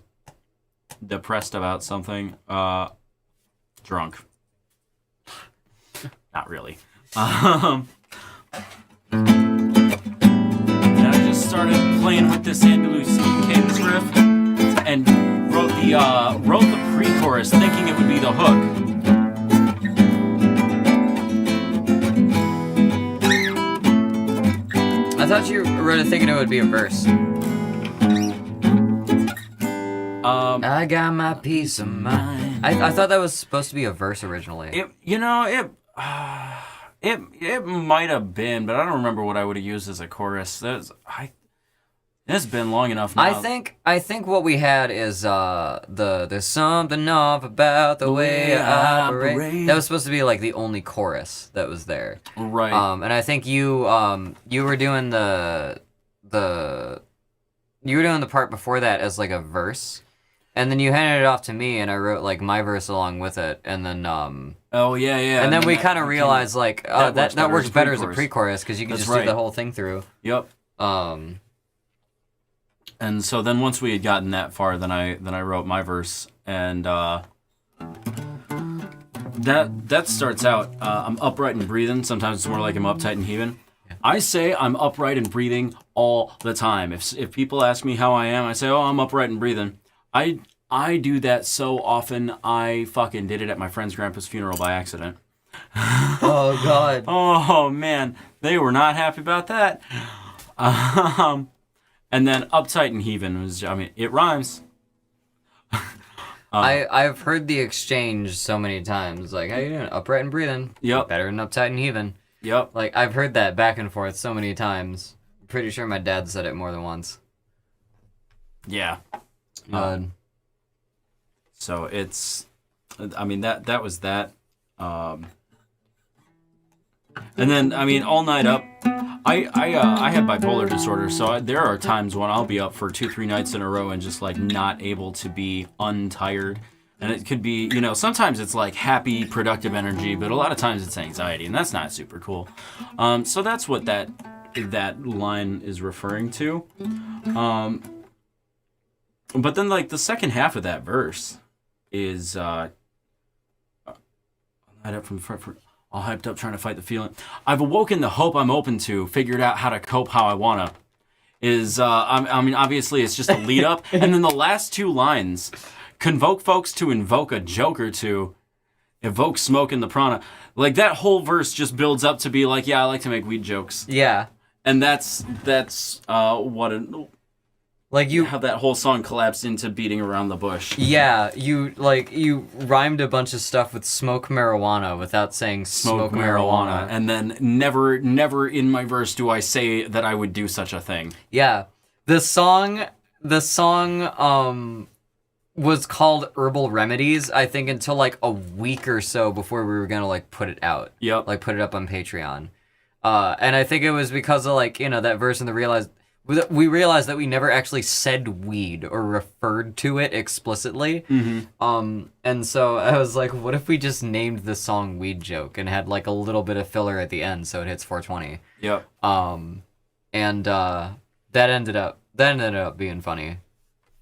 depressed about something. Drunk. Not really. And I just started playing with this Andalusian cadence riff, and wrote the pre-chorus thinking it would be the hook. I thought you were thinking it would be a verse. I got my peace of mind. I thought that was supposed to be a verse originally. It might have been, but I don't remember what I would have used as a chorus. It's been long enough now. I think what we had is there's something off about the way I operate. That was supposed to be, like, the only chorus that was there. Right. And I think you were doing the part before that as, like, a verse. And then you handed it off to me, and I wrote, like, my verse along with it, and then oh yeah. And then we kind of realized, like, oh, that works better as a pre-chorus. pre-chorus because you can That's just do right. the whole thing through. Yep. And so then once we had gotten that far, then I wrote my verse, and that starts out. I'm upright and breathing. Sometimes it's more like I'm uptight and heaving. I say I'm upright and breathing all the time. If people ask me how I am, I say, oh, I'm upright and breathing. I do that so often. I fucking did it at my friend's grandpa's funeral by accident. Oh God. Oh man, they were not happy about that. And then uptight and heaving was, I mean, it rhymes. I've heard the exchange so many times. Like, how you doing? Upright and breathing. Yep. Better than uptight and heaving. Yep. Like, I've heard that back and forth so many times. I'm pretty sure my dad said it more than once. Yeah. So it's, I mean, that was that. And then, I mean, all night up, I have bipolar disorder, so there are times when I'll be up for 2-3 nights in a row and just, like, not able to be untired. And it could be, you know, sometimes it's like happy, productive energy, but a lot of times it's anxiety, and that's not super cool. So that's what that line is referring to. But then, like, the second half of that verse is all hyped up, trying to fight the feeling. I've awoken the hope I'm open to, figured out how to cope how I wanna. I mean, obviously it's just a lead up, and then the last two lines, convoke folks to invoke a joke or two, evoke smoke in the prana. Like, that whole verse just builds up to be like, yeah, I like to make weed jokes. Yeah. And that's how that whole song collapsed into beating around the bush. Yeah, you rhymed a bunch of stuff with smoke marijuana without saying smoke marijuana. And then never in my verse do I say that I would do such a thing. Yeah. The song was called Herbal Remedies, I think, until like a week or so before we were gonna like put it out. Yep. Like put it up on Patreon. And I think it was because of like, you know, that verse and we realized that we never actually said weed or referred to it explicitly. Mm-hmm. And so I was like, what if we just named the song Weed Joke and had like a little bit of filler at the end so it hits 420. Yep. That ended up being funny.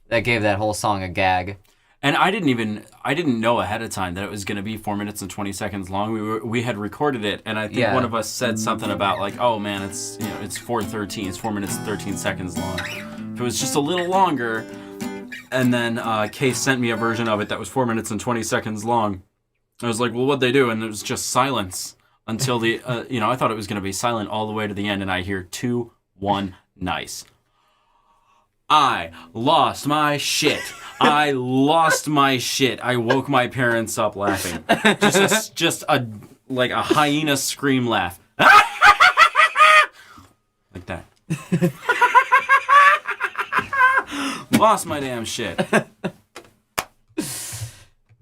That gave that whole song a gag. And I didn't know ahead of time that it was going to be 4 minutes and 20 seconds long. We had recorded it, and I think one of us said something about like, oh man, it's 4:13, it's 4 minutes and 13 seconds long. If it was just a little longer, and then Case sent me a version of it that was 4 minutes and 20 seconds long. I was like, well, what'd they do? And it was just silence until the I thought it was going to be silent all the way to the end, and I hear 2, 1, nice. I lost my shit. I lost my shit. I woke my parents up laughing. Just a hyena scream laugh. Like that. Lost my damn shit.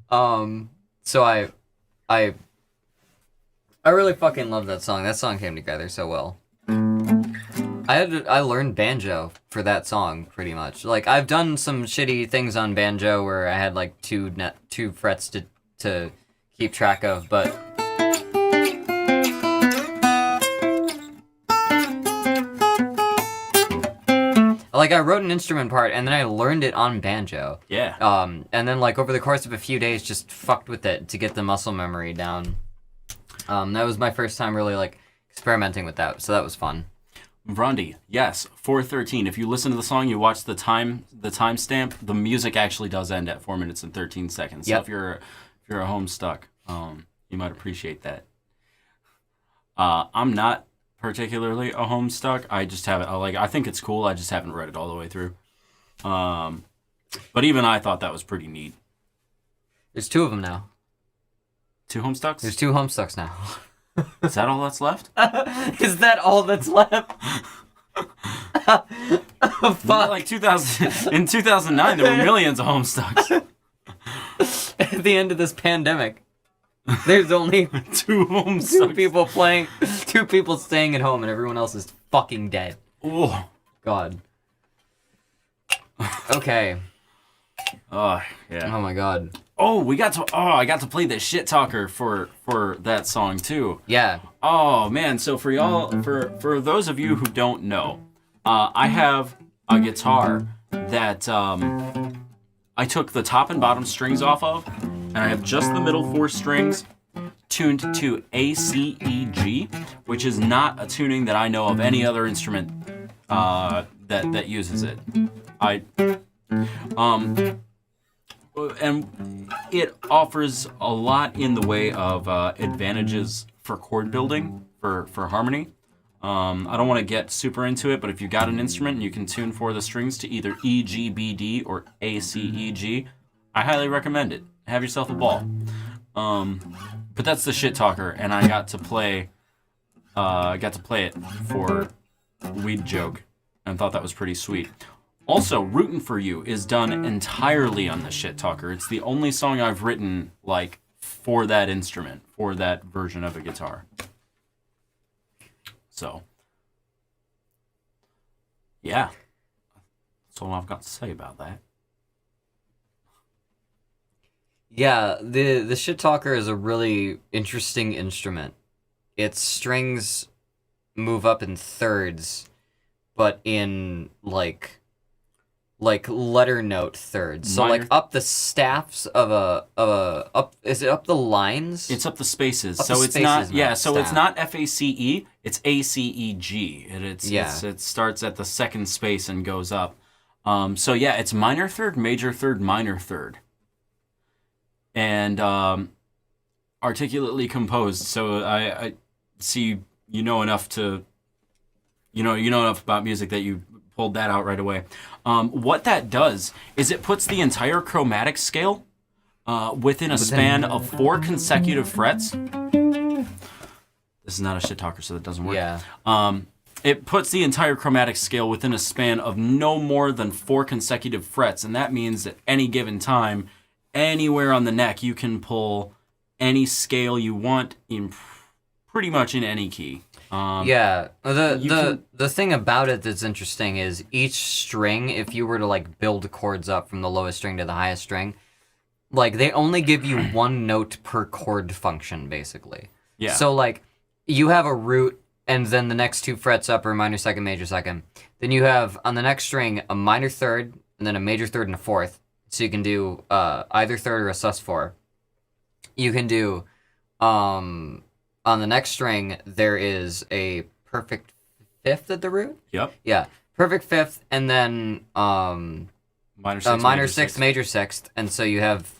So I really fucking love that song. That song came together so well. I learned banjo for that song pretty much. Like, I've done some shitty things on banjo where I had like two frets to keep track of, but like, I wrote an instrument part and then I learned it on banjo. Yeah. And then like over the course of a few days just fucked with it to get the muscle memory down. That was my first time really like experimenting with that, so that was fun. Vrondi, yes, 4:13. If you listen to the song, you watch the timestamp, the music actually does end at 4 minutes and 13 seconds. Yep. So if you're a Homestuck, you might appreciate that. I'm not particularly a Homestuck. I just haven't I think it's cool. I just haven't read it all the way through. But even I thought that was pretty neat. There's 2 of them now. 2 Homestucks? There's 2 Homestucks now. Is that all that's left? Is that all that's left? Oh, fuck. Like 2000 in 2009, there were millions of Homestucks. At the end of this pandemic, there's only 2 Homestucks. 2 people staying at home, and everyone else is fucking dead. Oh God. Okay. Oh yeah. Oh my God. Oh, I got to play the shit talker for that song too. Yeah. Oh man, so for y'all, for those of you who don't know, I have a guitar that I took the top and bottom strings off of, and I have just the middle 4 strings tuned to A, C, E, G, which is not a tuning that I know of any other instrument that uses it. And it offers a lot in the way of advantages for chord building, for harmony. I don't want to get super into it, but if you got an instrument and you can tune for the strings to either E, G, B, D, or A, C, E, G, I highly recommend it. Have yourself a ball. But that's the shit talker, and I got to play it for Weed Joke, and thought that was pretty sweet. Also, Rootin' For You is done entirely on the shit talker. It's the only song I've written, like, for that instrument, for that version of a guitar. So, yeah. That's all I've got to say about that. Yeah, the shit talker is a really interesting instrument. Its strings move up in thirds, but in like letter note thirds. So like Minor- up the staffs of a up is it up the lines? It's up the spaces, Up so the it's not. spaces, Yeah, not so it's staff. not FACE. It's ACEG, and Yeah. it starts at the second space and goes up. So yeah, it's minor third, major third, minor third, and articulately composed. So I see you know enough to you know enough about music that you pulled that out right away. What that does is it puts the entire chromatic scale within a span of 4 consecutive frets. This is not a shit talker, so that doesn't work. Yeah. It puts the entire chromatic scale within a span of no more than 4 consecutive frets, and that means at any given time, anywhere on the neck, you can pull any scale you want in pretty much in any key. Yeah. you can- The thing about it that's interesting is each string, if you were to like build chords up from the lowest string to the highest string, like they only give you one note per chord function, basically. Yeah. So like you have a root and then the next 2 frets up are minor second, major second. Then you have on the next string a minor third and then a major third and a fourth. So you can do either third or a sus4. You can do on the next string there is a perfect fifth at the root. Yep. Yeah, perfect fifth, and then Minor sixth, minor sixth, major sixth, and so you have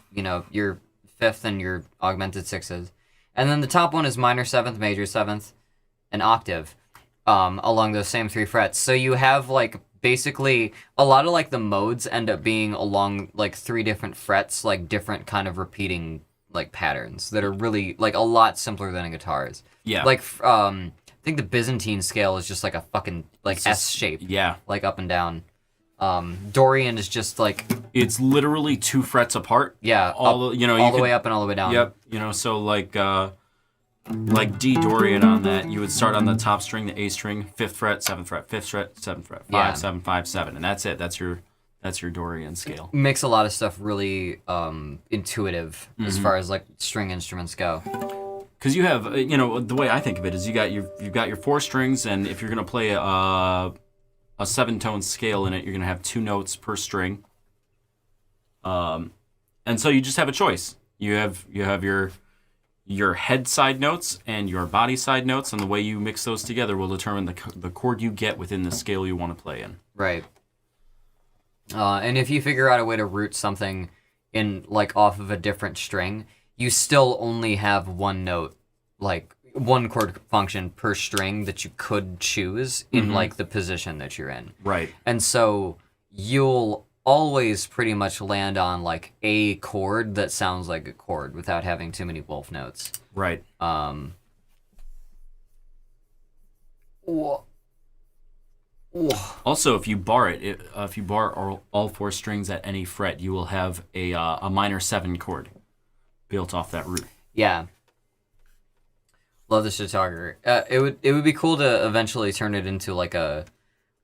your fifth and your augmented sixes, and then the top one is minor seventh, major seventh, an octave, along those same 3 frets. So you have like basically a lot of like the modes end up being along like 3 different frets, like different kind of repeating like patterns that are really like a lot simpler than a guitar's. Yeah. Like I think the Byzantine scale is just like a fucking like It's just- S shape. Yeah. Like up and down. Dorian is just like It's literally 2 frets apart. yeah, All up, the- you know, all you the could- way up and all the way down. Yep. So like D Dorian on that, you would start on the top string, the A string, 5th fret, 7th fret, 5th fret, 7th fret, 5, Yeah. 7, 5, 7, and that's it. That's your Dorian scale. Makes a lot of stuff really intuitive as far as like string instruments go. Because you have, the way I think of it is you've got your 4 strings, and if you're gonna play a 7-tone scale in it, you're gonna have 2 notes per string. And so you just have a choice. You have your head side notes and your body side notes, and the way you mix those together will determine the chord you get within the scale you want to play in. Right. And if you figure out a way to root something in like off of a different string, you still only have one note, like one chord function per string that you could choose in like the position that you're in. Right. And so you'll always pretty much land on like a chord that sounds like a chord without having too many wolf notes. Right. Also, if you bar if you bar all 4 strings at any fret, you will have a minor 7 chord built off that root. Yeah. Love the Shitager. It would be cool to eventually turn it into like a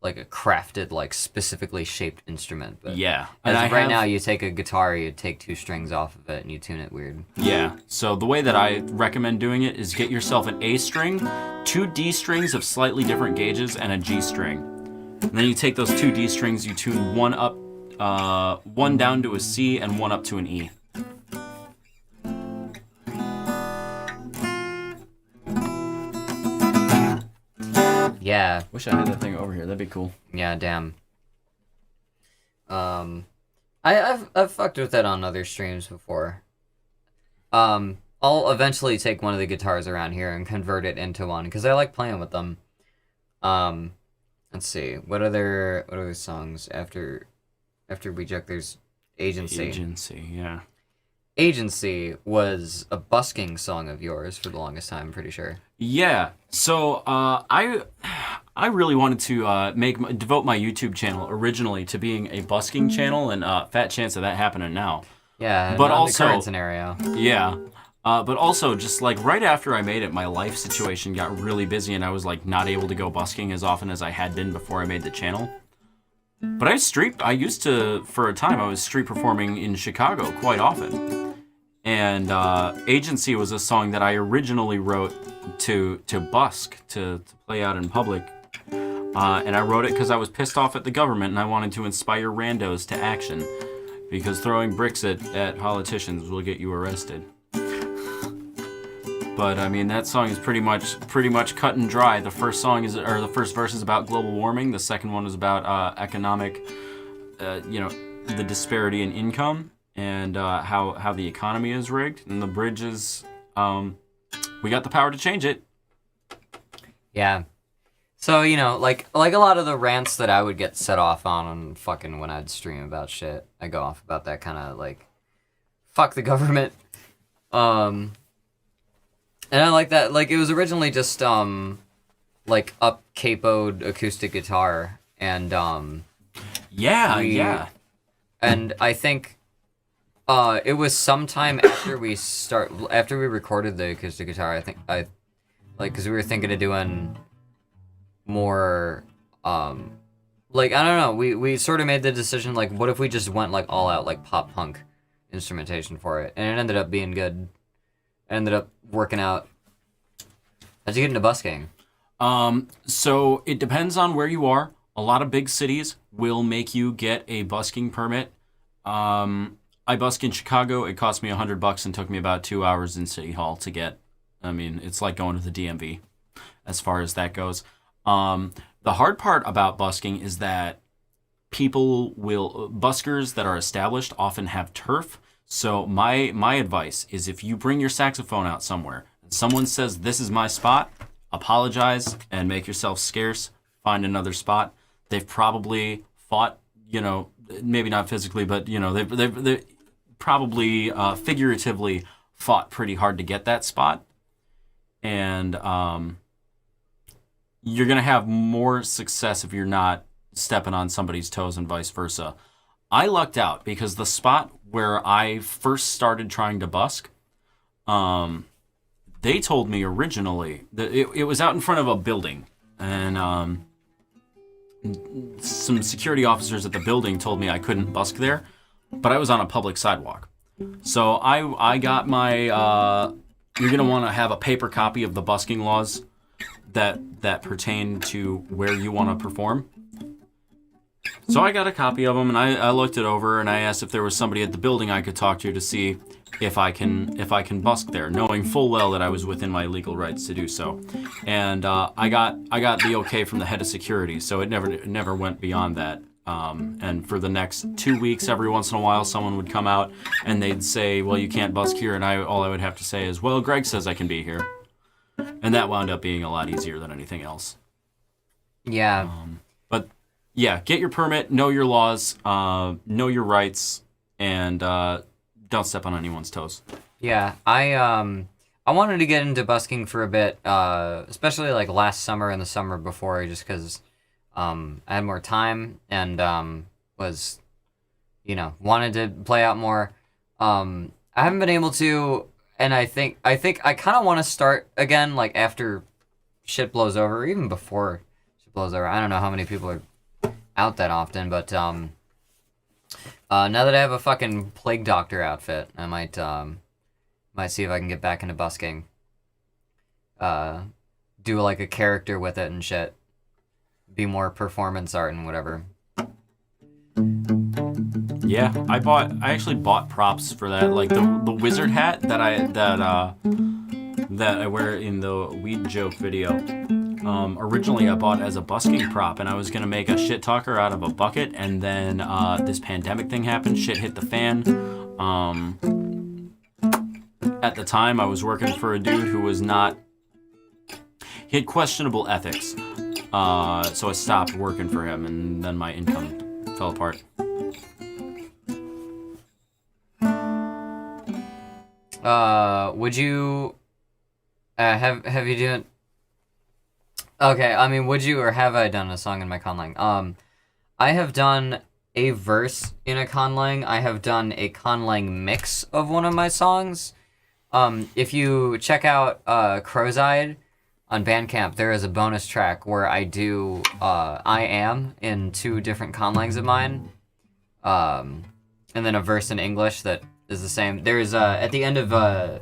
crafted, like specifically shaped instrument. But Yeah. as And of right now, you take a guitar, you take 2 strings off of it, and you tune it weird. Yeah. So the way that I recommend doing it is get yourself an A string, 2 D strings of slightly different gauges, and a G string. And then you take those 2 D strings, you tune one up, one down to a C, and one up to an E. Yeah. Wish I had that thing over here. That'd be cool. Yeah. Damn. I've fucked with that on other streams before. I'll eventually take one of the guitars around here and convert it into one because I like playing with them. Let's see. What other songs after Reject? There's Agency. Agency, yeah. Agency was a busking song of yours for the longest time, I'm pretty sure. Yeah. So I really wanted to devote my YouTube channel originally to being a busking channel, and fat chance of that happening now. Yeah, But not in also- the current scenario. Yeah. But also, just like right after I made it, my life situation got really busy, and I was like not able to go busking as often as I had been before I made the channel. But I used to, for a time, I was street performing in Chicago quite often. And Agency was a song that I originally wrote to busk, to play out in public. And I wrote it because I was pissed off at the government and I wanted to inspire randos to action. Because throwing bricks at politicians will get you arrested. But I mean, that song is pretty much cut and dry. The first verse is about global warming. The second one is about economic, the disparity in income and how the economy is rigged. And the bridge is, we got the power to change it. Yeah. So, like a lot of the rants that I would get set off on fucking when I'd stream about shit, I go off about that kind of, like, fuck the government. And I like that. Like, it was originally just, like, up capoed acoustic guitar. And, Yeah. And I think, it was sometime after we recorded the acoustic guitar, because we were thinking of doing more, like, I don't know, we sort of made the decision, like, what if we just went, like, all out, like, pop punk instrumentation for it, and it ended up being good. It ended up working out. How'd you get into busking? So it depends on where you are. A lot of big cities will make you get a busking permit. I busk in Chicago. It cost me $100 and took me about 2 hours in City Hall to get. I mean, it's like going to the DMV as far as that goes. The hard part about busking is that buskers that are established often have turf. So my advice is, if you bring your saxophone out somewhere and someone says, "This is my spot," apologize and make yourself scarce. Find another spot. They've probably fought, maybe not physically, but they've probably figuratively fought pretty hard to get that spot. And you're going to have more success if you're not stepping on somebody's toes and vice versa. I lucked out because the spot where I first started trying to busk, they told me originally that it was out in front of a building. And some security officers at the building told me I couldn't busk there, but I was on a public sidewalk. So I got my, you're going to want to have a paper copy of the busking laws that pertain to where you want to perform. So I got a copy of them and I looked it over and I asked if there was somebody at the building I could talk to see if I can busk there, knowing full well that I was within my legal rights to do so. And I got the okay from the head of security, so it never went beyond that. And for the next 2 weeks, every once in a while, someone would come out and they'd say, "Well, you can't busk here," and all I would have to say is, "Well, Greg says I can be here," and that wound up being a lot easier than anything else. Yeah. But yeah, get your permit, know your laws, know your rights, and don't step on anyone's toes. Yeah, I wanted to get into busking for a bit, especially like last summer and the summer before, just because I had more time and was, wanted to play out more. I haven't been able to, and I think I kind of want to start again, like after shit blows over, or even before shit blows over. I don't know how many people are out that often, but now that I have a fucking plague doctor outfit, I might see if I can get back into busking. Do like a character with it and shit. Be more performance art and whatever. Yeah, I actually bought props for that, like the wizard hat that I wear in the weed joke video. Originally I bought as a busking prop, and I was gonna make a shit talker out of a bucket, and then this pandemic thing happened. Shit hit the fan. At the time, I was working for a dude who was not. He had questionable ethics, so I stopped working for him, and then my income fell apart. Would you have you done? Okay, I mean, would you or have I done a song in my conlang? I have done a verse in a conlang. I have done a conlang mix of one of my songs. If you check out Crow's Eyed on Bandcamp, there is a bonus track where I do I Am in 2 different conlangs of mine. And then a verse in English that is the same. There's at the end of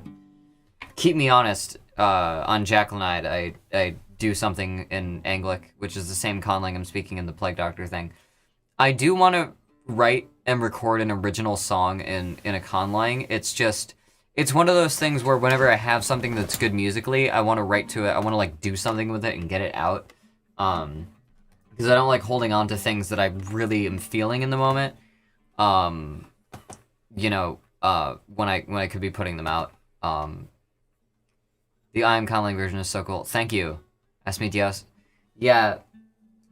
Keep Me Honest on Jacqueline, I do something in Anglic, which is the same conlang I'm speaking in the Plague Doctor thing. I do want to write and record an original song in a conlang. It's one of those things where whenever I have something that's good musically, I want to write to it. I want to like do something with it and get it out. Because I don't like holding on to things that I really am feeling in the moment. You know, when I could be putting them out. The I Am Conlang version is so cool. Thank you. Ask me Dios. Yeah,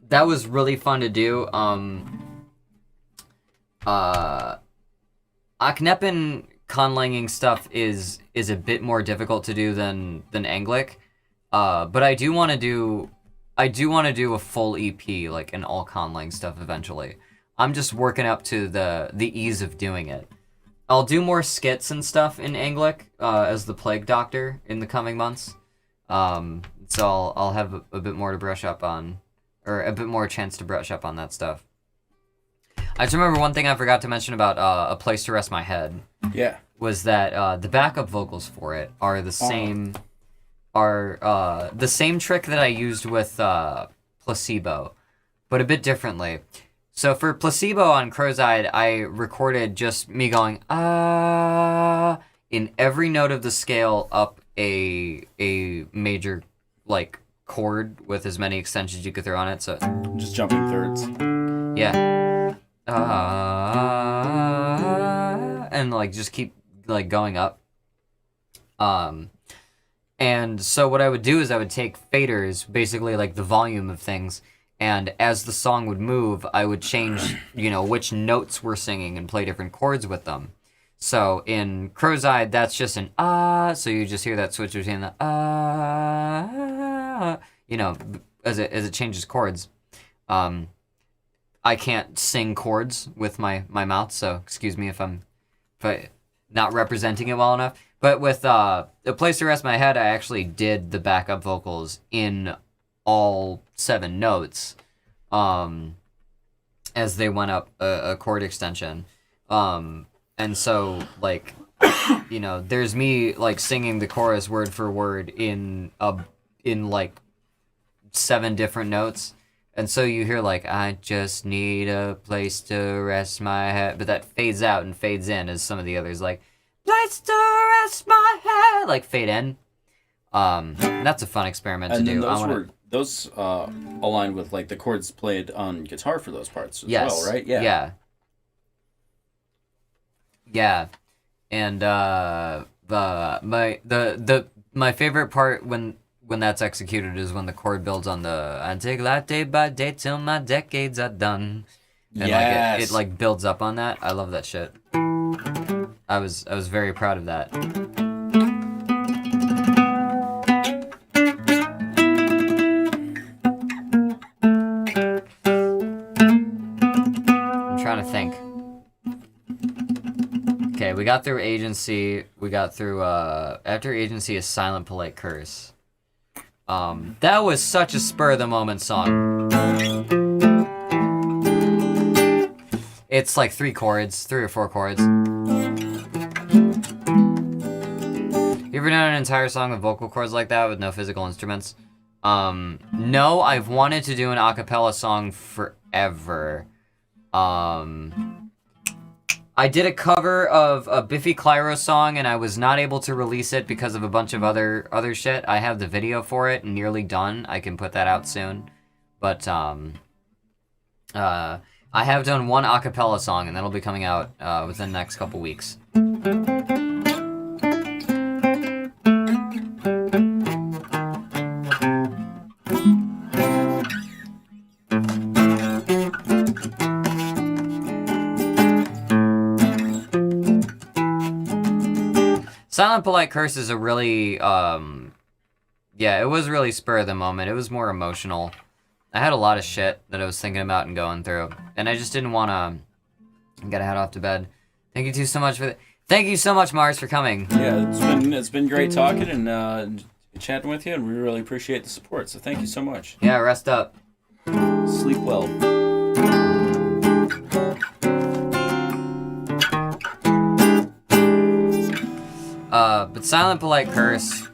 that was really fun to do. Aknepen conlanging stuff is a bit more difficult to do than Anglic. But I do want to do a full EP, like an all conlang stuff eventually. I'm just working up to the ease of doing it. I'll do more skits and stuff in Anglic as the Plague Doctor in the coming months. So I'll have a bit more to brush up on, or a bit more chance to brush up on that stuff. I just remember one thing I forgot to mention about A Place to Rest My Head. Yeah. Was that the backup vocals for it are the same, the same trick that I used with Placebo, but a bit differently. So for Placebo on Crow's Eye, I recorded just me going in every note of the scale up a major like chord with as many extensions you could throw on it. So just jumping thirds. Yeah. And like just keep like going up. And so what I would do is I would take faders, basically like the volume of things. And as the song would move, I would change, which notes we're singing and play different chords with them. So in Crow's Eye, that's just an so you just hear that switch between the as it changes chords. I can't sing chords with my mouth, so excuse me if I'm not representing it well enough. But with A Place to Rest My Head, I actually did the backup vocals in all 7 notes as they went up a chord extension. And so, like, there's me, like, singing the chorus word for word in like, 7 different notes. And so you hear, like, I just need a place to rest my head. But that fades out and fades in as some of the others, like, place to rest my head, like, fade in. That's a fun experiment to do. Those aligned with like the chords played on guitar for those parts as well, right? Yeah. And my favorite part when that's executed is when the chord builds on the I take life day by day till my decades are done. And like it builds up on that. I love that shit. I was very proud of that. We got through Agency. We got through after Agency is Silent Polite Curse. That was such a spur of the moment song. It's like 3 or 4 chords. You ever done an entire song with vocal chords like that with no physical instruments? No, I've wanted to do an a cappella song forever. I did a cover of a Biffy Clyro song, and I was not able to release it because of a bunch of other shit. I have the video for it, nearly done. I can put that out soon. But, I have done one a cappella song, and that'll be coming out within the next couple weeks. Silent Polite Curse is a really, it was really spur of the moment. It was more emotional. I had a lot of shit that I was thinking about and going through, and I just didn't want to get a head off to bed. Thank you so much Thank you so much, Mars, for coming. Yeah, it's been great talking and chatting with you, and we really appreciate the support. So thank you so much. Yeah, rest up. Sleep well. But Silent Polite Curse,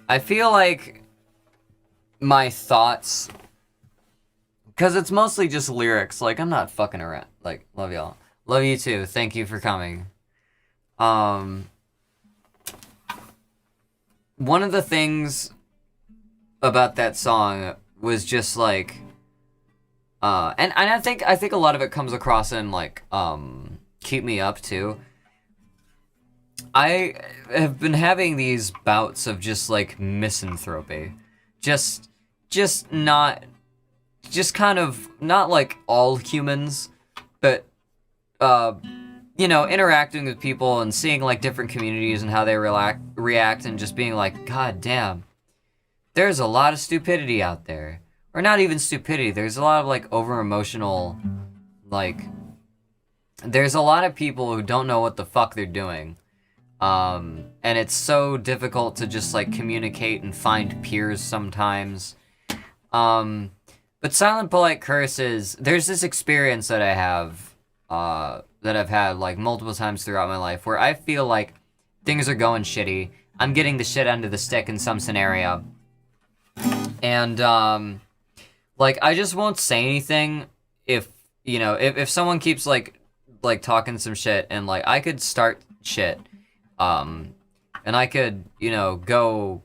I feel like my thoughts, because it's mostly just lyrics, like, I'm not fucking around. Like, love y'all. Love you too. Thank you for coming. One of the things about that song was just like, and I think a lot of it comes across in like Keep Me Up too. I have been having these bouts of just like misanthropy, just not, just kind of not like all humans, but you know, interacting with people and seeing like different communities and how they react and just being like, God damn, there's a lot of stupidity out there. Or not even stupidity, there's a lot of like over emotional, like, there's a lot of people who don't know what the fuck they're doing. And it's so difficult to just like communicate and find peers sometimes. But Silent Polite Curses, there's this experience that I have, that I've had like multiple times throughout my life where I feel like things are going shitty. I'm getting the shit end of the stick in some scenario. And, like, I just won't say anything if, you know, if someone keeps like talking some shit and like I could start shit, and I could, you know, go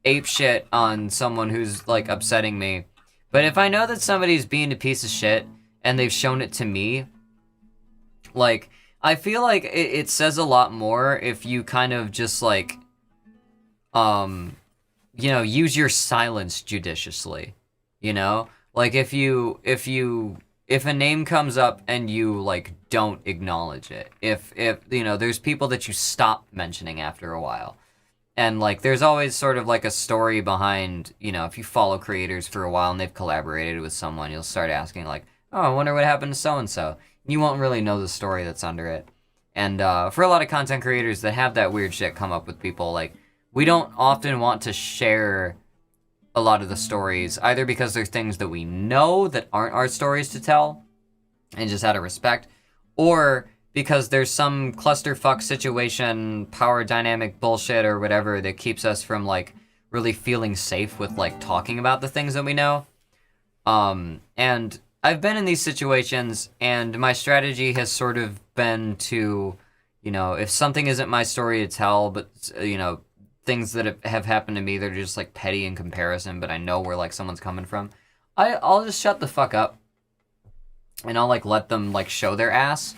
ape shit on someone who's like upsetting me. But if I know that somebody's being a piece of shit and they've shown it to me, like, I feel like it says a lot more if you kind of just like, you know, use your silence judiciously, you know? Like if a name comes up and you like don't acknowledge it, if you know, there's people that you stop mentioning after a while. And like there's always sort of like a story behind, you know, if you follow creators for a while and they've collaborated with someone, you'll start asking like, oh, I wonder what happened to so-and-so. You won't really know the story that's under it. And for a lot of content creators that have that weird shit come up with people, like, we don't often want to share a lot of the stories, either because there's things that we know that aren't our stories to tell, and just out of respect, or because there's some clusterfuck situation, power dynamic bullshit or whatever that keeps us from, like, really feeling safe with, like, talking about the things that we know. And I've been in these situations, and my strategy has sort of been to, you know, if something isn't my story to tell, but, you know, things that have happened to me that are just, like, petty in comparison, but I know where, like, someone's coming from, I'll just shut the fuck up, and I'll, like, let them, like, show their ass.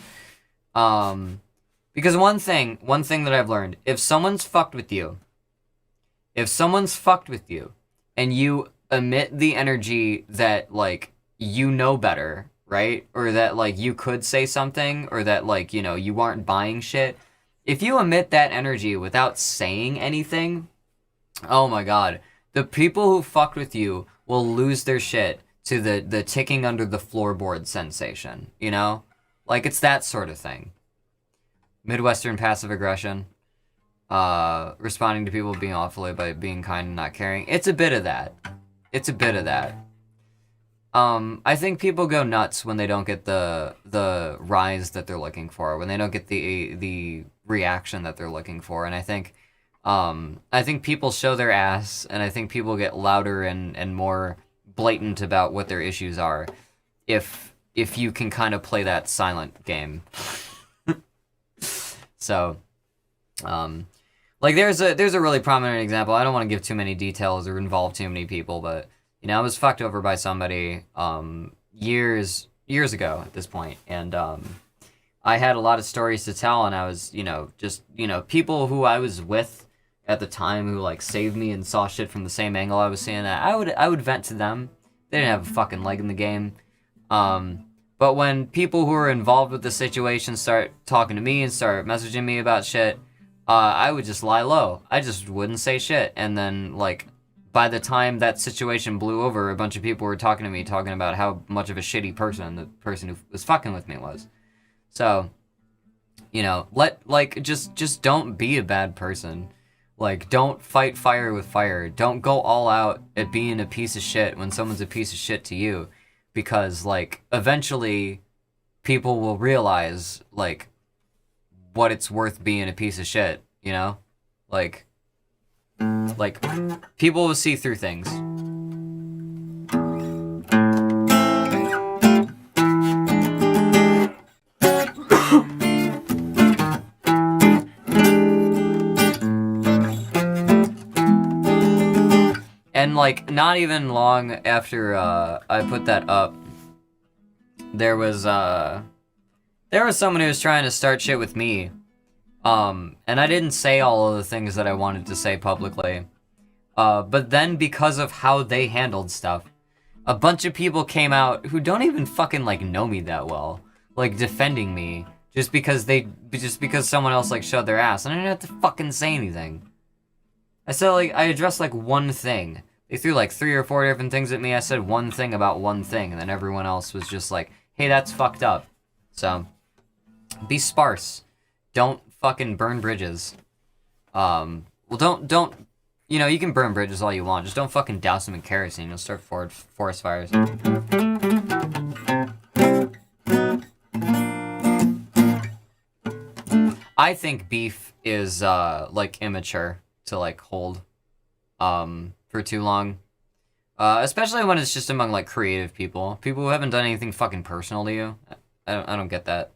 Because one thing that I've learned, if someone's fucked with you, and you emit the energy that, like, you know better, right? Or that, like, you could say something, or that, like, you know, you aren't buying shit. If you emit that energy without saying anything, oh my god, the people who fucked with you will lose their shit to the ticking under the floorboard sensation, you know? Like, it's that sort of thing. Midwestern passive aggression. Responding to people being awfully by being kind and not caring. It's a bit of that. I think people go nuts when they don't get the rise that they're looking for, when they don't get the reaction that they're looking for, and I think people show their ass, and I think people get louder and more blatant about what their issues are, if you can kind of play that silent game. So, like there's a really prominent example. I don't want to give too many details or involve too many people, but you know, I was fucked over by somebody years ago at this point, and I had a lot of stories to tell, and I was, you know, just, you know, people who I was with at the time who like saved me and saw shit from the same angle I was seeing that, I would vent to them. They didn't have a fucking leg in the game. But when people who are involved with the situation start talking to me and start messaging me about shit, I would just lie low. I just wouldn't say shit, and then like, by the time that situation blew over, a bunch of people were talking to me, talking about how much of a shitty person the person who was fucking with me was. So, you know, just don't be a bad person. Like, don't fight fire with fire. Don't go all out at being a piece of shit when someone's a piece of shit to you. Because, like, eventually people will realize, like, what it's worth being a piece of shit, you know? Like people will see through things. And like not even long after I put that up, there was someone who was trying to start shit with me. And I didn't say all of the things that I wanted to say publicly. But then because of how they handled stuff, a bunch of people came out who don't even fucking like know me that well, like defending me just because someone else like showed their ass, and I didn't have to fucking say anything. I said I addressed like one thing. They threw like 3 or 4 different things at me. I said one thing about one thing, and then everyone else was just like, hey, that's fucked up. So, be sparse. Don't fucking burn bridges. Well, don't, you know, you can burn bridges all you want. Just don't fucking douse them in kerosene. You'll start forest fires. I think beef is, like, immature to, like, hold, for too long. Especially when it's just among, like, creative people. People who haven't done anything fucking personal to you. I don't get that.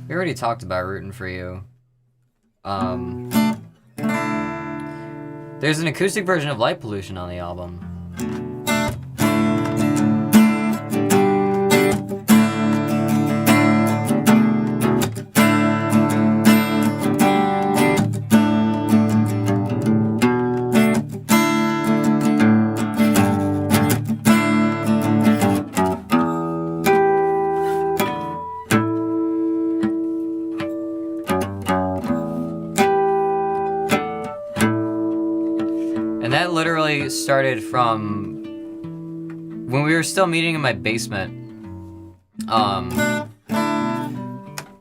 We already talked about rooting for you. There's an acoustic version of Light Pollution on the album. Started from when we were still meeting in my basement.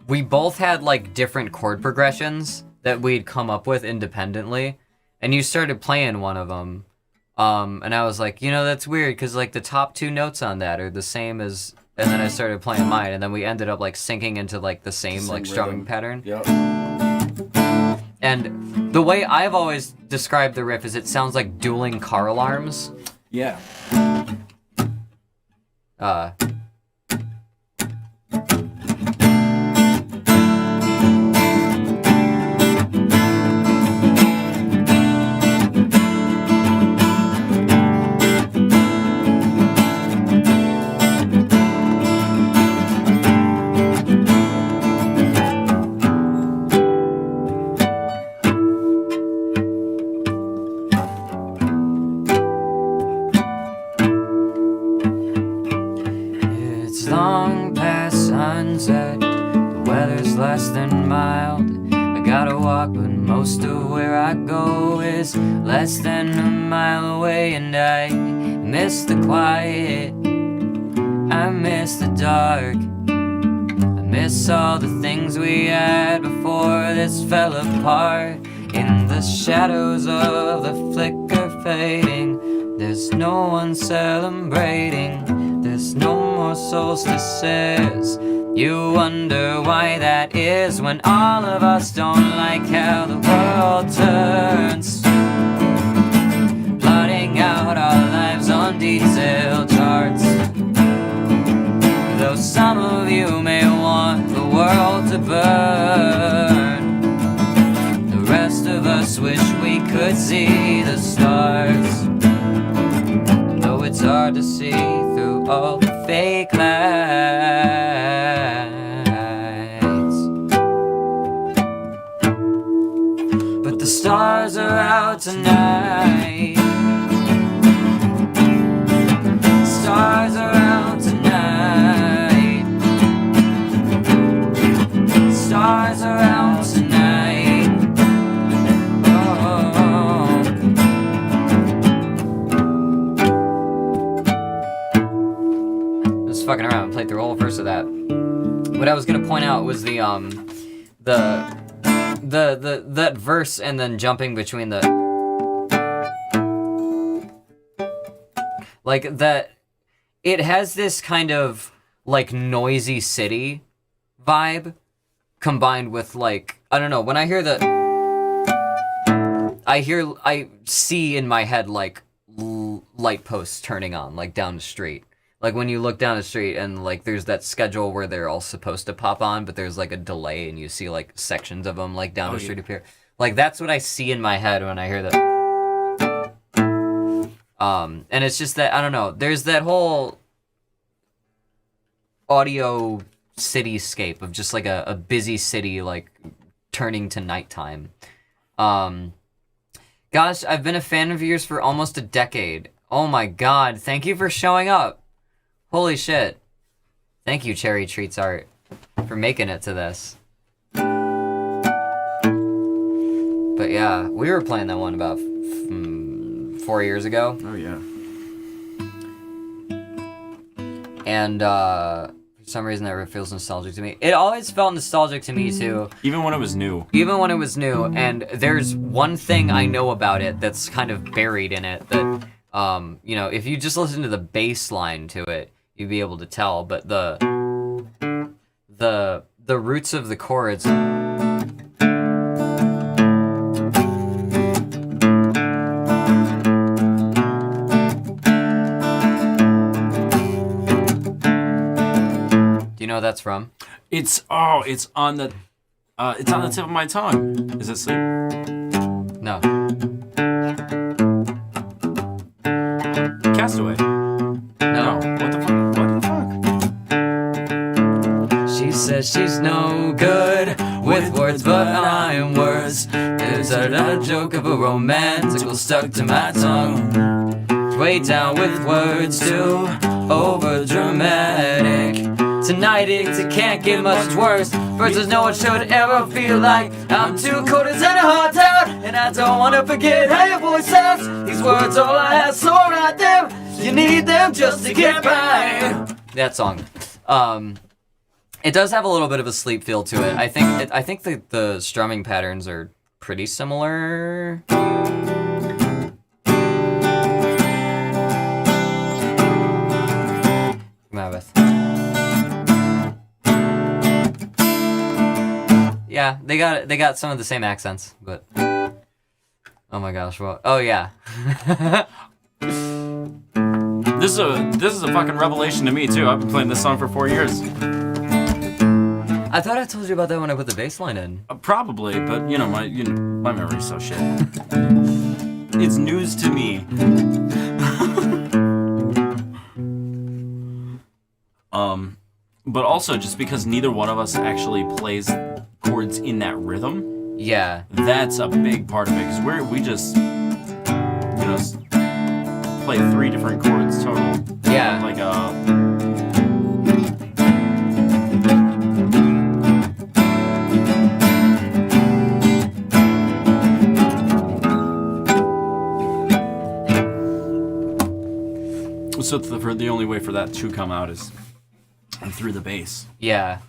We both had like different chord progressions that we'd come up with independently, and you started playing one of them, and I was like, you know, that's weird because like the top 2 notes on that are the same as, and then I started playing mine, and then we ended up like syncing into like the same like strumming pattern. Yep. And the way I've always described the riff is it sounds like dueling car alarms. Yeah. Less than mild. I gotta walk, but most of where I go is less than a mile away, and I miss the quiet, I miss the dark, I miss all the things we had before this fell apart. In the shadows of the flicker fading, there's no one celebrating, there's no more solstices. You wonder why that is when all of us don't like how the world turns, plotting out our lives on detail charts. Though some of you may want the world to burn, the rest of us wish we could see the stars. And though it's hard to see through all the fake lights, the stars are out tonight. Stars are out tonight. Stars are out tonight. Oh. I was fucking around and played through a whole verse of that. what I was gonna point out was that verse and then jumping between the like that. It has this kind of like noisy city vibe combined with like, I don't know, when I hear the I see in my head like light posts turning on like down the street. Like when you look down the street and like there's that schedule where they're all supposed to pop on, but there's like a delay and you see like sections of them like down the street appear. Like that's what I see in my head when I hear that. And it's just that, I don't know, there's that whole audio cityscape of just like a busy city like turning to nighttime. Gosh, I've been a fan of yours for almost a decade. Oh my god, thank you for showing up. Holy shit. Thank you, Cherry Treats Art, for making it to this. But yeah, we were playing that one about 4 years ago. Oh, yeah. And for some reason that feels nostalgic to me. It always felt nostalgic to me too. Even when it was new. And there's one thing I know about it that's kind of buried in it that, you know, if you just listen to the bass line to it, you'd be able to tell. But the roots of the chords. Do you know what that's from? It's on the tip of my tongue. Is it Sleep? No. Castaway. No. What the fuck? She says she's no good with words, but I'm worse. There's a joke of a romantical stuck to my tongue. Way down with words too over dramatic. Tonight it can't get much worse. Versus no one should ever feel like I'm too cold as in a hot town, and I don't wanna forget how your voice sounds. These words all I have, so write them. You need them just to get by. That song. It does have a little bit of a Sleep feel to it. I think the strumming patterns are pretty similar. Yeah, they got some of the same accents, but oh my gosh, what? Oh yeah. This is a fucking revelation to me too. I've been playing this song for 4 years. I thought I told you about that when I put the bass line in. Probably, but my memory's so shit. It's news to me. But also just because neither one of us actually plays chords in that rhythm. Yeah. That's a big part of it, because we just play 3 different chords total. Yeah. Like so the only way for that to come out is through the bass. Yeah.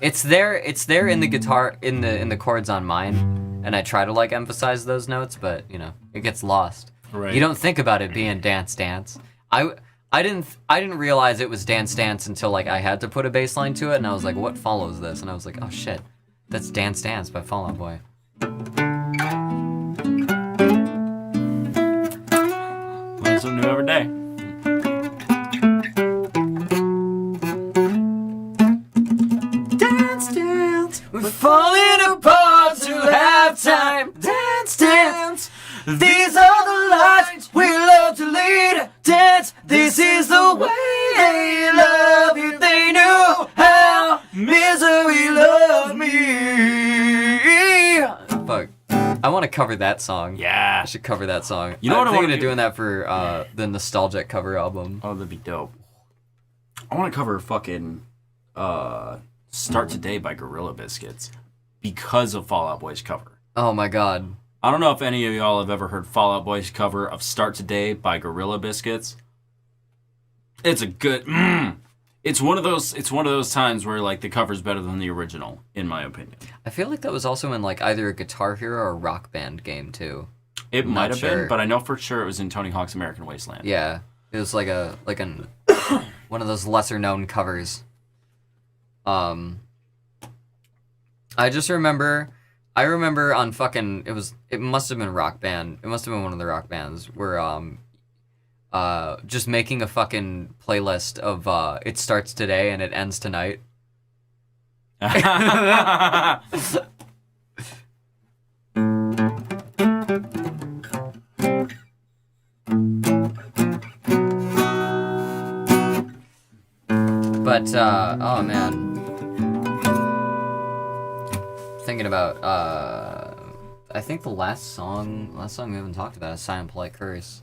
It's there in the guitar, in the chords on mine, and I try to like emphasize those notes, but it gets lost. Right. You don't think about it being Dance Dance. I didn't realize it was Dance Dance until like I had to put a bass line to it, and I was like, what follows this? And I was like, oh shit, that's Dance Dance by Fall Out Boy. Learn something new every day. We're falling apart to halftime. Dance, dance. These are the lives we love to lead. Dance. This is the way they love you. They knew how misery loved me. Fuck. I want to cover that song. Yeah. I should cover that song. You know what I'm I want thinking to of do? doing that for the Nostalgic cover album. Oh, that'd be dope. I want to cover fucking Start Today by Gorilla Biscuits because of Fall Out Boy's cover. Oh my god. I don't know if any of y'all have ever heard Fall Out Boy's cover of Start Today by Gorilla Biscuits. It's a good. It's one of those times where like the cover's better than the original, in my opinion. I feel like that was also in like either a Guitar Hero or a Rock Band game too. It might have been, but I know for sure it was in Tony Hawk's American Wasteland. Yeah, it was like an one of those lesser known covers. I just remember. I remember on fucking it must have been Rock Band. It must have been one of the rock bands where just making a fucking playlist of it starts today and it ends tonight. But oh man. Thinking about I think the last song we haven't talked about is Silent Polite Curse.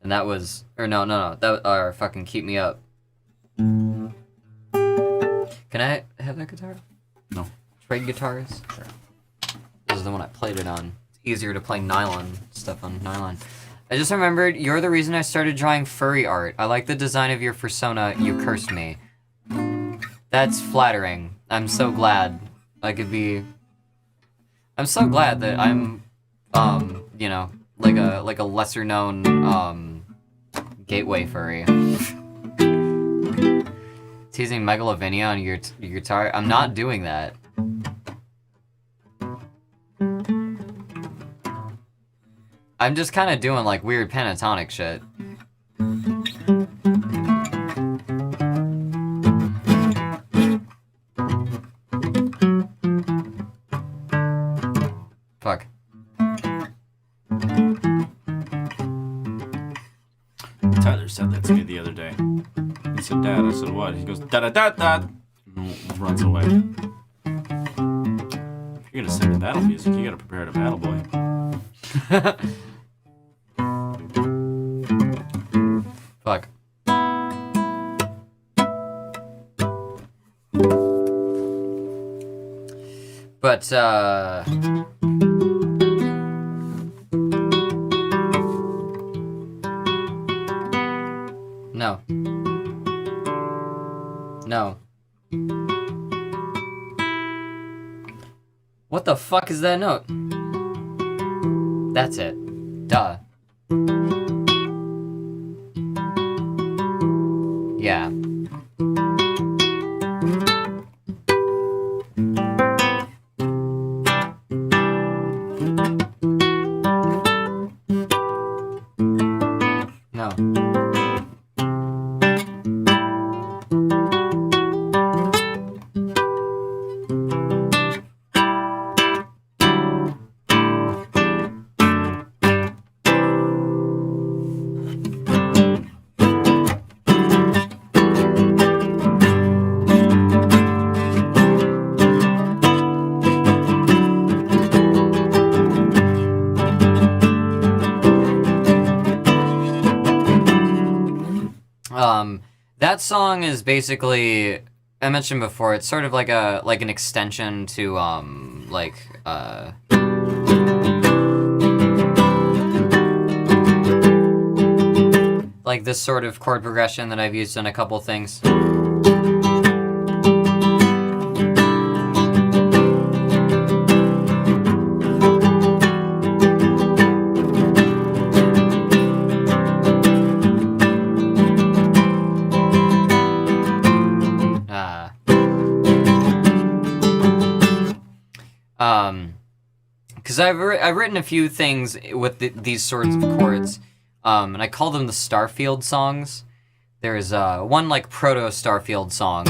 And that was no, that was fucking Keep Me Up. Can I have that guitar? No. Trade guitars? Sure. This is the one I played it on. It's easier to play nylon stuff on nylon. I just remembered you're the reason I started drawing furry art. I like the design of your persona. You cursed me. That's flattering. I'm so glad I could be. I'm so glad that I'm, you know, like a lesser known gateway furry. Teasing Megalovania on your guitar. I'm not doing that. I'm just kind of doing like weird pentatonic shit. Fuck. Tyler said that to me the other day. He said, "Dad," I said, "What?" He goes, "Da da da da," and runs away. If you're gonna sing the battle music, you gotta prepare to battle, boy. Fuck. But, no. No. What the fuck is that note? That's it. Duh. Yeah. No. That song is basically, I mentioned before, it's sort of like an extension to like this sort of chord progression that I've used in a couple things. Because I've written a few things with these sorts of chords, and I call them the Starfield songs. There's one like proto Starfield song.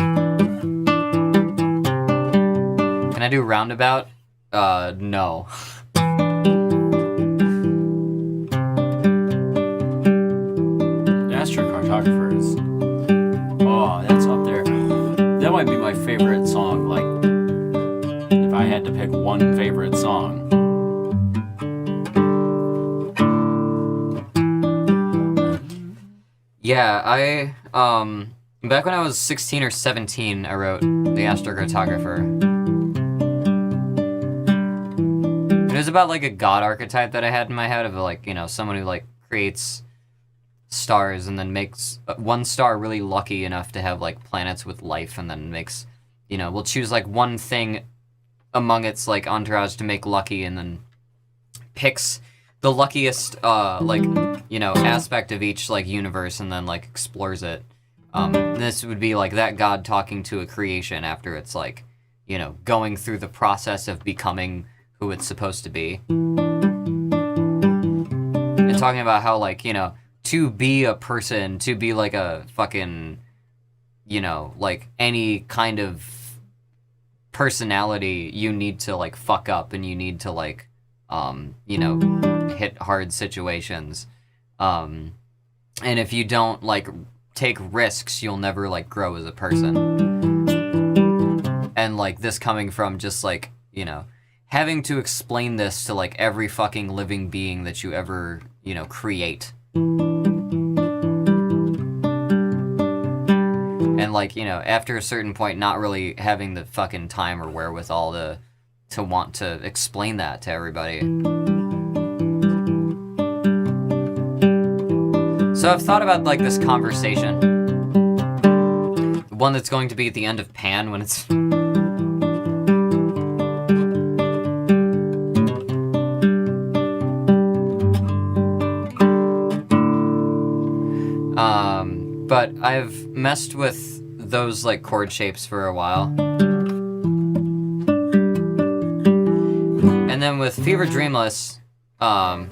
Can I do Roundabout? No. Astrocartographer is. Oh, that's up there. That might be my favorite song. Like, if I had to pick one favorite song. Yeah, I back when I was 16 or 17, I wrote The Astrocartographer. It was about like a god archetype that I had in my head of like, you know, someone who like creates stars and then makes one star really lucky enough to have like planets with life, and then makes, we'll choose like one thing among its like entourage to make lucky, and then picks the luckiest aspect of each like universe, and then like explores it. This would be like that god talking to a creation after it's like, going through the process of becoming who it's supposed to be. And talking about how like, to be a person, to be like a fucking, like any kind of personality, you need to like fuck up, and you need to like, hit hard situations. And if you don't like take risks, you'll never like grow as a person. And like this coming from just like, having to explain this to like every fucking living being that you ever, create. And like, after a certain point, not really having the fucking time or wherewithal to want to explain that to everybody. So I've thought about like this conversation. One that's going to be at the end of Pan when it's... But I've messed with those like chord shapes for a while. And then with Fever Dreamless, kind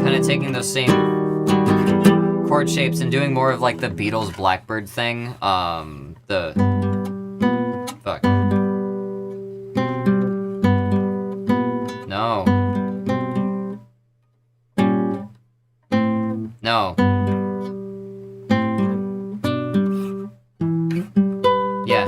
of taking those same chord shapes and doing more of like the Beatles Blackbird thing. Fuck. No. No. Yeah.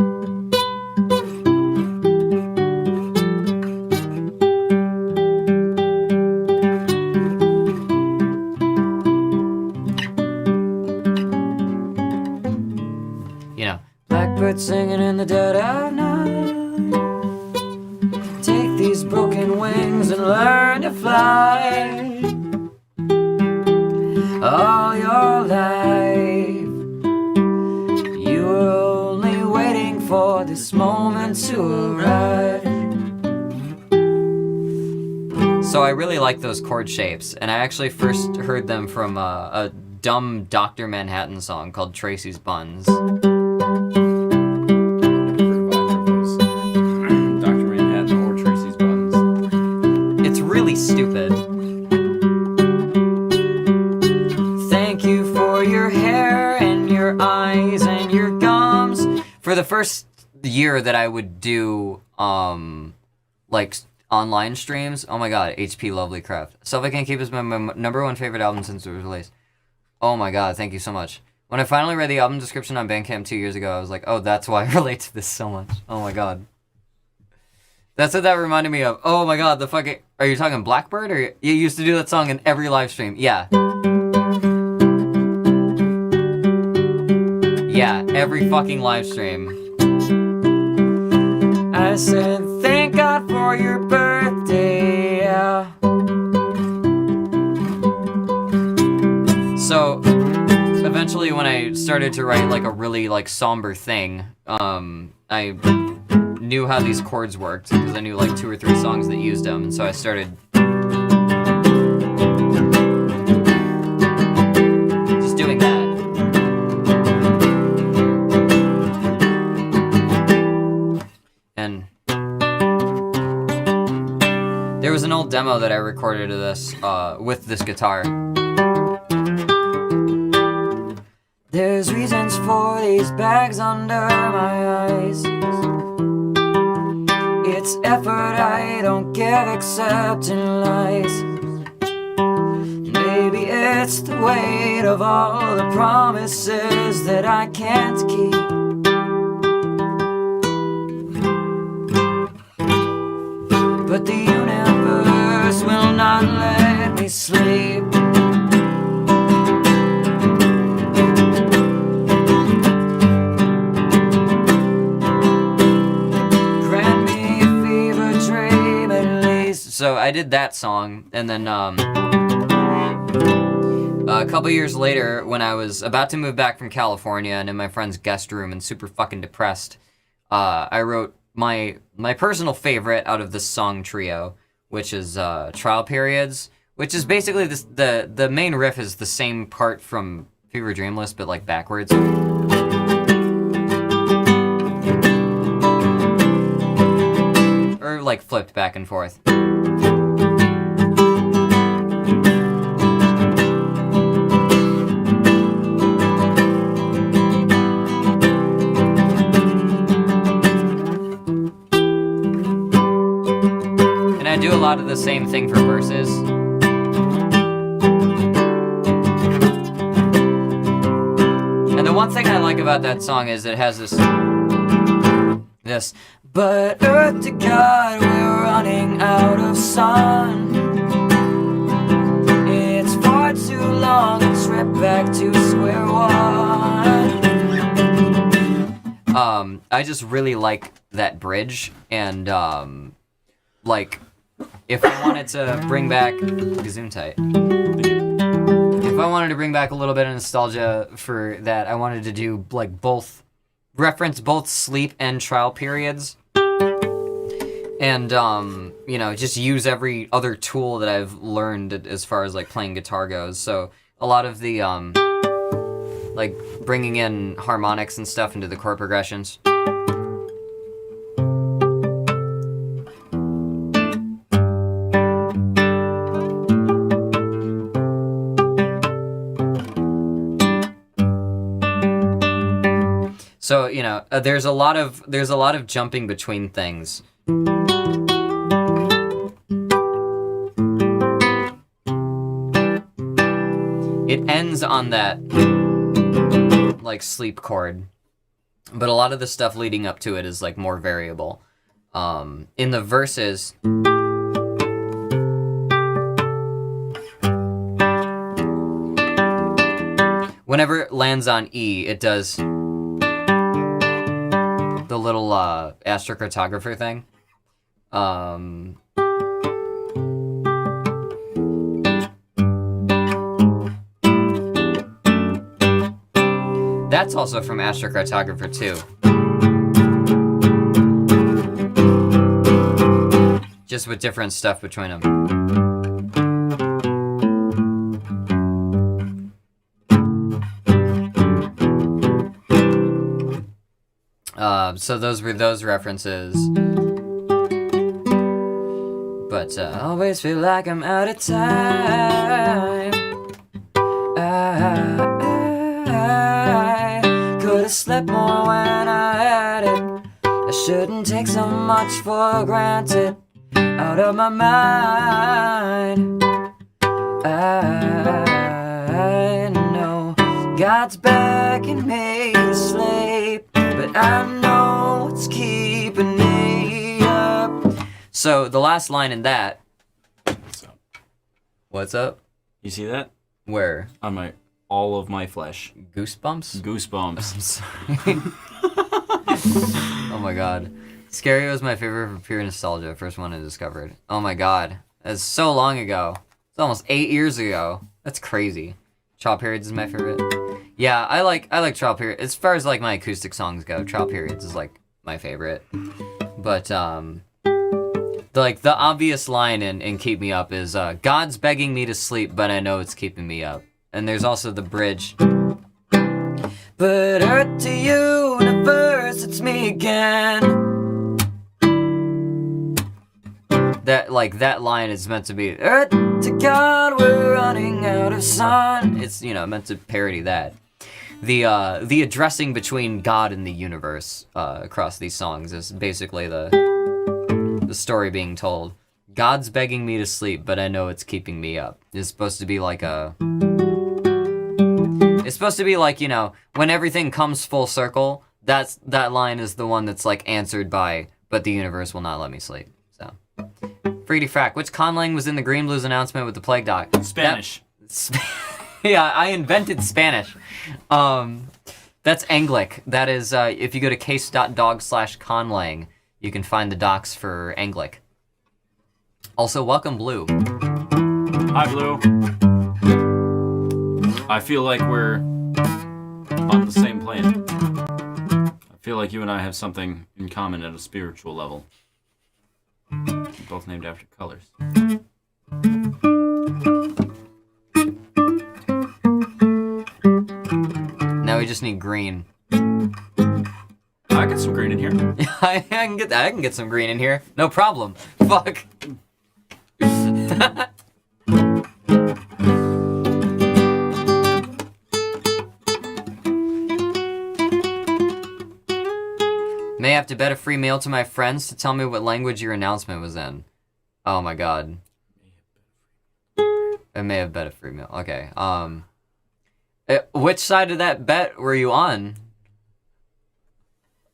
Blackbird singing in the dead of night. Take these broken wings and learn to fly. All your life you were only waiting for this moment to arrive. So I really like those chord shapes, and I actually first heard them from a dumb Dr. Manhattan song called Tracy's Buns. Really stupid. Thank you for your hair and your eyes and your gums. For the first year that I would do like online streams, oh my god, HP Lovelycraft. Stuff I Can't Keep is my number one favorite album since it was released. Oh my god, thank you so much. When I finally read the album description on Bandcamp 2 years ago, I was like, oh, that's why I relate to this so much. Oh my god. That's what that reminded me of. Oh my god, the fucking... Are you talking Blackbird? Or you used to do that song in every live stream? Yeah. Yeah, every fucking live stream. I said, thank God for your birthday. So, eventually when I started to write like a really like somber thing, I knew how these chords worked because I knew like 2 or 3 songs that used them, and so I started just doing that. And there was an old demo that I recorded of this with this guitar. There's reasons for these bags under my eyes. It's effort I don't give except in lies. Maybe it's the weight of all the promises that I can't keep. But the universe will not let me sleep. So I did that song, and then A couple years later, when I was about to move back from California and in my friend's guest room and super fucking depressed, I wrote my personal favorite out of this song trio, which is Trial Periods, which is basically the main riff is the same part from Fever Dreamless, but like backwards. Or like flipped back and forth. And I do a lot of the same thing for verses. And the one thing I like about that song is it has this, but earth to God, we're running out of sun. It's far too long, it's right back to square one. I just really like that bridge, and like, if I wanted to bring back Gesundheit. If I wanted to bring back a little bit of nostalgia for that, I wanted to do like reference both sleep and trial periods. And, you know, just use every other tool that I've learned as far as, like, playing guitar goes. So, a lot of the, like, bringing in harmonics and stuff into the chord progressions. So, you know, there's a lot of jumping between things. It ends on that, like, sleep chord, but a lot of the stuff leading up to it is, like, more variable. In the verses, whenever it lands on E, it does the little astrocartographer thing. That's also from Astrocartographer 2. Just with different stuff between them. So those were those references. But I always feel like I'm out of time. I could have slept more when I had it. I shouldn't take so much for granted. Out of my mind. I know God's begging me to sleep, but I know it's keeping me up. So the last line in that. What's up? What's up? You see that? Where? On all of my flesh. Goosebumps? Goosebumps. I'm sorry. Oh my god. Scary was my favorite for pure nostalgia, first one I discovered. Oh my god. That's so long ago. It's almost 8 years ago. That's crazy. Trial Periods is my favorite. Yeah, I like Trial Periods. As far as like my acoustic songs go, Trial Periods is like my favorite. But the obvious line in Keep Me Up is God's begging me to sleep, but I know it's keeping me up. And there's also the bridge. But earth to universe, it's me again. That line is meant to be earth to God, we're running out of sun. It's, you know, meant to parody that. The addressing between God and the universe across these songs is basically the story being told. God's begging me to sleep, but I know it's keeping me up. It's supposed to be like it's supposed to be like, you know, when everything comes full circle, that line is the one that's like answered by, but the universe will not let me sleep. So, Freedy Frack, which conlang was in the Green Blues announcement with the Plague Doc? Spanish. Yeah, I invented Spanish. That's Anglic. That is, if you go to case.dog/conlang, you can find the docs for Anglic. Also, welcome Blue. Hi, Blue. I feel like we're on the same plane. I feel like you and I have something in common at a spiritual level. We're both named after colors. Now we just need green. I got some green in here. I can get some green in here. No problem. Fuck. May have to bet a free meal to my friends to tell me what language your announcement was in. Oh my god. I may have bet a free meal. Okay. Which side of that bet were you on?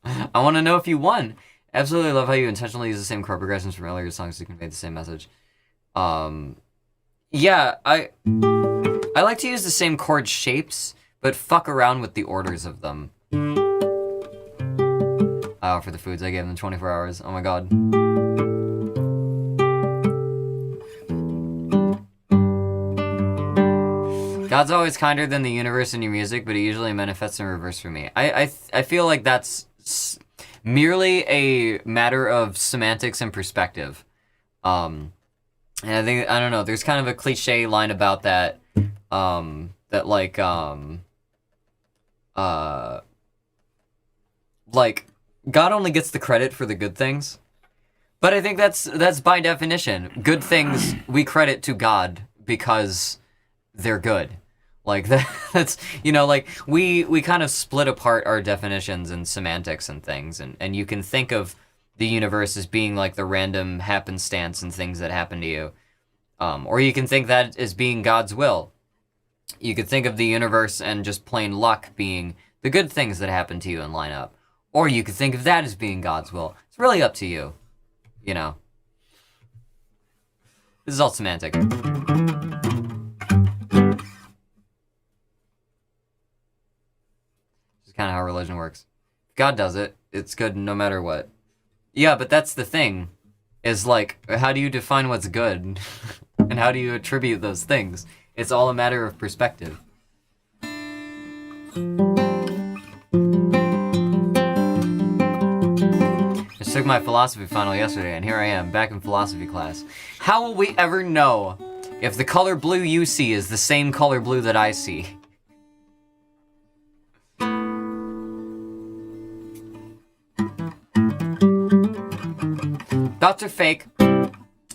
I want to know if you won. Absolutely love how you intentionally use the same chord progressions from earlier songs to convey the same message. Yeah, I like to use the same chord shapes, but fuck around with the orders of them. Oh, for the foods, I gave them 24 hours. Oh my god. God's always kinder than the universe in your music, but it usually manifests in reverse for me. I feel like that's merely a matter of semantics and perspective. And I think, I don't know, there's kind of a cliche line about that, that like God only gets the credit for the good things. But I think that's by definition. Good things we credit to God because they're good. Like that's, you know, like we kind of split apart our definitions and semantics and things, and you can think of the universe as being like the random happenstance and things that happen to you. Or you can think that as being God's will. You could think of the universe and just plain luck being the good things that happen to you and line up. Or you could think of that as being God's will. It's really up to you, you know. This is all semantic. This is kind of how religion works. If God does it, it's good no matter what. Yeah, but that's the thing. Is like, how do you define what's good? And how do you attribute those things? It's all a matter of perspective. I just took my philosophy final yesterday, and here I am, back in philosophy class. How will we ever know if the color blue you see is the same color blue that I see? Thoughts are fake.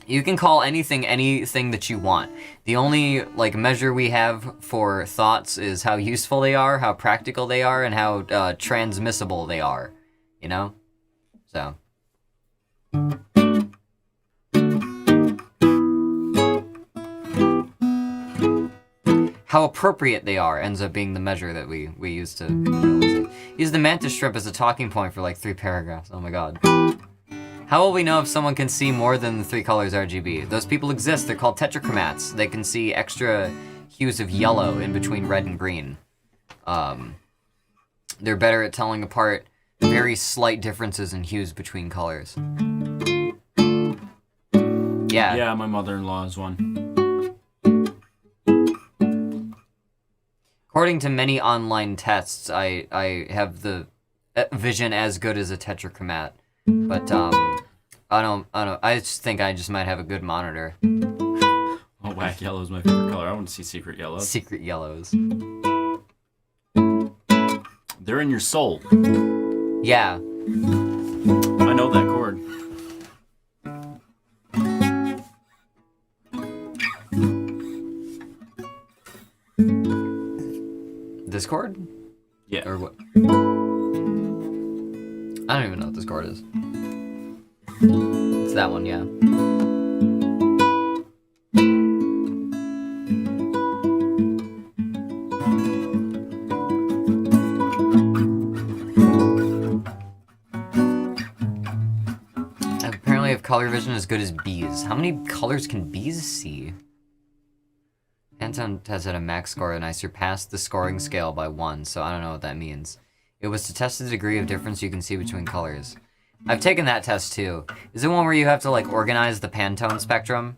You can call anything that you want. The only like measure we have for thoughts is how useful they are, how practical they are, and how transmissible they are. You know? So. How appropriate they are ends up being the measure that we use to use the mantis shrimp as a talking point for like 3 paragraphs. Oh my god. How will we know if someone can see more than the 3 colors RGB? Those people exist. They're called tetrachromats. They can see extra hues of yellow in between red and green. They're better at telling apart very slight differences in hues between colors. Yeah. Yeah, my mother-in-law is one. According to many online tests, I have the vision as good as a tetrachromat. But, I don't, I just think I just might have a good monitor. Oh, whack yellow is my favorite color. I want to see secret yellows. Secret yellows. They're in your soul. Yeah. I know that chord. This chord? Yeah. Or what? I don't even know what this chord is. It's that one, yeah. I apparently have color vision as good as bees. How many colors can bees see? Anton has had a max score and I surpassed the scoring scale by 1, so I don't know what that means. It was to test the degree of difference you can see between colors. I've taken that test too. Is it one where you have to like organize the Pantone spectrum?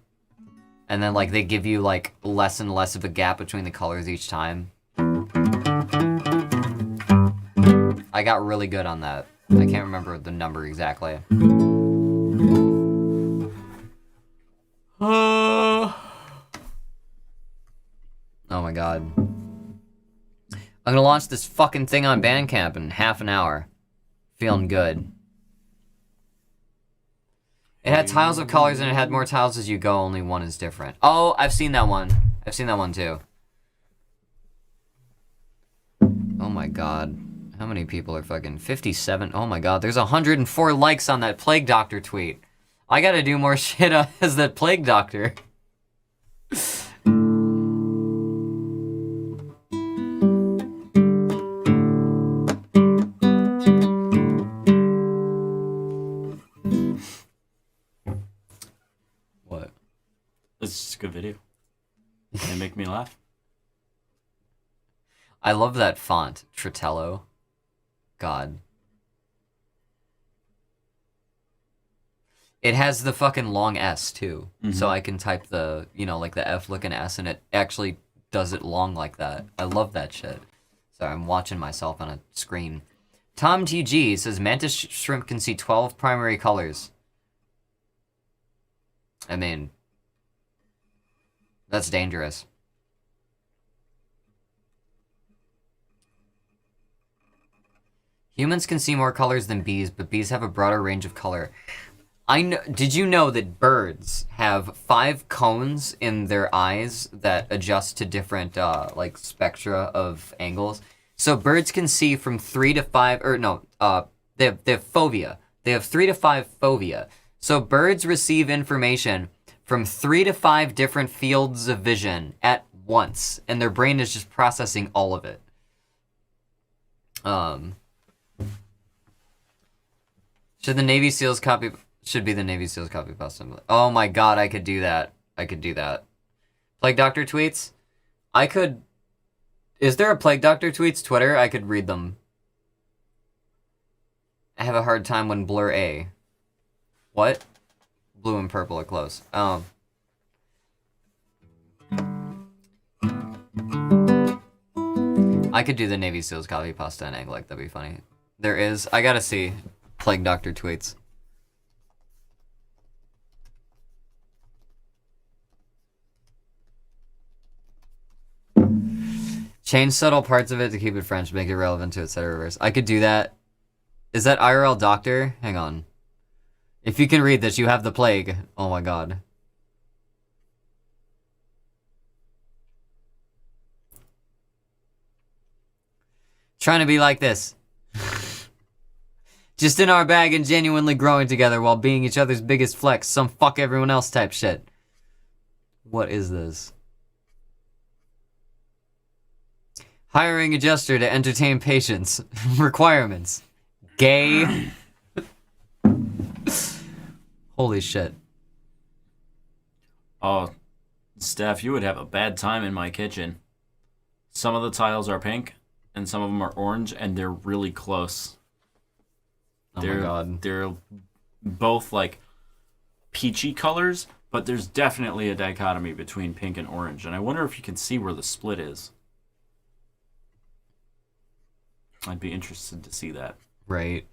And then like they give you like less and less of a gap between the colors each time? I got really good on that. I can't remember the number exactly. Oh my god. I'm gonna launch this fucking thing on Bandcamp in half an hour. Feeling good. It had tiles of colors and it had more tiles as you go, only one is different. Oh, I've seen that one. I've seen that one too. Oh my god. How many people are fucking 57? Oh my god, there's 104 likes on that Plague Doctor tweet. I gotta do more shit as that Plague Doctor. What? It's just a good video. They make me laugh. I love that font, Tritello. God. It has the fucking long S, too. So I can type the, you know, like the F-looking S, and it actually does it long like that. I love that shit. Sorry, I'm watching myself on a screen. Tom TG says, Mantis shrimp can see 12 primary colors. I mean, that's dangerous. Humans can see more colors than bees, but bees have a broader range of color. Did you know that birds have 5 cones in their eyes that adjust to different like spectra of angles? So birds can see from 3 to 5, or no, they have fovea. They have 3 to 5 fovea. So birds receive information from 3 to 5 different fields of vision at once, and their brain is just processing all of it. Should the Navy SEALs copy? Should be the Navy SEALs copy pasta. Oh my god, I could do that. I could do that. Plague Doctor tweets? I could... Is there a Plague Doctor tweets Twitter? I could read them. I have a hard time when blur A. What? Blue and purple are close. I could do the Navy SEALs copy pasta and egg, like, that'd be funny. There is... I gotta see. Plague Doctor tweets. Change subtle parts of it to keep it French, make it relevant to its set of reverse. I could do that. Is that IRL Doctor? Hang on. If you can read this, you have the plague. Oh my god. Trying to be like this. Just in our bag and genuinely growing together while being each other's biggest flex. Some fuck everyone else type shit. What is this? Hiring a jester to entertain patients. Requirements. Gay. Holy shit. Oh, Steph, you would have a bad time in my kitchen. Some of the tiles are pink, and some of them are orange, and they're really close. Oh my god. They're both like peachy colors, but there's definitely a dichotomy between pink and orange, and I wonder if you can see where the split is. I'd be interested to see that. Right.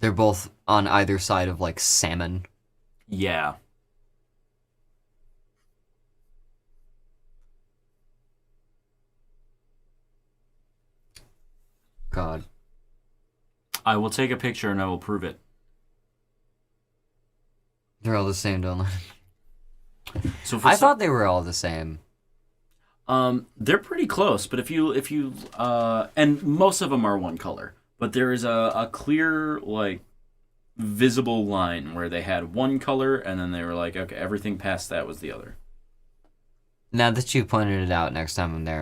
They're both on either side of, like, salmon. Yeah. God. I will take a picture and I will prove it. They're all the same, don't they? So I thought they were all the same. They're pretty close, but if you and most of them are one color, but there is a clear, like, visible line where they had one color and then they were like, okay, everything past that was the other. Now that you pointed it out, next time I'm there,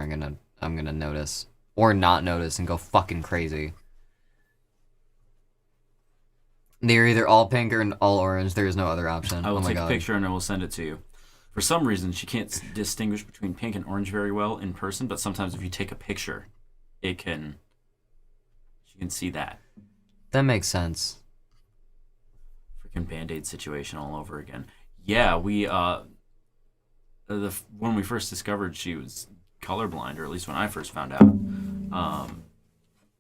I'm gonna notice. Or not notice and go fucking crazy. They're either all pink or all orange. There is no other option. I will oh my take God. a picture and I will send it to you. For some reason, she can't distinguish between pink and orange very well in person, but sometimes if you take a picture, she can see that. That makes sense. Freaking Band-Aid situation all over again. Yeah, we when we first discovered she was colorblind, or at least when I first found out,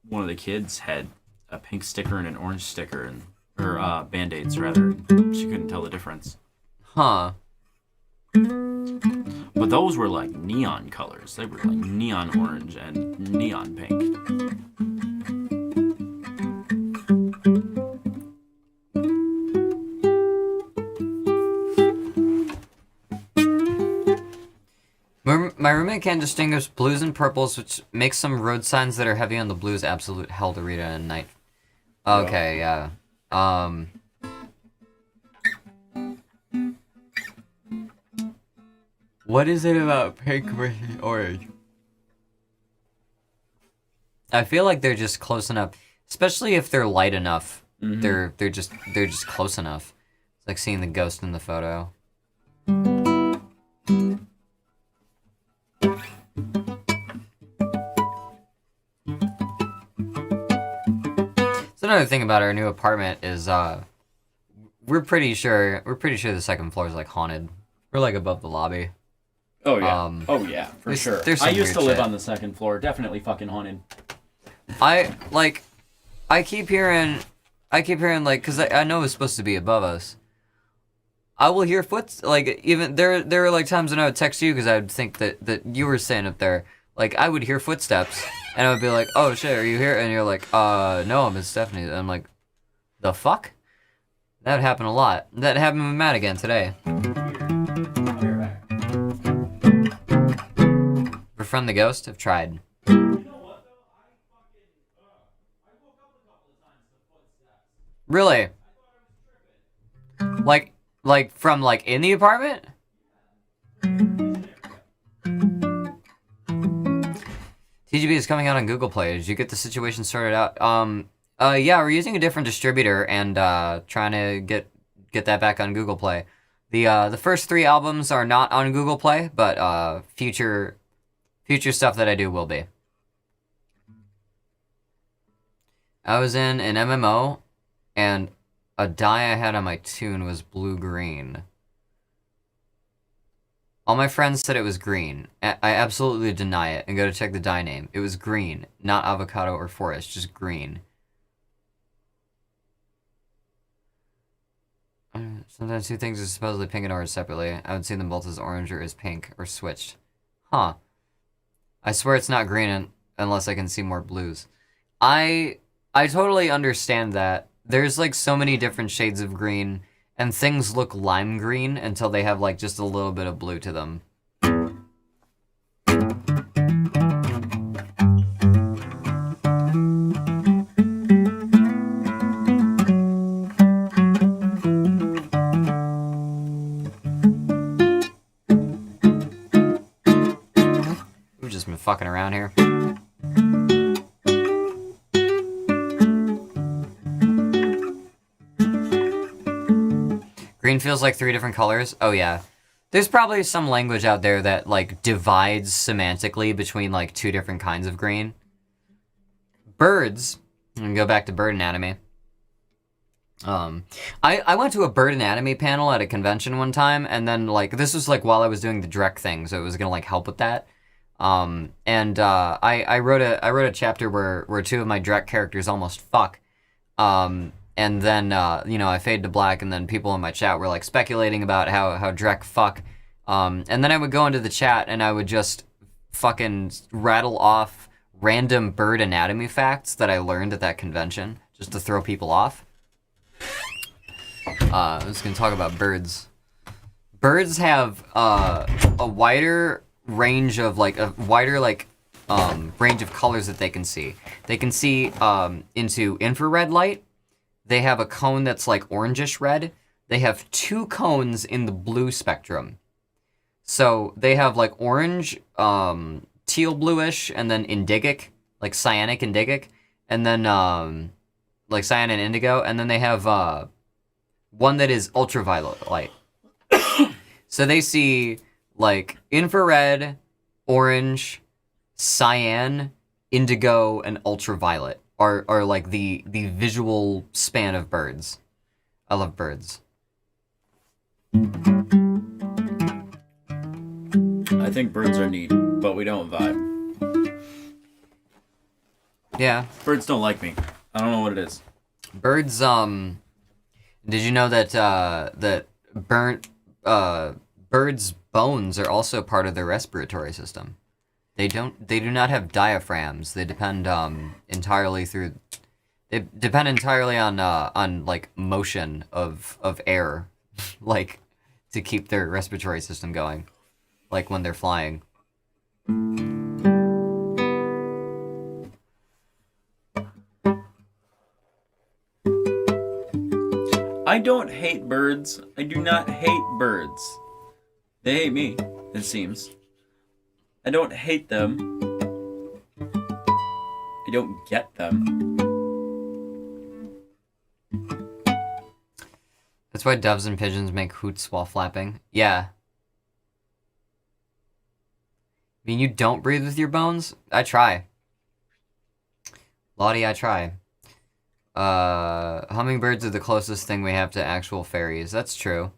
one of the kids had a pink sticker and an orange sticker, or Band-Aids rather. She couldn't tell the difference. Huh. But those were like neon colors. They were like neon orange and neon pink. My roommate can't distinguish blues and purples, which makes some road signs that are heavy on the blues absolute hell to read at night. Okay, yeah. What is it about pink versus orange? I feel like they're just close enough, especially if they're light enough. Mm-hmm. They're just close enough. It's like seeing the ghost in the photo. So another thing about our new apartment is we're pretty sure the second floor is like haunted. We're like above the lobby. Oh yeah, for sure. I used to live on the second floor. Definitely fucking haunted. I keep hearing like, because I know it's supposed to be above us. I will hear like, even there are like times when I would text you because I would think that you were staying up there. Like, I would hear footsteps and I would be like, oh shit, are you here? And you're like, no, I'm Stephanie. And I'm like, the fuck? That would happen a lot. That happened with Matt again today. Befriend the ghost? I've tried. Really? Like from like in the apartment? TGB is coming out on Google Play. Did you get the situation sorted out? Yeah, we're using a different distributor and trying to get that back on Google Play. The first 3 albums are not on Google Play, but future stuff that I do will be. I was in an MMO, and a dye I had on my tune was blue-green. All my friends said it was green. I absolutely deny it and go to check the dye name. It was green, not avocado or forest, just green. Sometimes 2 things are supposedly pink and orange separately. I would see them both as orange or as pink, or switched. Huh. I swear it's not green unless I can see more blues. I totally understand that. There's like so many different shades of green, and things look lime green until they have like just a little bit of blue to them. We've just been fucking around here. Green feels like 3 different colors? Oh yeah. There's probably some language out there that like divides semantically between like 2 different kinds of green. Birds, I'm gonna go back to bird anatomy. I went to a bird anatomy panel at a convention one time, and then like this was like while I was doing the Drek thing, so it was gonna like help with that. I wrote a chapter where 2 of my Drek characters almost fuck. And then, I fade to black, and then people in my chat were, like, speculating about how Drek fuck. And then I would go into the chat, and I would just fucking rattle off random bird anatomy facts that I learned at that convention, just to throw people off. I was gonna talk about birds. Birds have, a wider range of, range of colors that they can see. They can see, into infrared light. They have a cone that's like orangish red. They have 2 cones in the blue spectrum. So they have like orange, teal bluish, and then indigic, like cyanic indigic, and then like cyan and indigo, and then they have one that is ultraviolet light. So they see like infrared, orange, cyan, indigo, and ultraviolet. Are like the visual span of birds. I love birds. I think birds are neat, but we don't vibe. Yeah. Birds don't like me. I don't know what it is. Birds, did you know that, birds' bones are also part of their respiratory system? They do not have diaphragms. They depend, entirely on like motion of air, like to keep their respiratory system going, like when they're flying. I don't hate birds. I do not hate birds. They hate me, it seems. I don't hate them. I don't get them. That's why doves and pigeons make hoots while flapping. Yeah. I mean, you don't breathe with your bones? I try. Lottie, I try. Hummingbirds are the closest thing we have to actual fairies. That's true.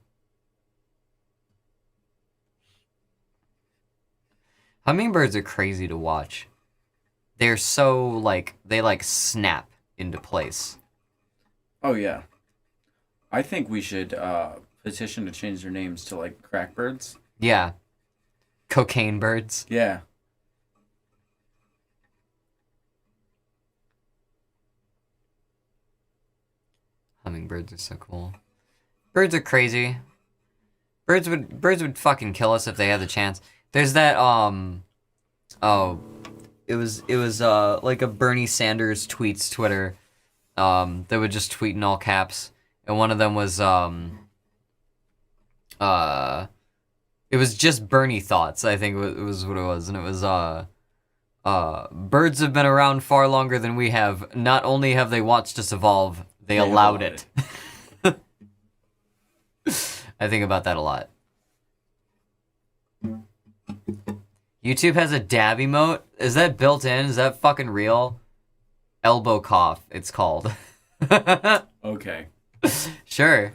Hummingbirds are crazy to watch. They're so, like, they, like, snap into place. Oh, yeah. I think we should petition to change their names to, like, crackbirds. Yeah. Cocaine birds. Yeah. Hummingbirds are so cool. Birds are crazy. Birds would fucking kill us if they had the chance. There's that it was like a Bernie Sanders tweets Twitter that would just tweet in all caps, and one of them was it was just Bernie thoughts, I think it was what it was, and it was birds have been around far longer than we have. Not only have they watched us evolve, they allowed it. I think about that a lot. YouTube has a dab emote? Is that built in? Is that fucking real? Elbow cough, it's called. Okay. Sure.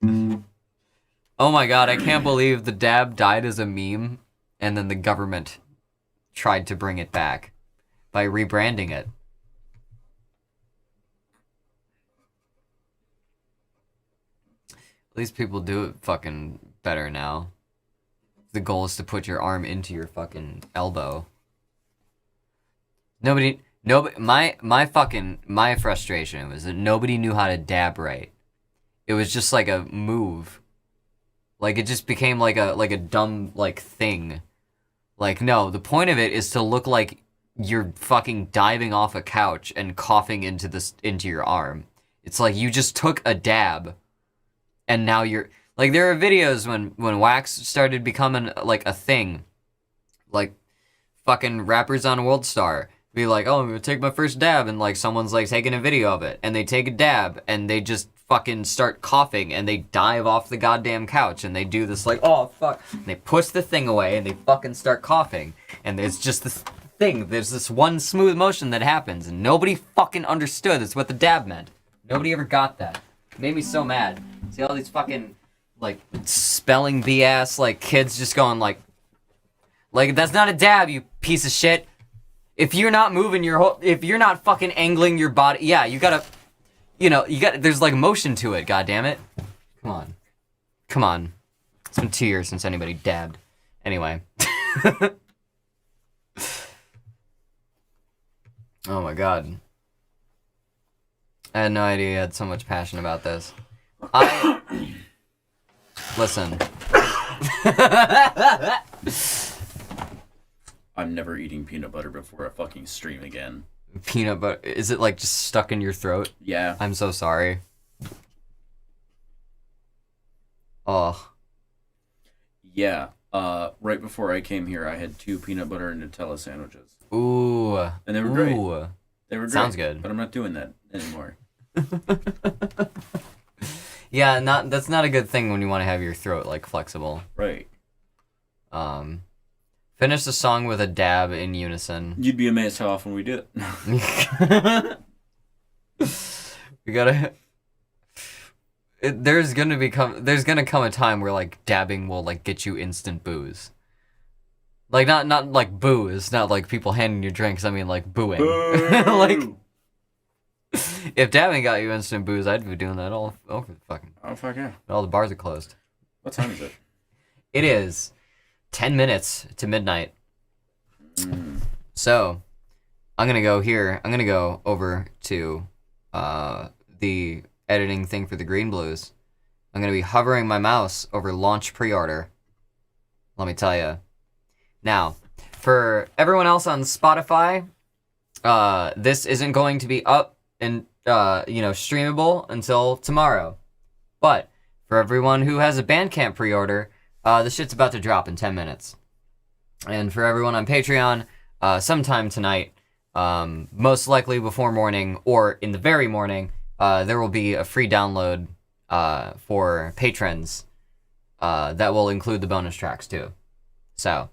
Oh my god, I can't believe the dab died as a meme, and then the government tried to bring it back by rebranding it. At least people do it fucking better now. The goal is to put your arm into your fucking elbow. Nobody, my frustration was that nobody knew how to dab right. It was just like a move. Like, it just became like a dumb, like, thing. Like, no, the point of it is to look like you're fucking diving off a couch and coughing into your arm. It's like you just took a dab, and now you're... Like, there are videos when wax started becoming, like, a thing. Like, fucking rappers on World Star be like, oh, I'm gonna take my first dab, and, like, someone's, like, taking a video of it, and they take a dab, and they just fucking start coughing, and they dive off the goddamn couch, and they do this, like, oh, fuck, and they push the thing away, and they fucking start coughing, and there's just this thing, there's this one smooth motion that happens, and nobody fucking understood that's what the dab meant. Nobody ever got that. It made me so mad. See all these fucking... like, spelling bee-ass, like, kids just going, like, that's not a dab, you piece of shit. If you're not moving if you're not fucking angling your body, yeah, you gotta, there's, like, motion to it, goddammit. Come on. It's been 2 years since anybody dabbed. Anyway. Oh my god. I had no idea you had so much passion about this. Listen. I'm never eating peanut butter before a fucking stream again. Peanut butter? Is it, like, just stuck in your throat? Yeah. I'm so sorry. Oh. Yeah. Right before I came here, I had 2 peanut butter and Nutella sandwiches. Ooh. And they were great. They were great. Sounds good. But I'm not doing that anymore. Yeah, that's not a good thing when you want to have your throat, like, flexible. Right. Finish the song with a dab in unison. You'd be amazed how often we do it. We gotta... There's gonna come a time where, like, dabbing will, like, get you instant booze. Like not like booze, not like people handing you drinks. I mean like booing. Boo! Like if Davin got you instant booze, I'd be doing that all over the fucking. Oh fuck yeah! All the bars are closed. What time is it? It is 10 minutes to midnight. So I'm gonna go here. I'm gonna go over to the editing thing for the Green Blues. I'm gonna be hovering my mouse over launch pre-order. Let me tell you. Now, for everyone else on Spotify, this isn't going to be up and streamable until tomorrow. But for everyone who has a Bandcamp pre-order, the shit's about to drop in 10 minutes. And for everyone on Patreon, sometime tonight, most likely before morning or in the very morning, there will be a free download for patrons that will include the bonus tracks too. So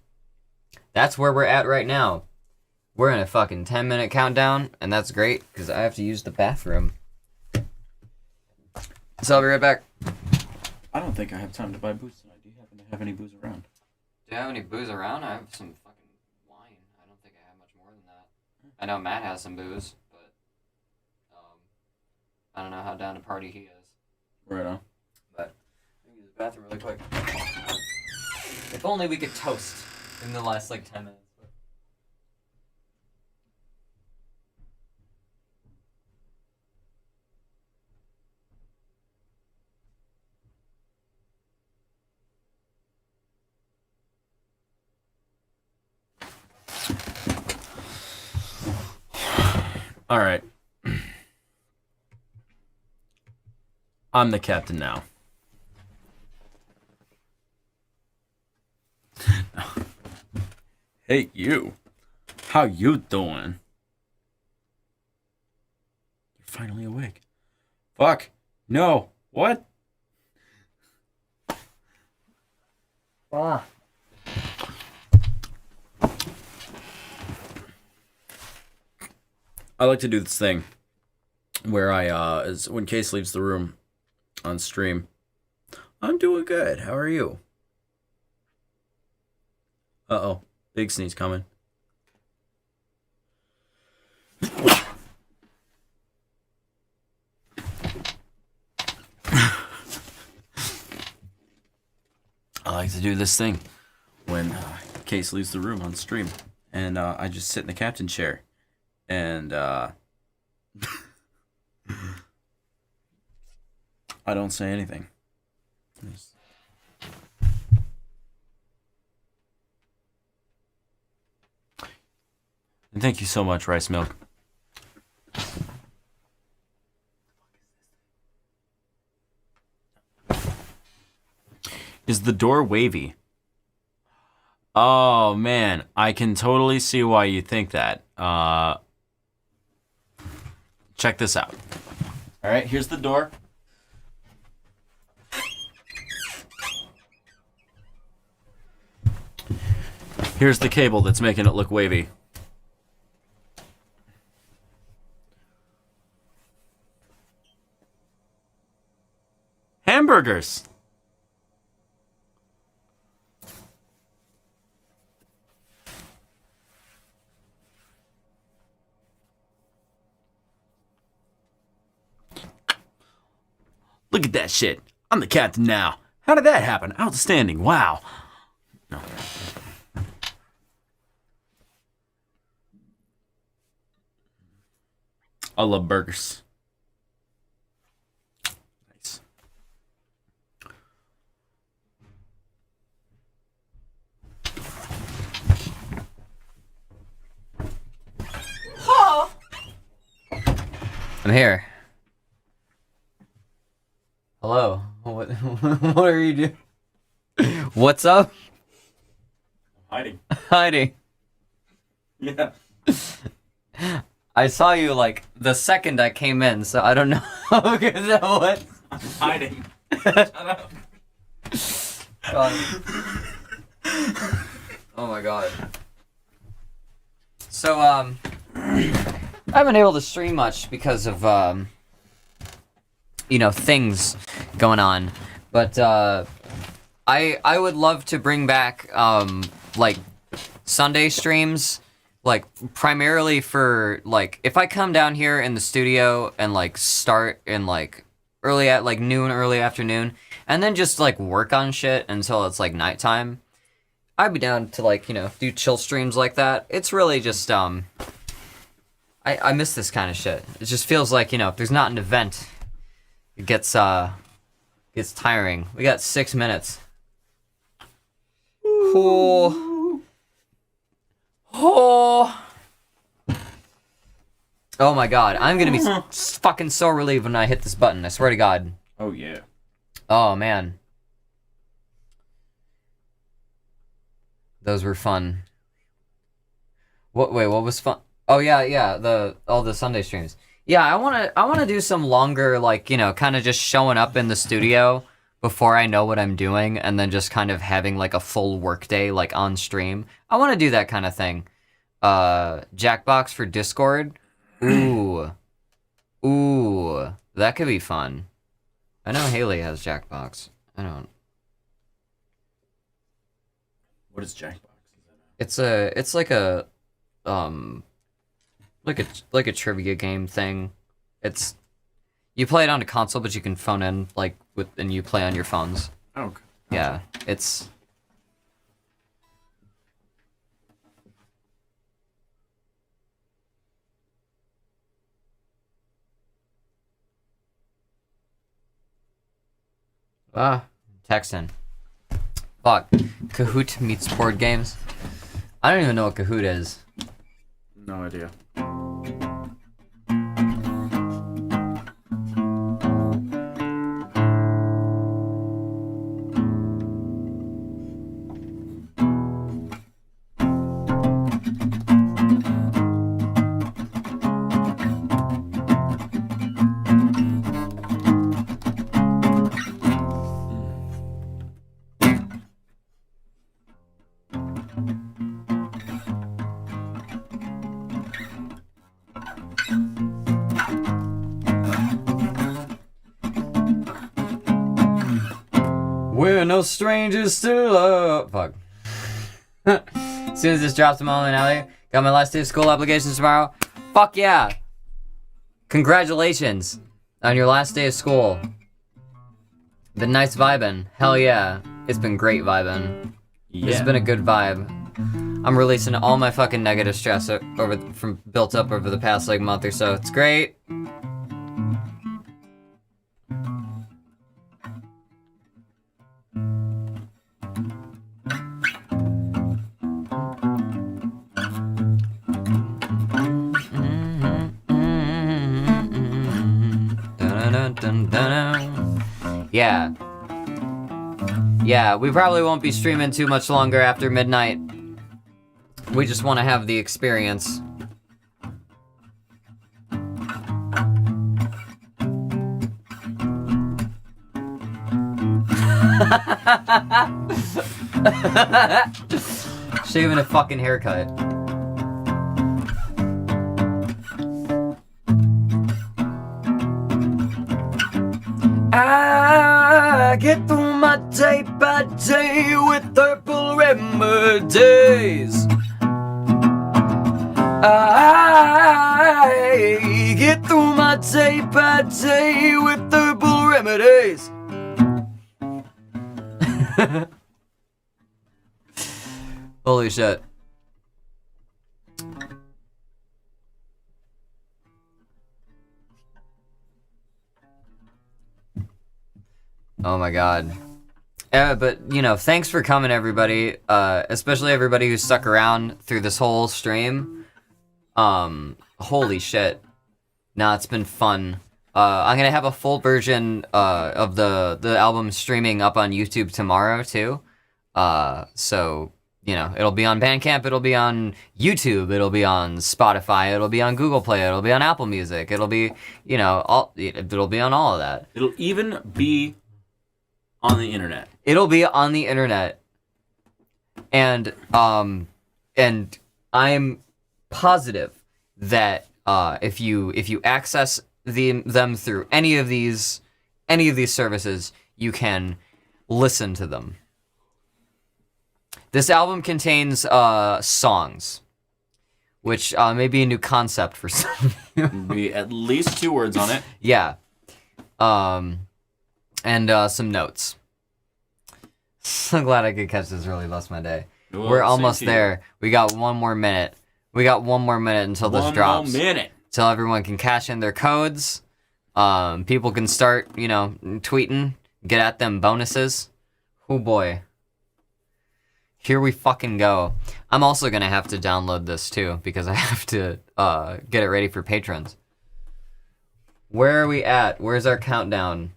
that's where we're at right now. We're in a fucking 10-minute countdown, and that's great because I have to use the bathroom. So I'll be right back. I don't think I have time to buy booze tonight. Do you happen to have any booze around? Do you have any booze around? I have some fucking wine. I don't think I have much more than that. I know Matt has some booze, but I don't know how down to party he is. Right on. But let me use the bathroom really quick. If only we could toast in the last like 10 minutes. All right. I'm the captain now. Hey, you. How you doing? You're finally awake. Fuck. No. What? Ah. I like to do this thing where when Case leaves the room on stream, I'm doing good. How are you? Uh-oh. Big sneeze coming. I like to do this thing when Case leaves the room on stream, and I just sit in the captain chair, and I don't say anything. And thank you so much, Rice Milk. Is the door wavy? Oh, man. I can totally see why you think that. Check this out. All right, here's the door. Here's the cable that's making it look wavy. Hamburgers. Look at that shit. I'm the captain now. How did that happen? Outstanding. Wow. No. I love burgers. Nice. I'm here. Hello. What? What are you doing? What's up? Hiding. Hiding. Yeah. I saw you like the second I came in, so I don't know how good that was. I'm hiding. Shut up. Oh my god. So I haven't been able to stream much because of things going on, but I would love to bring back like Sunday streams, like primarily for like if I come down here in the studio and like start in like early at like noon, early afternoon, and then just like work on shit until it's like nighttime, I'd be down to like, you know, do chill streams like that. It's really just I miss this kind of shit. It just feels like, you know, if there's not an event, it gets tiring. We got 6 minutes. Oh my god, I'm gonna be fucking so relieved when I hit this button, I swear to god. Oh, yeah. Oh man. Those were fun. Wait, what was fun? Oh yeah, all the Sunday streams. Yeah, I wanna do some longer, like, you know, kind of just showing up in the studio before I know what I'm doing, and then just kind of having like a full workday like on stream. I want to do that kind of thing. Jackbox for Discord. Ooh, that could be fun. I know Haley has Jackbox. I don't. What is Jackbox? It's like a like a trivia game thing. It's you play it on a console, but you can phone in like and you play on your phones. Oh, okay. Yeah, it's. Texting. Fuck. Kahoot meets board games. I don't even know what Kahoot is. No idea. We're no strangers to love. Fuck. As soon as this drops, I'm all in alley. Got my last day of school applications tomorrow. Fuck yeah. Congratulations on your last day of school. Been nice vibing. Hell yeah. It's been great vibing. Yeah. It's been a good vibe. I'm releasing all my fucking negative stress built up over the past like month or so. It's great. Yeah. Yeah, we probably won't be streaming too much longer after midnight. We just want to have the experience. Shaving a fucking haircut. I get through my day by day with herbal remedies. I get through my day by day with herbal remedies. Holy shit. Oh my god. But, you know, thanks for coming, everybody. Especially everybody who stuck around through this whole stream. Holy shit. Nah, it's been fun. I'm gonna have a full version of the album streaming up on YouTube tomorrow, too. So, you know, it'll be on Bandcamp, it'll be on YouTube, it'll be on Spotify, it'll be on Google Play, it'll be on Apple Music, it'll be, you know, it'll be on all of that. It'll even be on the internet. It'll be on the internet. And I'm positive that if you access them through any of these services, you can listen to them. This album contains songs, which may be a new concept for some of you. Be at least 2 words on it. Yeah. And some notes. So glad I could catch this early. Lost my day. Well, We're same almost to you. there. We got 1 more minute. We got 1 more minute until this drops. 1 more minute. Till everyone can cash in their codes. People can start, tweeting, get at them bonuses. Oh boy. Here we fucking go. I'm also gonna have to download this too, because I have to get it ready for patrons. Where are we at? Where's our countdown?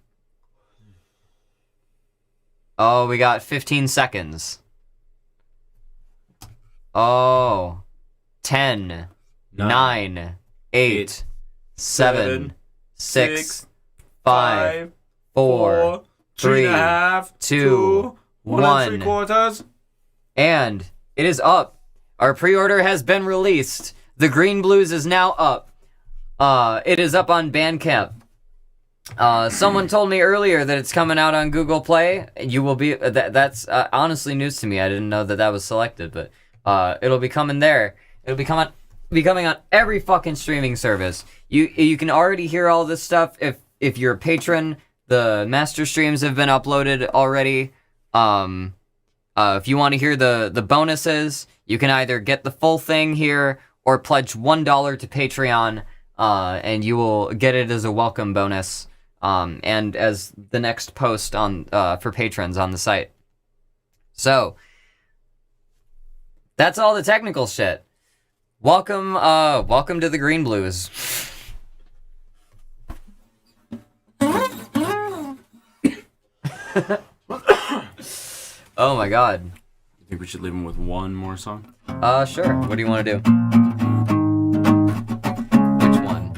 Oh, we got 15 seconds. Oh. 10, 9, 8, 7, 6, 5, 4, 3, 2, 1. 3/4. And it is up. Our pre-order has been released. The Green Blues is now up. It is up on Bandcamp. Someone told me earlier that it's coming out on Google Play. You will be. That's honestly news to me. I didn't know that was selected, but it'll be coming there. It'll be coming on every fucking streaming service. You can already hear all this stuff if you're a patron. The master streams have been uploaded already. If you want to hear the bonuses, you can either get the full thing here or pledge $1 to Patreon, and you will get it as a welcome bonus, and as the next post on for patrons on the site. So that's all the technical shit. Welcome to the Green Blues. Oh my god. You think we should leave him with 1 more song? Sure. What do you want to do? Which one?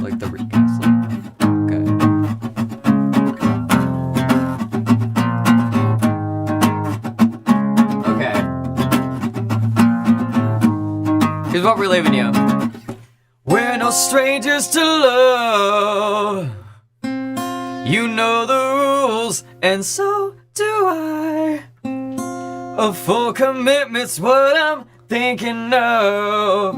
Like the recast? Okay. Here's what we're leaving you. We're no strangers to love. You know the rules, and so do I. A full commitment's what I'm thinking of.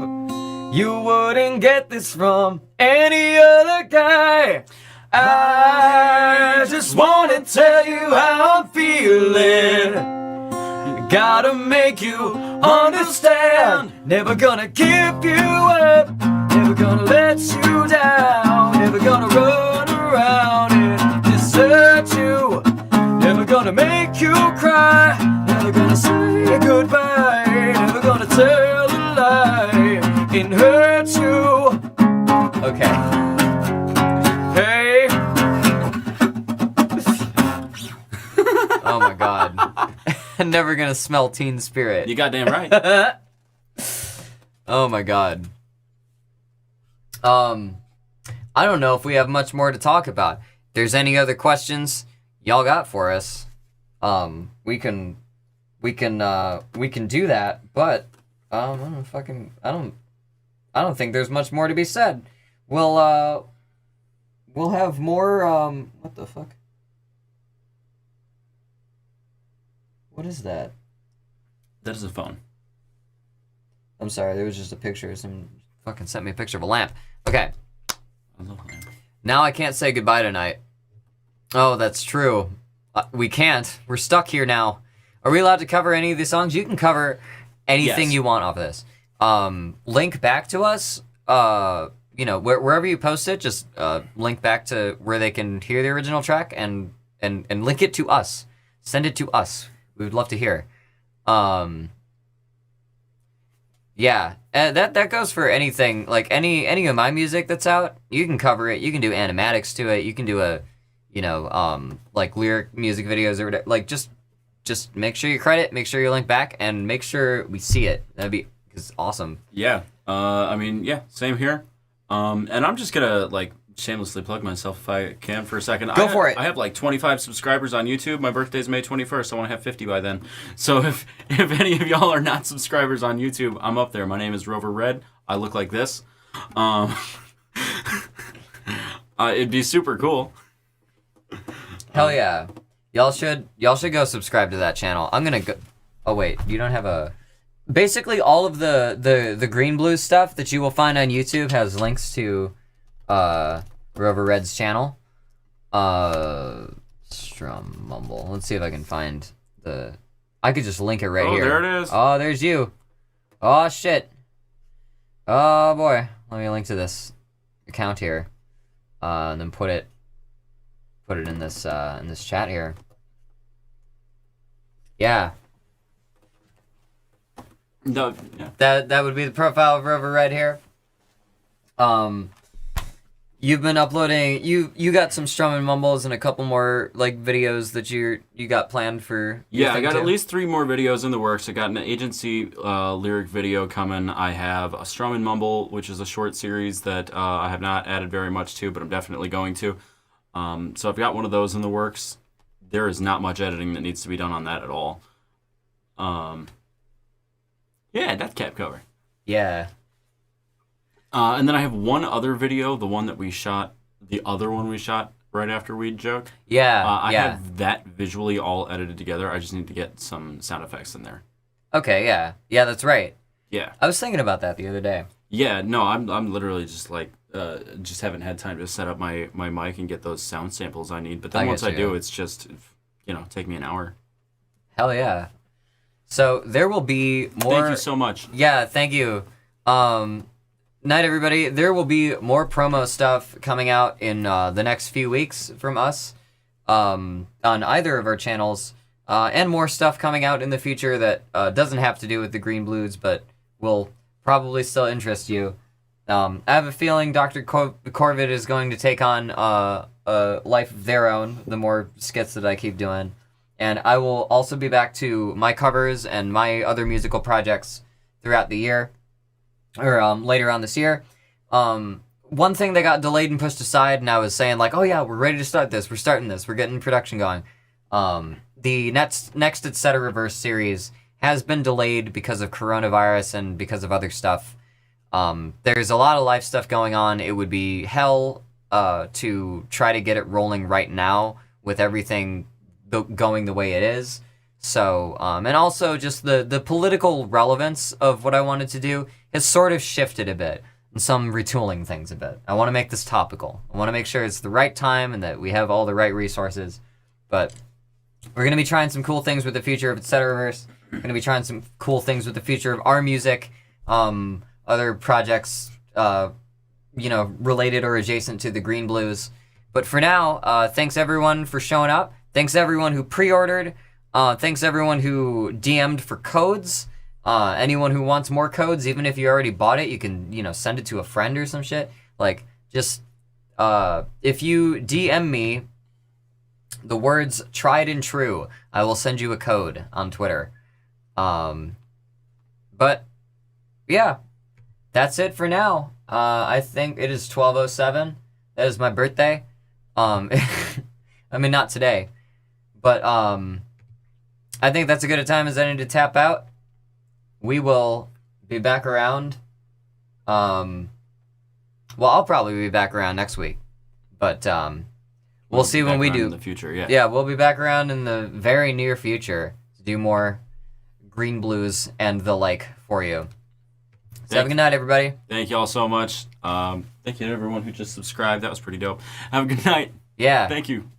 You wouldn't get this from any other guy. I just wanna tell you how I'm feeling. Gotta make you understand. Never gonna give you up. Never gonna let you down. Never gonna run around and desert you. Never gonna make you cry. Never gonna say goodbye. Never gonna tell a lie and hurt you. Okay. Hey. Oh my god. Never gonna smell Teen Spirit. You goddamn right. Oh my god. I don't know if we have much more to talk about. If there's any other questions y'all got for us, we can do that, but I don't think there's much more to be said. We'll have more what the fuck? What is that? That is a phone. I'm sorry, there was just a picture. Someone fucking sent me a picture of a lamp. Okay. I love that. Now I can't say goodbye tonight. Oh, that's true. We can't. We're stuck here now. Are we allowed to cover any of these songs? You can cover anything Yes. you want off of this. Link back to us. Wherever you post it, just link back to where they can hear the original track and link it to us. Send it to us. We would love to hear. Yeah, that goes for anything, like any of my music that's out. You can cover it. You can do animatics to it. You can do like lyric music videos or whatever. Like just make sure you credit, make sure you link back, and make sure we see it. That'd be cause awesome. Yeah. Same here. And I'm just gonna shamelessly plug myself if I can for a second. Go for it. I have 25 subscribers on YouTube. My birthday's May 21st. I want to have 50 by then. So if any of y'all are not subscribers on YouTube, I'm up there. My name is Rover Red. I look like this. It'd be super cool. Hell yeah. Y'all should go subscribe to that channel. I'm gonna go Oh wait, you don't have a. Basically, all of the green blue stuff that you will find on YouTube has links to Rover Red's channel. Strum Mumble. Let's see if I can find the. I could just link it right here. Oh, there it is. Oh, there's you. Oh shit. Oh boy. Let me link to this account here, and then put it in this chat here. Yeah. No, yeah. That would be the profile of Rover Red here. You've been uploading. You got some Strum and Mumbles and a couple more like videos that you got planned for. Yeah, I got at least 3 more videos in the works. I got an agency lyric video coming. I have a Strum and Mumble, which is a short series that I have not added very much to, but I'm definitely going to. So I've got one of those in the works. There is not much editing that needs to be done on that at all. Yeah, Death Cab cover. Yeah. And then I have one other video, the one we shot right after Weed Joke. Yeah. I yeah. have that visually all edited together. I just need to get some sound effects in there. Okay. Yeah. Yeah. That's right. Yeah. I was thinking about that the other day. Yeah. No, I'm literally just like just haven't had time to set up my mic and get those sound samples I need. But then once I do, it's just take me an hour. Hell yeah. So there will be more. Thank you so much. Yeah. Thank you. Night, everybody. There will be more promo stuff coming out in the next few weeks from us on either of our channels, and more stuff coming out in the future that doesn't have to do with the Green Blues, but will probably still interest you. I have a feeling Dr. Corvid is going to take on a life of their own, the more skits that I keep doing. And I will also be back to my covers and my other musical projects throughout the year. Or later on this year. One thing that got delayed and pushed aside, and I was saying like, oh yeah, we're ready to start this. We're starting this. We're getting production going. The next Etc. Reverse series has been delayed because of coronavirus and because of other stuff. There's a lot of life stuff going on. It would be hell to try to get it rolling right now with everything going the way it is. So, and also just the political relevance of what I wanted to do has sort of shifted a bit, and some retooling things a bit. I want to make this topical. I want to make sure it's the right time and that we have all the right resources. But we're going to be trying some cool things with the future of Etceteraverse. We're going to be trying some cool things with the future of our music, other projects, related or adjacent to the Green Blues. But for now, thanks everyone for showing up. Thanks everyone who pre-ordered. Thanks everyone who DM'd for codes. Anyone who wants more codes, even if you already bought it, you can, send it to a friend or some shit. Like, just, if you DM me the words tried and true, I will send you a code on Twitter. But, yeah, that's it for now. I think it is 12:07. That is my birthday. I mean, not today. But, I think that's as good a time as any to tap out. We will be back around. Well, I'll probably be back around next week. But we'll see when we do. In the future, yeah. Yeah, we'll be back around in the very near future to do more Green Blues and the like for you. So have a good night, everybody. Thank you all so much. Thank you to everyone who just subscribed. That was pretty dope. Have a good night. Yeah. Thank you.